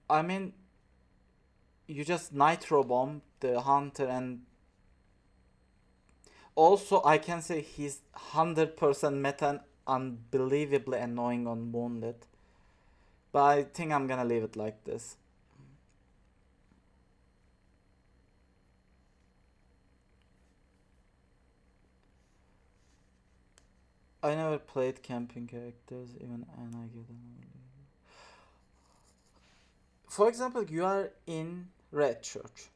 I mean, you just nitro bomb the hunter, and also I can say he's 100% meta and unbelievably annoying on Moonlit. But I think I'm gonna leave it like this. I never played camping characters, even, and I get them. For example, you are in Red Church.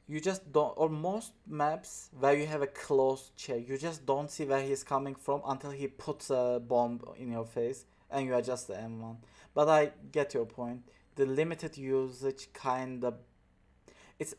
You just don't, or most maps where you have a closed chair, you just don't see where he's coming from until he puts a bomb in your face and you adjust the M1. But I get your point. The limited usage kind of, it's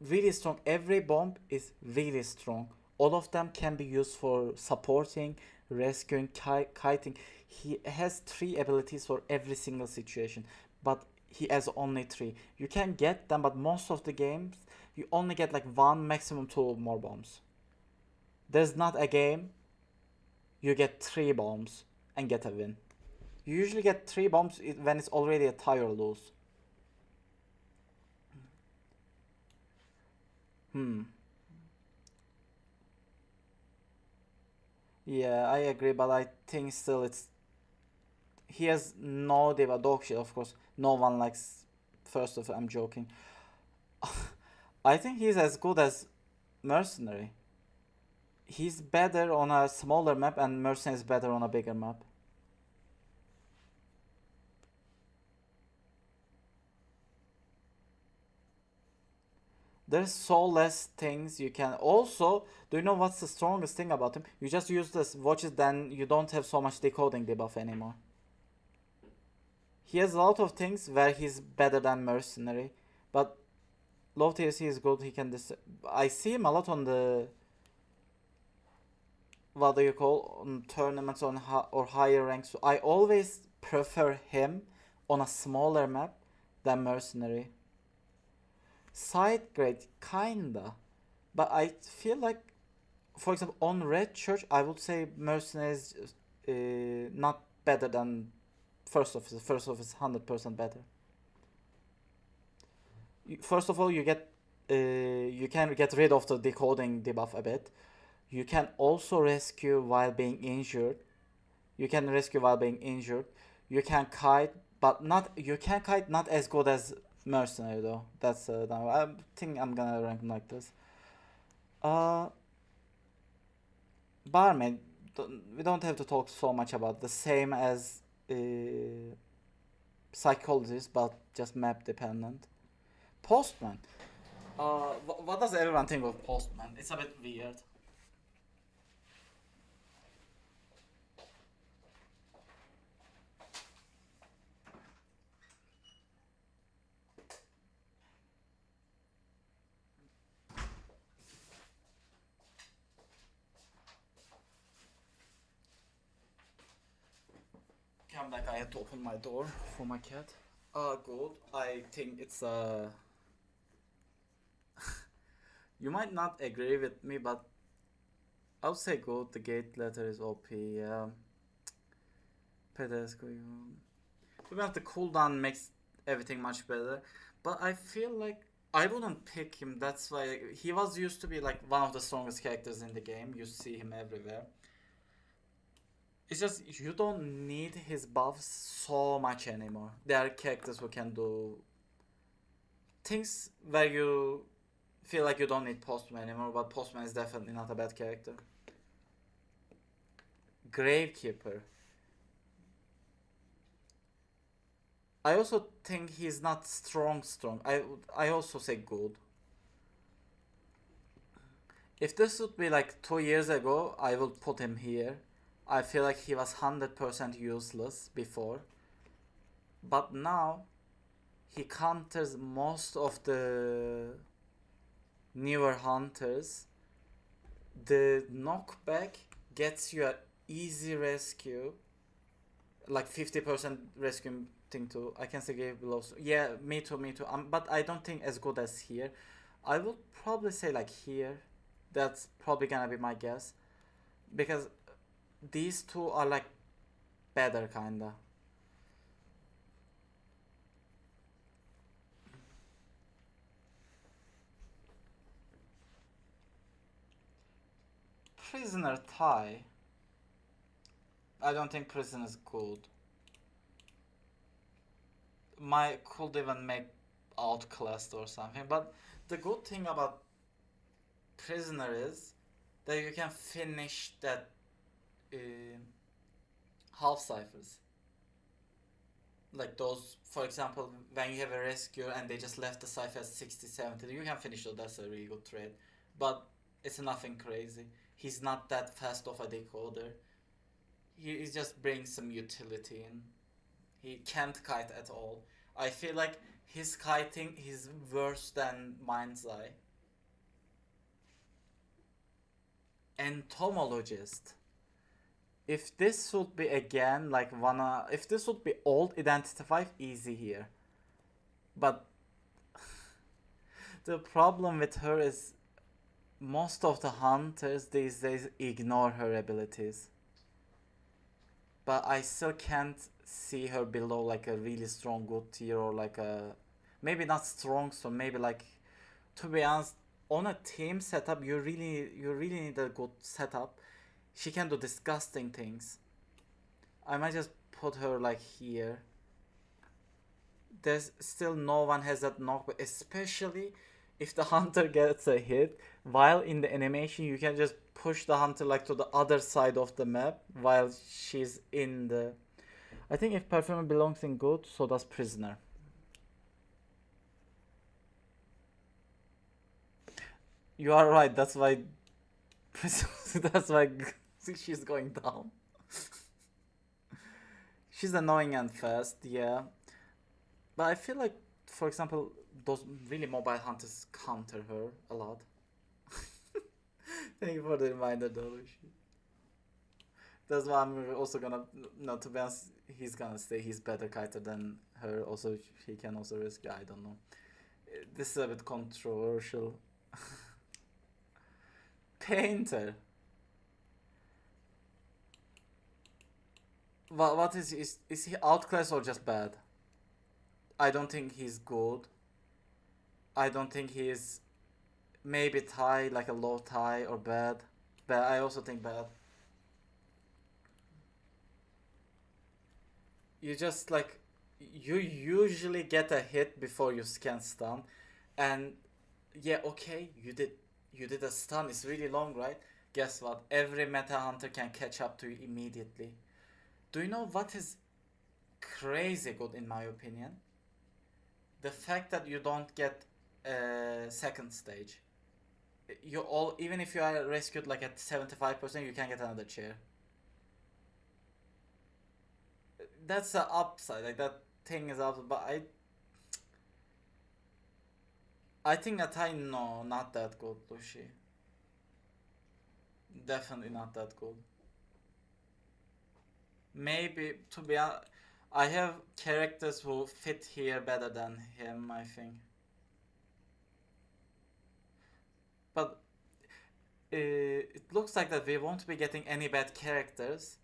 really strong. Every bomb is really strong. All of them can be used for supporting, rescuing, kiting. He has three abilities for every single situation, but he has only three. You can get them, but most of the games you only get like one, maximum two more bombs. There's not a game you get three bombs and get a win. You usually get three bombs when it's already a tie or lose. Hmm. Yeah, I agree, but I think still it's he has no diva dog shit, of course. No one likes first of all, I'm joking. I think he's as good as Mercenary. He's better on a smaller map and Mercenary is better on a bigger map. There's so less things you can also do you know what's the strongest thing about him? You just use this watches, then you don't have so much decoding debuff anymore. He has a lot of things where he's better than Mercenary, but low TSC is good. He can I see him a lot on the what do you call on tournaments on or higher ranks. So I always prefer him on a smaller map than Mercenary. Side grade, kinda, but I feel like, for example, on Red Church, I would say Mercenary is not better than First Office. First Office is 100% better. First of all, you can get rid of the decoding debuff a bit. You can also rescue while being injured. You can rescue while being injured. You can kite, but not you can kite not as good as Mercenary though. That's no, I think I'm gonna rank him like this. Uh, Barmaid, we don't have to talk so much about the same as psychologist, but just map dependent. Postman. What does everyone think of Postman? It's a bit weird. Come back. I had to open my door for my cat. Good. I think it's you might not agree with me, but I'll say good. The gate letter is OP. Pedesco. To be honest, the cooldown makes everything much better. But I feel like I wouldn't pick him. That's why he was used to be like one of the strongest characters in the game. You see him everywhere. It's just you don't need his buffs so much anymore. There are characters who can do things where you feel like you don't need Postman anymore, but Postman is definitely not a bad character. Gravekeeper. I also think he's not strong. I also say good. If this would be like 2 years ago, I would put him here. I feel like he was 100% useless before. But now he counters most of the newer hunters. The knockback gets you a easy rescue, like 50% rescue thing too. I can say give below. Yeah, me too, me too. But I don't think as good as here. I would probably say like here. That's probably gonna be my guess because these two are like better kinda. Prisoner Thai. I don't think prison is good. Might could even make outclassed or something. But the good thing about prisoner is that you can finish that uh, half ciphers. Like those, for example, when you have a rescue and they just left the cipher at 60, 70, you can finish it. That's a really good trade. But it's nothing crazy. He's not that fast of a decoder. He just brings some utility in. He can't kite at all. I feel like his kiting is worse than Mind's Eye. Entomologist. If this would be again like wanna, if this would be old Identity 5, easy here. But the problem with her is most of the hunters these days ignore her abilities. But I still can't see her below like a really strong good tier or like a maybe not strong, so maybe like, to be honest, on a team setup you really need a good setup. She can do disgusting things. I might just put her like here. There's still no one has that knockback, especially if the hunter gets a hit while in the animation. You can just push the hunter like to the other side of the map while she's in the. I think if performer belongs in good, so does prisoner. You are right. That's why. That's why she's going down. She's annoying and fast, yeah. But I feel like, for example, those really mobile hunters counter her a lot. Thank you for the reminder, though. That's why I'm also gonna. No, to be honest, he's gonna stay. He's better kiter than her. Also, he can also risk. I don't know. This is a bit controversial. Painter. What is he outclassed or just bad? I don't think he's good. I don't think he's maybe tie like a low tie or bad. But I also think bad. You just like you usually get a hit before you can stun, and yeah, okay, you did a stun. It's really long, right? Guess what? Every meta hunter can catch up to you immediately. Do you know what is crazy good in my opinion? The fact that you don't get a second stage. You all even if you are rescued like at 75%, you can get another chair. That's the upside. Like that thing is up, but I think Atai, no, not that good, Lucy. Definitely not that good. Maybe to be honest, I have characters who fit here better than him, I think. But it looks like that we won't be getting any bad characters,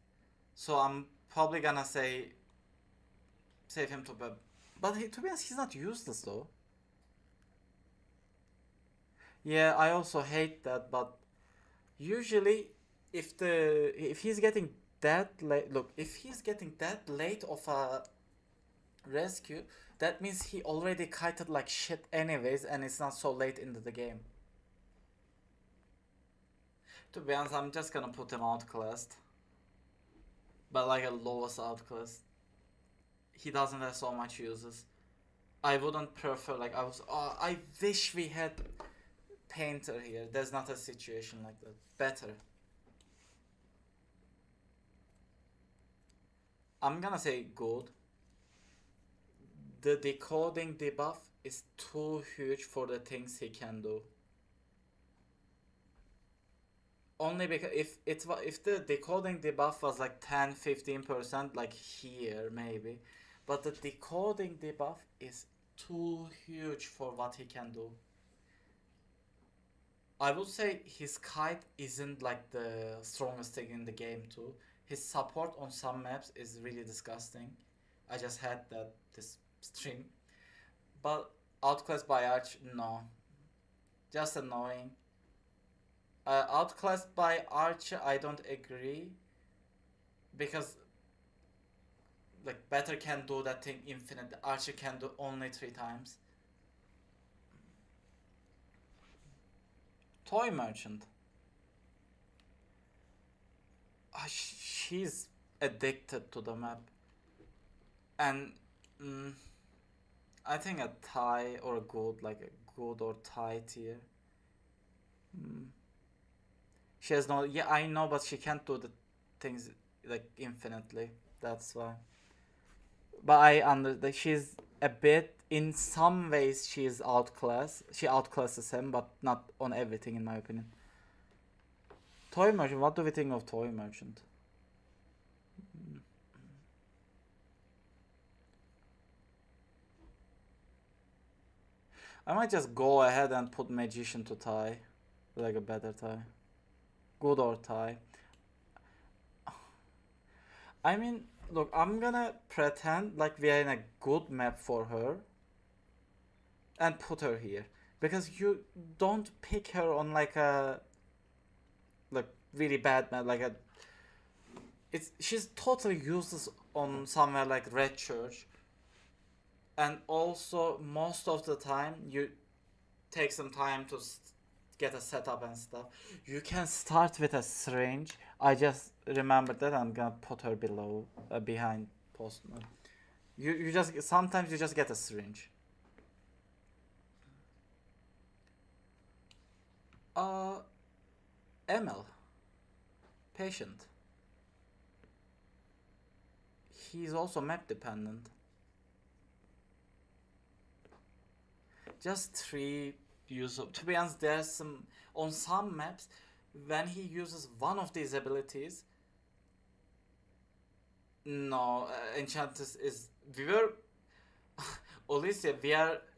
so I'm probably gonna say save him to bed. But to be honest, he's not useless though. Yeah, I also hate that, but usually if he's getting that late, look, if he's getting that late of a rescue, that means he already kited like shit anyways, and it's not so late into the game. To be honest, I'm just gonna put him outclassed, but like a lowest outclassed. He doesn't have so much uses. I wouldn't prefer like I wish we had painter here. There's not a situation like that. Better. I'm gonna say good. The decoding debuff is too huge for the things he can do. Only because if the decoding debuff was like 10-15%, like here maybe, but the decoding debuff is too huge for what he can do. I would say his kite isn't like the strongest thing in the game too. His support on some maps is really disgusting. I just had that this stream. But outclassed by Arch, no. Just annoying. Outclassed by Archer, I don't agree. Because like better can do that thing infinite. Archer can do only 3 times. Toy Merchant. She's addicted to the map. And I think a tie or a good, like a good or tie tier. She has no, yeah, I know, but she can't do the things like infinitely. That's why. But I like she's a bit, in some ways she is outclassed. She outclasses him, but not on everything, in my opinion. Toy Merchant. What do we think of Toy Merchant? I might just go ahead and put Magician to tie, like a better tie. Good or tie. I mean, look, I'm gonna pretend like we are in a good map for her and put her here. Because you don't pick her on like a like really bad map, like a she's totally useless on somewhere like Red Church. And also most of the time you take some time to get a setup and stuff. You can start with a syringe. I just remembered that. I'm gonna put her below, behind Postman. You just sometimes you just get a syringe. Uh, ML, patient. He's also map dependent. Just 3 use of. To be honest, there's some on some maps when he uses one of these abilities. No, Enchantress is. We were. Alicia,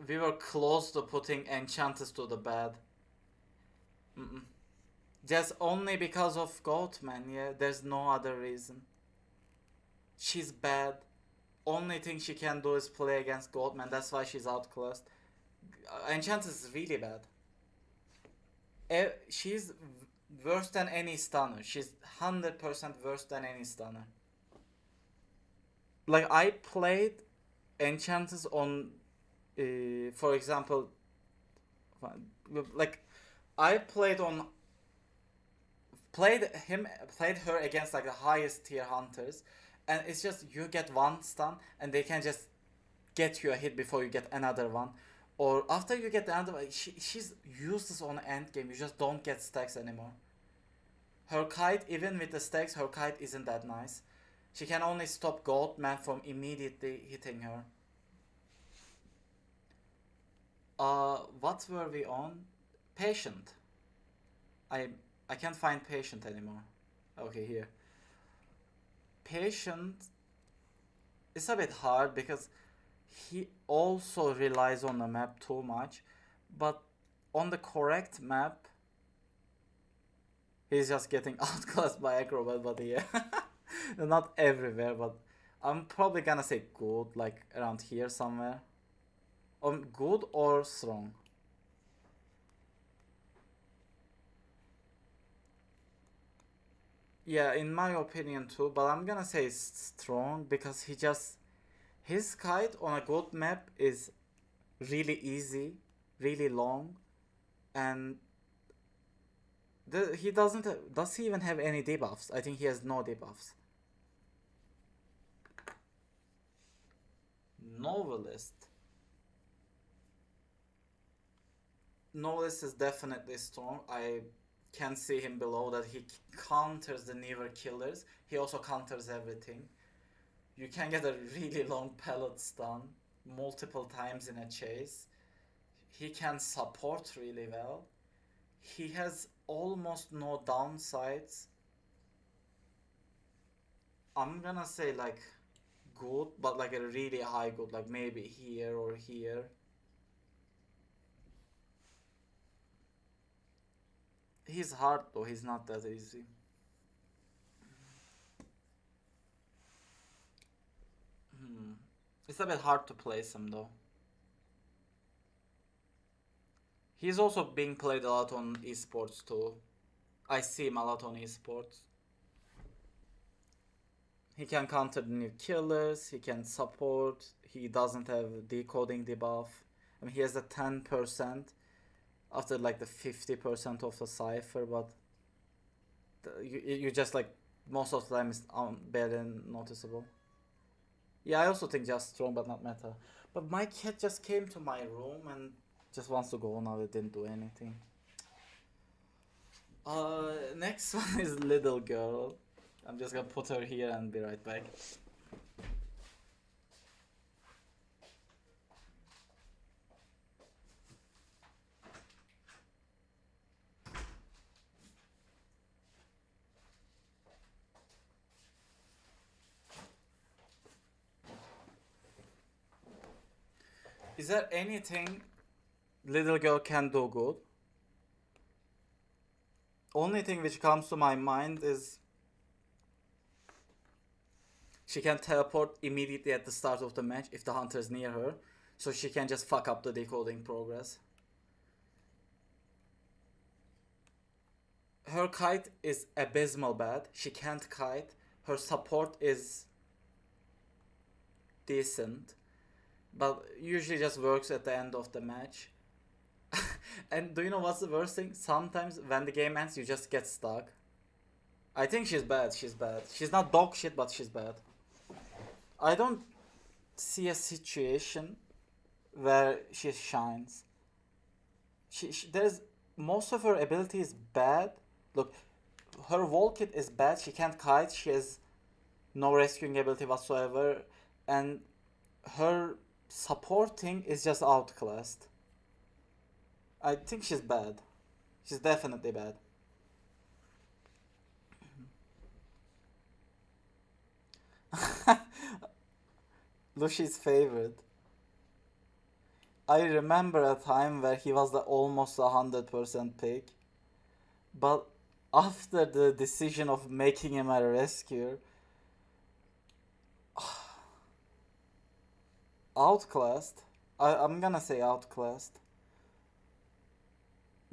we were close to putting Enchantress to the bed. Mm-mm. Just only because of Goatman, yeah. There's no other reason. She's bad. Only thing she can do is play against Goatman. That's why she's outclassed. Enchantress is really bad. She's worse than any stunner. She's 100% worse than any stunner. Like I played Enchantress on, for example, like I played her against like the highest tier hunters, and it's just you get one stun and they can just get you a hit before you get another one, or after you get the another one, she's useless on end game. You just don't get stacks anymore. Her kite, even with the stacks, her kite isn't that nice. She can only stop Goldman from immediately hitting her. What were we on? Patient. I I can't find patient anymore. Okay, here. Patient is a bit hard because he also relies on the map too much, but on the correct map, he's just getting outclassed by Acrobat, but yeah. Not everywhere, but I'm probably gonna say good, like around here somewhere. Good or strong? Yeah, in my opinion too, but I'm gonna say strong because his kite on a good map is really easy, really long, and he doesn't. Does he even have any debuffs? I think he has no debuffs. Novelist. Novelist is definitely strong. I can see him below that. He counters the newer killers. He also counters everything. You can get a really long pellet stun multiple times in a chase. He can support really well. He has almost no downsides. I'm gonna say like good, but like a really high good, like maybe here or here. He's hard though, he's not that easy. It's a bit hard to place him though. He's also being played a lot on esports too. I see him a lot on esports. He can counter the new killers, he can support, he doesn't have decoding debuff. I mean, he has a 10% after like the 50% of the cipher, but you just like most of the time is barely noticeable. Yeah, I also think just strong but not meta. But my cat just came to my room and just wants to go now. It didn't do anything. Next one is little girl. I'm just gonna put her here and be right back. Is there anything little girl can do good? Only thing which comes to my mind is she can teleport immediately at the start of the match if the hunter is near her, so she can just fuck up the decoding progress. Her kite is abysmal bad. She can't kite. Her support is decent, but usually just works at the end of the match. And do you know what's the worst thing? Sometimes when the game ends, you just get stuck. I think she's bad. She's bad. She's not dog shit, but she's bad. I don't see a situation where she shines. There's most of her ability is bad. Look, her wall kit is bad. She can't kite. She has no rescuing ability whatsoever, and her supporting is just outclassed. I think she's bad. She's definitely bad. Lushi's favorite. I remember a time where he was the almost 100% pick, but after the decision of making him a rescuer, outclassed. I'm gonna say outclassed.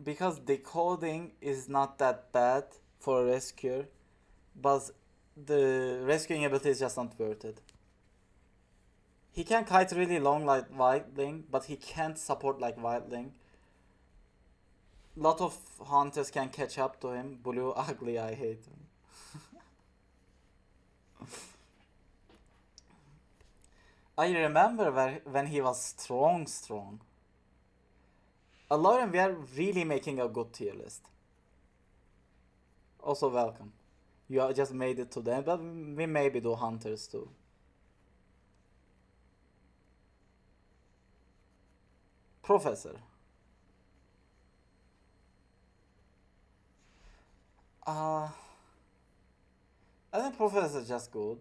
Because decoding is not that bad for a rescuer, but the rescuing ability is just not worth it. He can kite really long like Wildling, but he can't support like Wildling. Lot of hunters can catch up to him. Blue ugly, I hate him. I remember when he was strong. Aloran, we are really making a good tier list. Also welcome. You just made it to the end, but we maybe do hunters too. Professor. Uh, I think Professor is just good.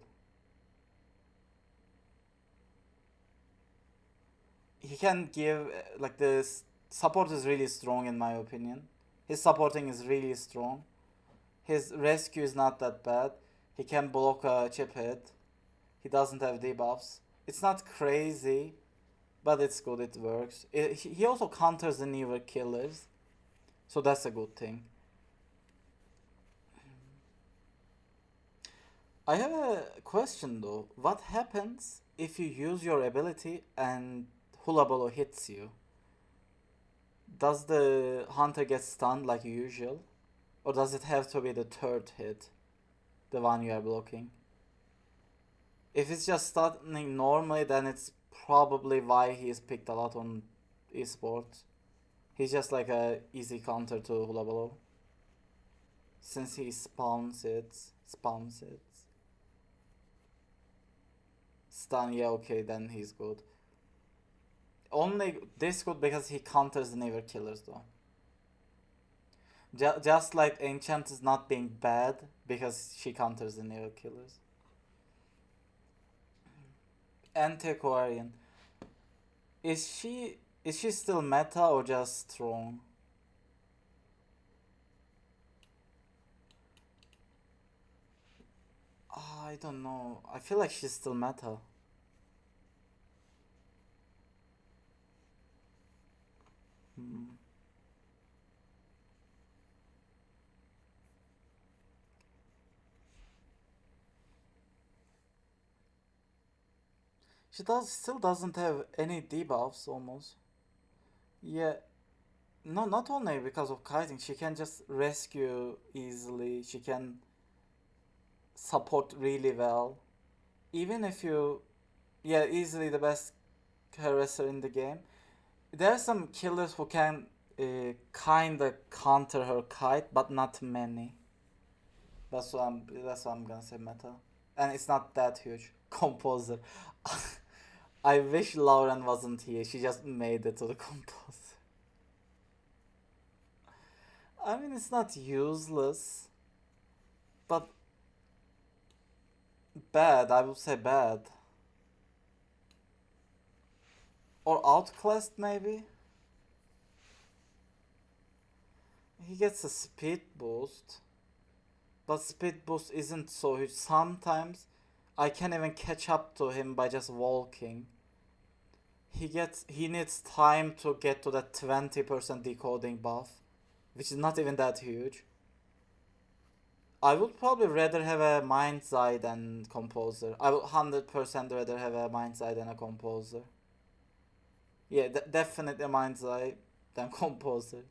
He can give like this support is really strong in my opinion. His supporting is really strong. His rescue is not that bad. He can block a chip hit. He doesn't have debuffs. It's not crazy, but it's good. It works. He also counters the newer killers, so that's a good thing. I have a question though. What happens if you use your ability and Hula Bolo hits you? Does the hunter get stunned like usual? Or does it have to be the third hit? The one you are blocking? If it's just stunning normally, then it's probably why he is picked a lot on esports. He's just like a easy counter to Hula Bolo. Since he spawns it. Stun, yeah, okay, then he's good. Only this good because he counters the newer killers though. Just like Enchant is not being bad because she counters the newer killers. Antiquarian. Is she still meta or just strong? I don't know. I feel like she's still meta. She still doesn't have any debuffs almost. Yeah, no, not only because of kiting, she can just rescue easily. She can support really well. Even if you, yeah, easily the best harasser in the game. There are some killers who can kinda counter her kite, but not many. That's what I'm gonna say meta. And it's not that huge. Composer. I wish Lauren wasn't here. She just made it to the composer. I mean, it's not useless, but bad. I would say bad. Or outclassed, maybe? He gets a speed boost, but speed boost isn't so huge. Sometimes I can't even catch up to him by just walking. He needs time to get to that 20% decoding buff, which is not even that huge. I would probably rather have a Mind's Eye than Composer. I would 100% rather have a Mind's Eye than a Composer. Yeah, definitely a Mind's Eye than Composer.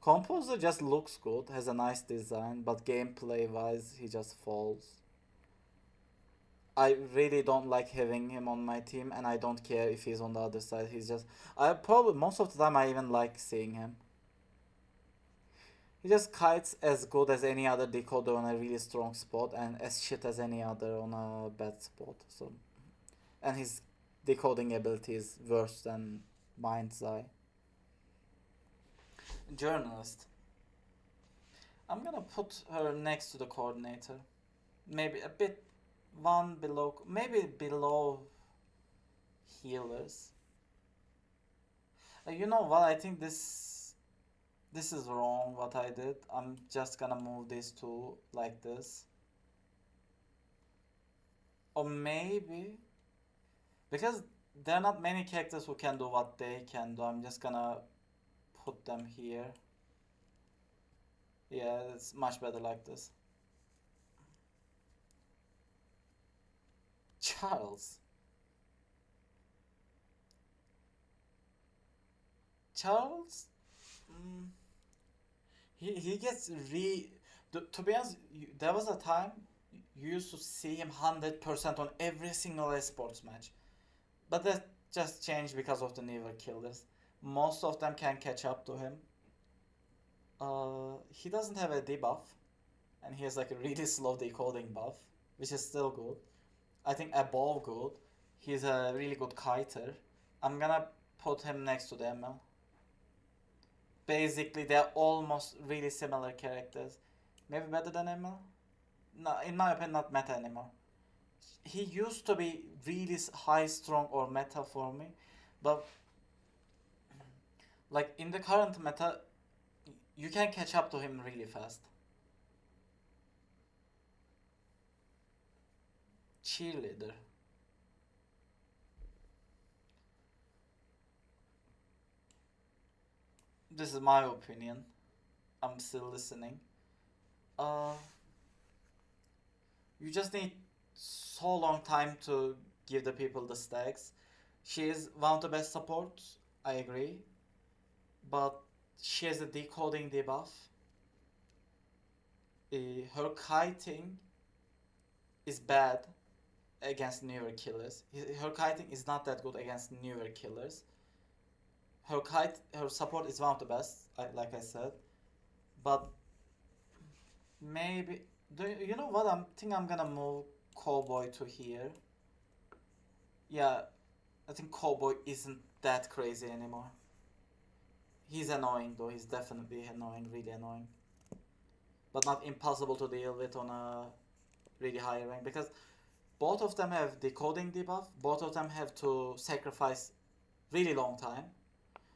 Composer just looks good, has a nice design, but gameplay wise, he just falls. I really don't like having him on my team, and I don't care if he's on the other side. He's just. I probably. Most of the time, I even like seeing him. He just kites as good as any other decoder on a really strong spot, and as shit as any other on a bad spot. So. And his decoding ability is worse than Mind's Eye. Journalist. I'm gonna put her next to the coordinator. Maybe a bit one below, maybe below healers. You know what? I think this is wrong. What I did. I'm just gonna move these two like this, or maybe because there are not many characters who can do what they can do. I'm just gonna put them here. Yeah, it's much better like this. Charles. Charles. Mm, he gets to be honest, there was a time you used to see him 100% on every single esports match, but that just changed because of the newer killers. Most of them can catch up to him. He doesn't have a debuff, and he has like a really slow decoding buff, which is still good. I think above good. He's a really good kiter. I'm gonna put him next to the ML. Basically, they're almost really similar characters. Maybe better than ML? No, in my opinion, not meta anymore. He used to be really high, strong, or meta for me, but like in the current meta, you can catch up to him really fast. Cheerleader. This is my opinion. I'm still listening. Uh, you just need so long time to give the people the stacks. She is one of the best supports. I agree, but she has a decoding debuff. Her kiting is bad against newer killers. Her kiting is not that good against newer killers. Her support is one of the best, like I said. But maybe, you know what? I'm gonna move Cowboy to here. Yeah, I think Cowboy isn't that crazy anymore. He's annoying though. He's definitely annoying, really annoying. But not impossible to deal with on a really high rank because both of them have decoding debuff. Both of them have to sacrifice really long time.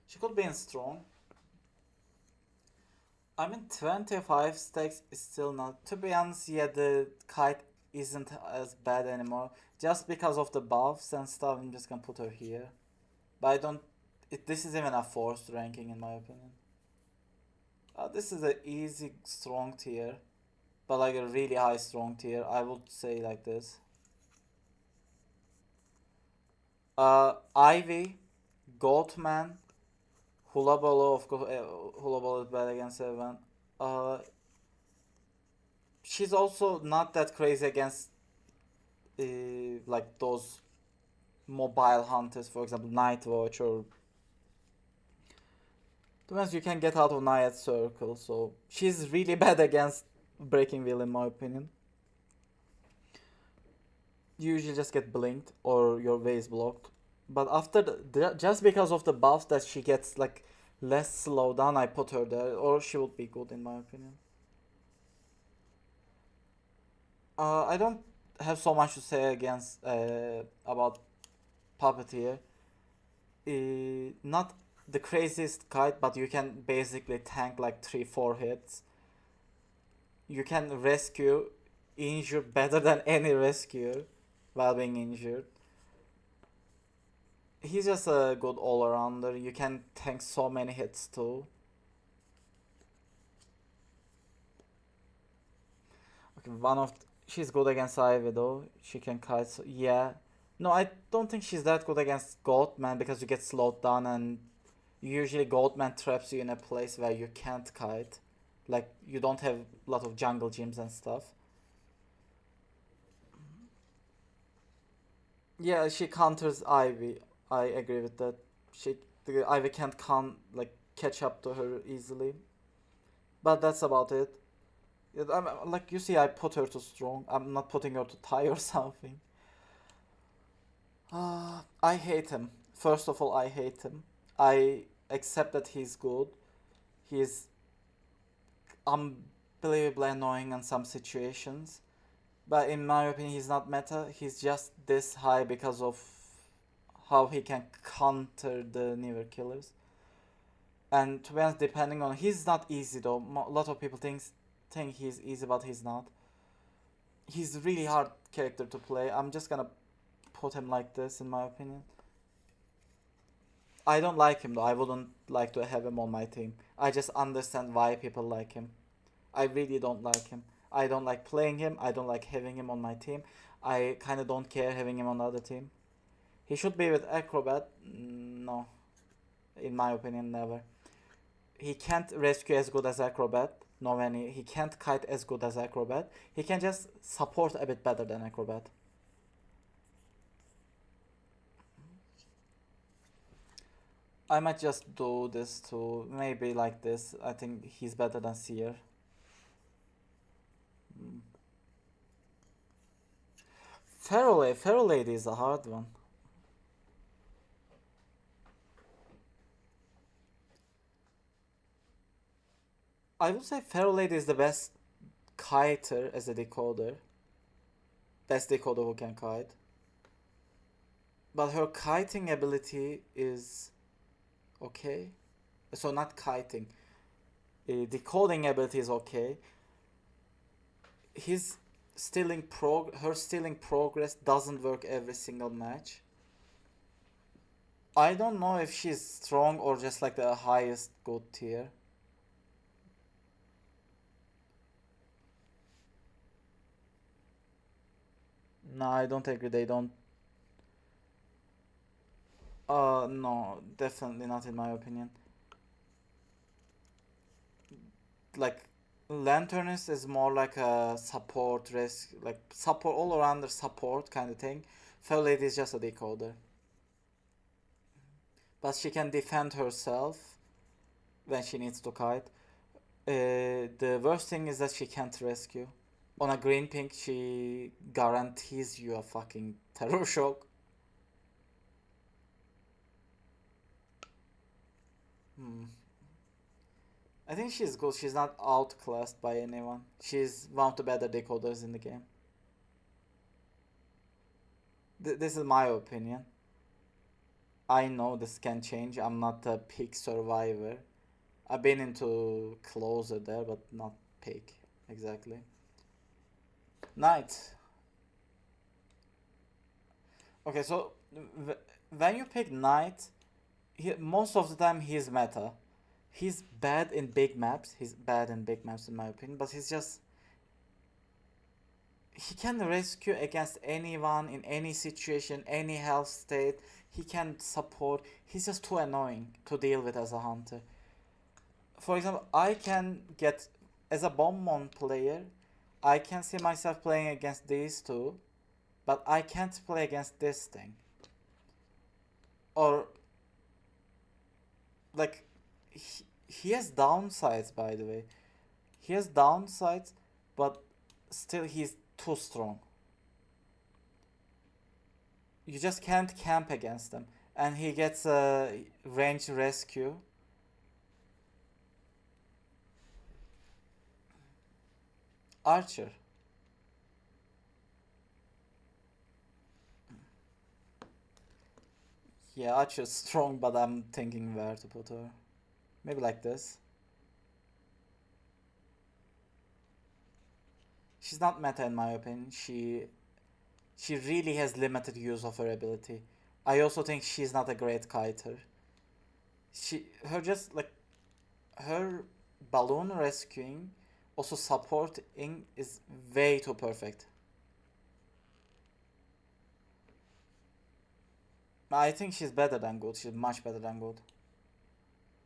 She could be in strong. I mean, 25 stacks is still not. To be honest, yeah, the kite isn't as bad anymore. Just because of the buffs and stuff, I'm just gonna put her here. But I don't. This is even a forced ranking in my opinion. This is an easy strong tier, but like a really high strong tier. I would say like this. Ivy, Goatman, Hula Bolo, of course, Hula Bolo is bad against everyone. She's also not that crazy against like those mobile hunters, for example, Nightwatch or. To be honest, you can get out of Nayad's circle, so she's really bad against Breaking Wheel in my opinion. You usually just get blinked or your way is blocked. But after just because of the buffs that she gets like less slowdown, I put her there, or she would be good in my opinion. I don't have so much to say against about Puppeteer. Not the craziest kite, but you can basically tank like 3-4 hits. You can rescue injured better than any rescuer while being injured. He's just a good all-arounder. You can tank so many hits too. Okay, she's good against Ivy though. She can kite. So, yeah. No, I don't think she's that good against Goatman because you get slowed down and usually Goatman traps you in a place where you can't kite. Like you don't have a lot of jungle gyms and stuff. Yeah, she counters Ivy. I agree with that. The Ivy can't like catch up to her easily. But that's about it. Like you see, I put her to strong. I'm not putting her to tie or something. I hate him. First of all, I hate him. I accept that he's good. He's unbelievably annoying in some situations. But in my opinion, he's not meta. He's just this high because of how he can counter the newer killers. And to be honest, depending on he's not easy though. A lot of people think he's easy, but he's not. He's a really hard character to play. I'm just gonna put him like this in my opinion. I don't like him though. I wouldn't like to have him on my team. I just understand why people like him. I really don't like him. I don't like playing him. I don't like having him on my team. I kind of don't care having him on the other team. He should be with Acrobat. No, in my opinion, never. He can't rescue as good as Acrobat. No, he can't kite as good as Acrobat. He can just support a bit better than Acrobat. I might just do this too. Maybe like this. I think he's better than Seer. Mm. Feral Lady is a hard one. I would say Feral Lady is the best kiter as a decoder. Best decoder who can kite. But her kiting ability is okay. So not kiting. Decoding ability is okay. Her stealing progress doesn't work every single match. I don't know if she's strong or just like the highest good tier. No, I don't agree. They don't. No, definitely not in my opinion. Like, Lanternist is more like a support risk, like support all around the support kind of thing. Fell Lady is just a decoder, but she can defend herself when she needs to kite. The worst thing is that she can't rescue. On a green pink, she guarantees you a fucking terror shock. Hmm. I think she's good. She's not outclassed by anyone. She's one of the better decoders in the game. This is my opinion. I know this can change. I'm not a peak survivor. I've been into closer there, but not peak exactly. Knight. Okay, so when you pick Knight, most of the time he's meta. He's bad in big maps. He's bad in big maps in my opinion, but he can rescue against anyone in any situation, any health state. He can support. He's just too annoying to deal with as a hunter. For example, I can get as a Bombon player, I can see myself playing against these two, but I can't play against this thing. Or like he has downsides, by the way. He has downsides, but still he's too strong. You just can't camp against him. And he gets a range rescue. Archer. Yeah, Archer's strong, but I'm thinking where to put her. Maybe like this. She's not meta in my opinion. She really has limited use of her ability. I also think she's not a great kiter. Her just like her balloon rescuing, also supporting is way too perfect. I think she's better than good. She's much better than good.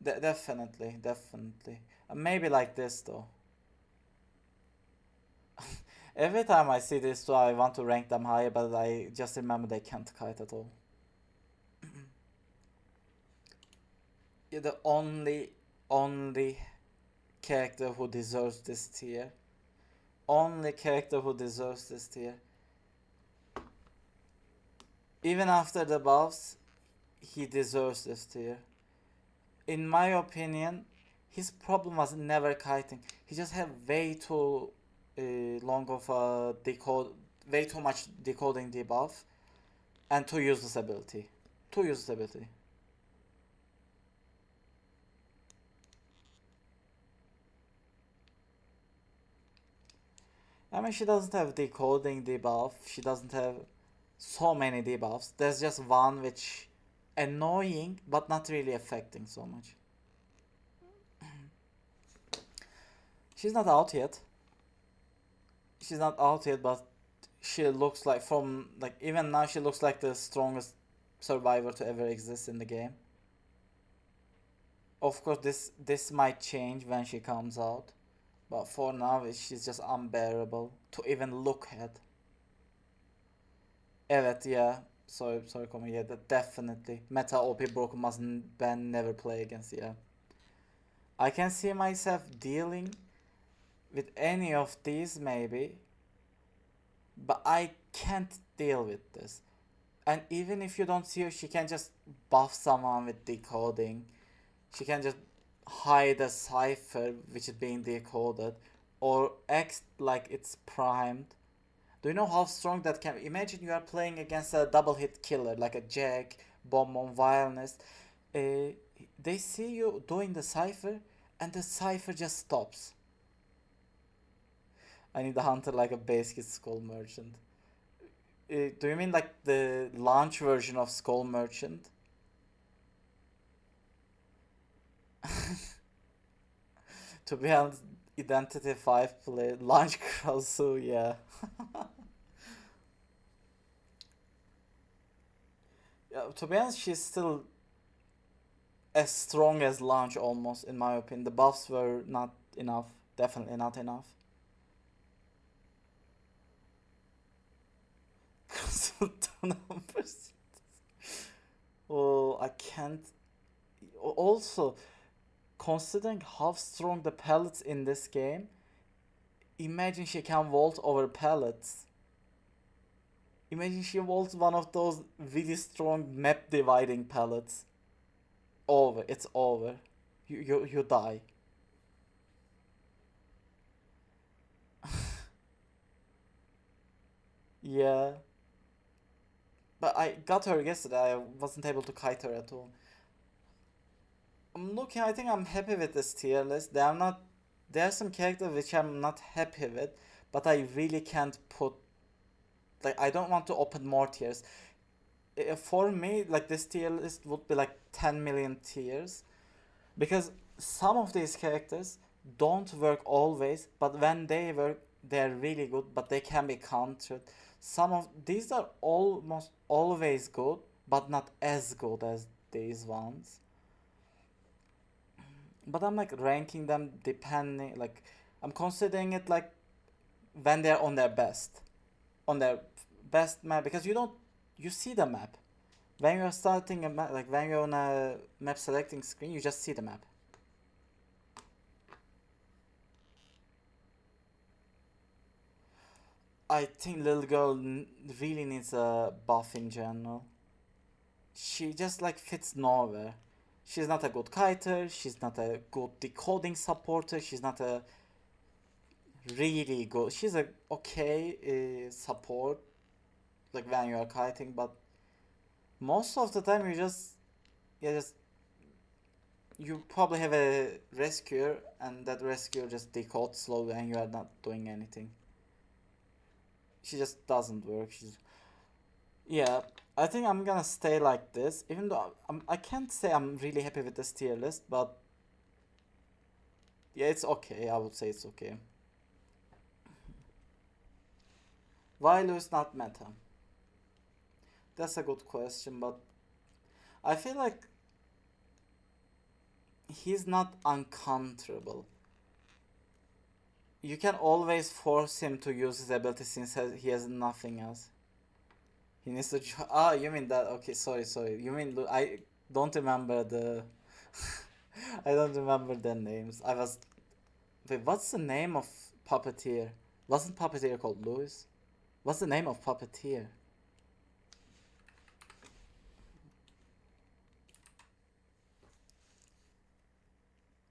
Definitely, definitely. Maybe like this though. Every time I see this two, I want to rank them higher, but I just remember they can't kite at all. You're the only character who deserves this tier. Only character who deserves this tier. Even after the buffs, he deserves this tier. In my opinion, his problem was never kiting. He just had way too long of a decode, way too much decoding debuff, and too useless ability. Too useless ability. I mean, she doesn't have decoding debuff. She doesn't have so many debuffs. There's just one which annoying, but not really affecting so much. She's not out yet. She's not out yet, but she looks like from like even now she looks like the strongest survivor to ever exist in the game. Of course, this might change when she comes out, but for now she's just unbearable to even look at. Evet, yeah. Sorry, Komi. Yeah, that definitely. Meta OP Broken must ban never play against. Yeah. I can see myself dealing with any of these maybe, but I can't deal with this. And even if you don't see her, she can just buff someone with decoding. She can just hide a cipher which is being decoded, or act like it's primed. Do you know how strong that can be? Imagine you are playing against a double hit killer like a Jack, Bonbon, Violinist. They see you doing the cipher, and the cipher just stops. I need a hunter like a basic Skull Merchant. Do you mean like the launch version of Skull Merchant? To be honest, Identity 5 play launch Krausu, yeah. Yeah. To be honest, she's still as strong as launch almost, in my opinion. The buffs were not enough. Definitely not enough. Numbers. Oh, I can't. Also, considering how strong the pellets in this game, imagine she can vault over pellets. Imagine she vaults one of those really strong map dividing pellets. Over. It's over. You die. Yeah. But I got her yesterday. I wasn't able to kite her at all. I'm looking. I think I'm happy with this tier list. There are not. There are some characters which I'm not happy with, but I really can't put. Like I don't want to open more tiers. For me, like this tier list would be like 10 million tiers, because some of these characters don't work always, but when they work, they're really good, but they can be countered. Some of these are almost always good, but not as good as these ones. But I'm like ranking them depending, like I'm considering it like when they're on their best map, because you see the map when you're starting a map, like when you're on a map selecting screen, you just see the map. I think little girl really needs a buff in general. She just like fits nowhere. She's not a good kiter, she's not a good decoding supporter, she's not a really good, she's a okay support like when you are kiting, but most of the time you just you probably have a rescuer, and that rescuer just decodes slowly and you are not doing anything. She just doesn't work. Yeah, I think I'm gonna stay like this, even though I can't say I'm really happy with this tier list, but yeah, it's okay. I would say it's okay. Why Lewis not meta? That's a good question, but I feel like he's not uncounterable. You can always force him to use his ability since he has nothing else. He needs to. Ah, you mean that? Okay, sorry. You mean I don't remember the. I don't remember the names. I was. Wait, what's the name of Puppeteer? Wasn't Puppeteer called Louis? What's the name of Puppeteer?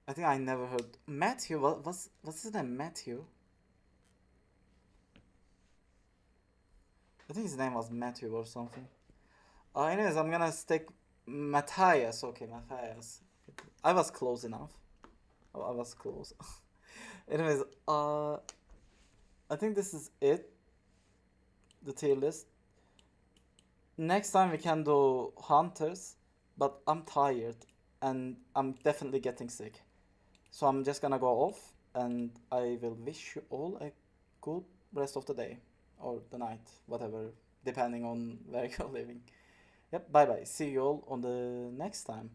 I think I never heard Matthew. What's his name? Matthew. I think his name was Matthew or something. Anyways, I'm gonna stick Matthias. Okay, Matthias. I was close enough. Oh, I was close. Anyways, I think this is it. The tier list. Next time we can do hunters, but I'm tired and I'm definitely getting sick. So I'm just gonna go off, and I will wish you all a good rest of the day or the night, whatever, depending on where you're living. Yep, bye bye. See you all on the next time.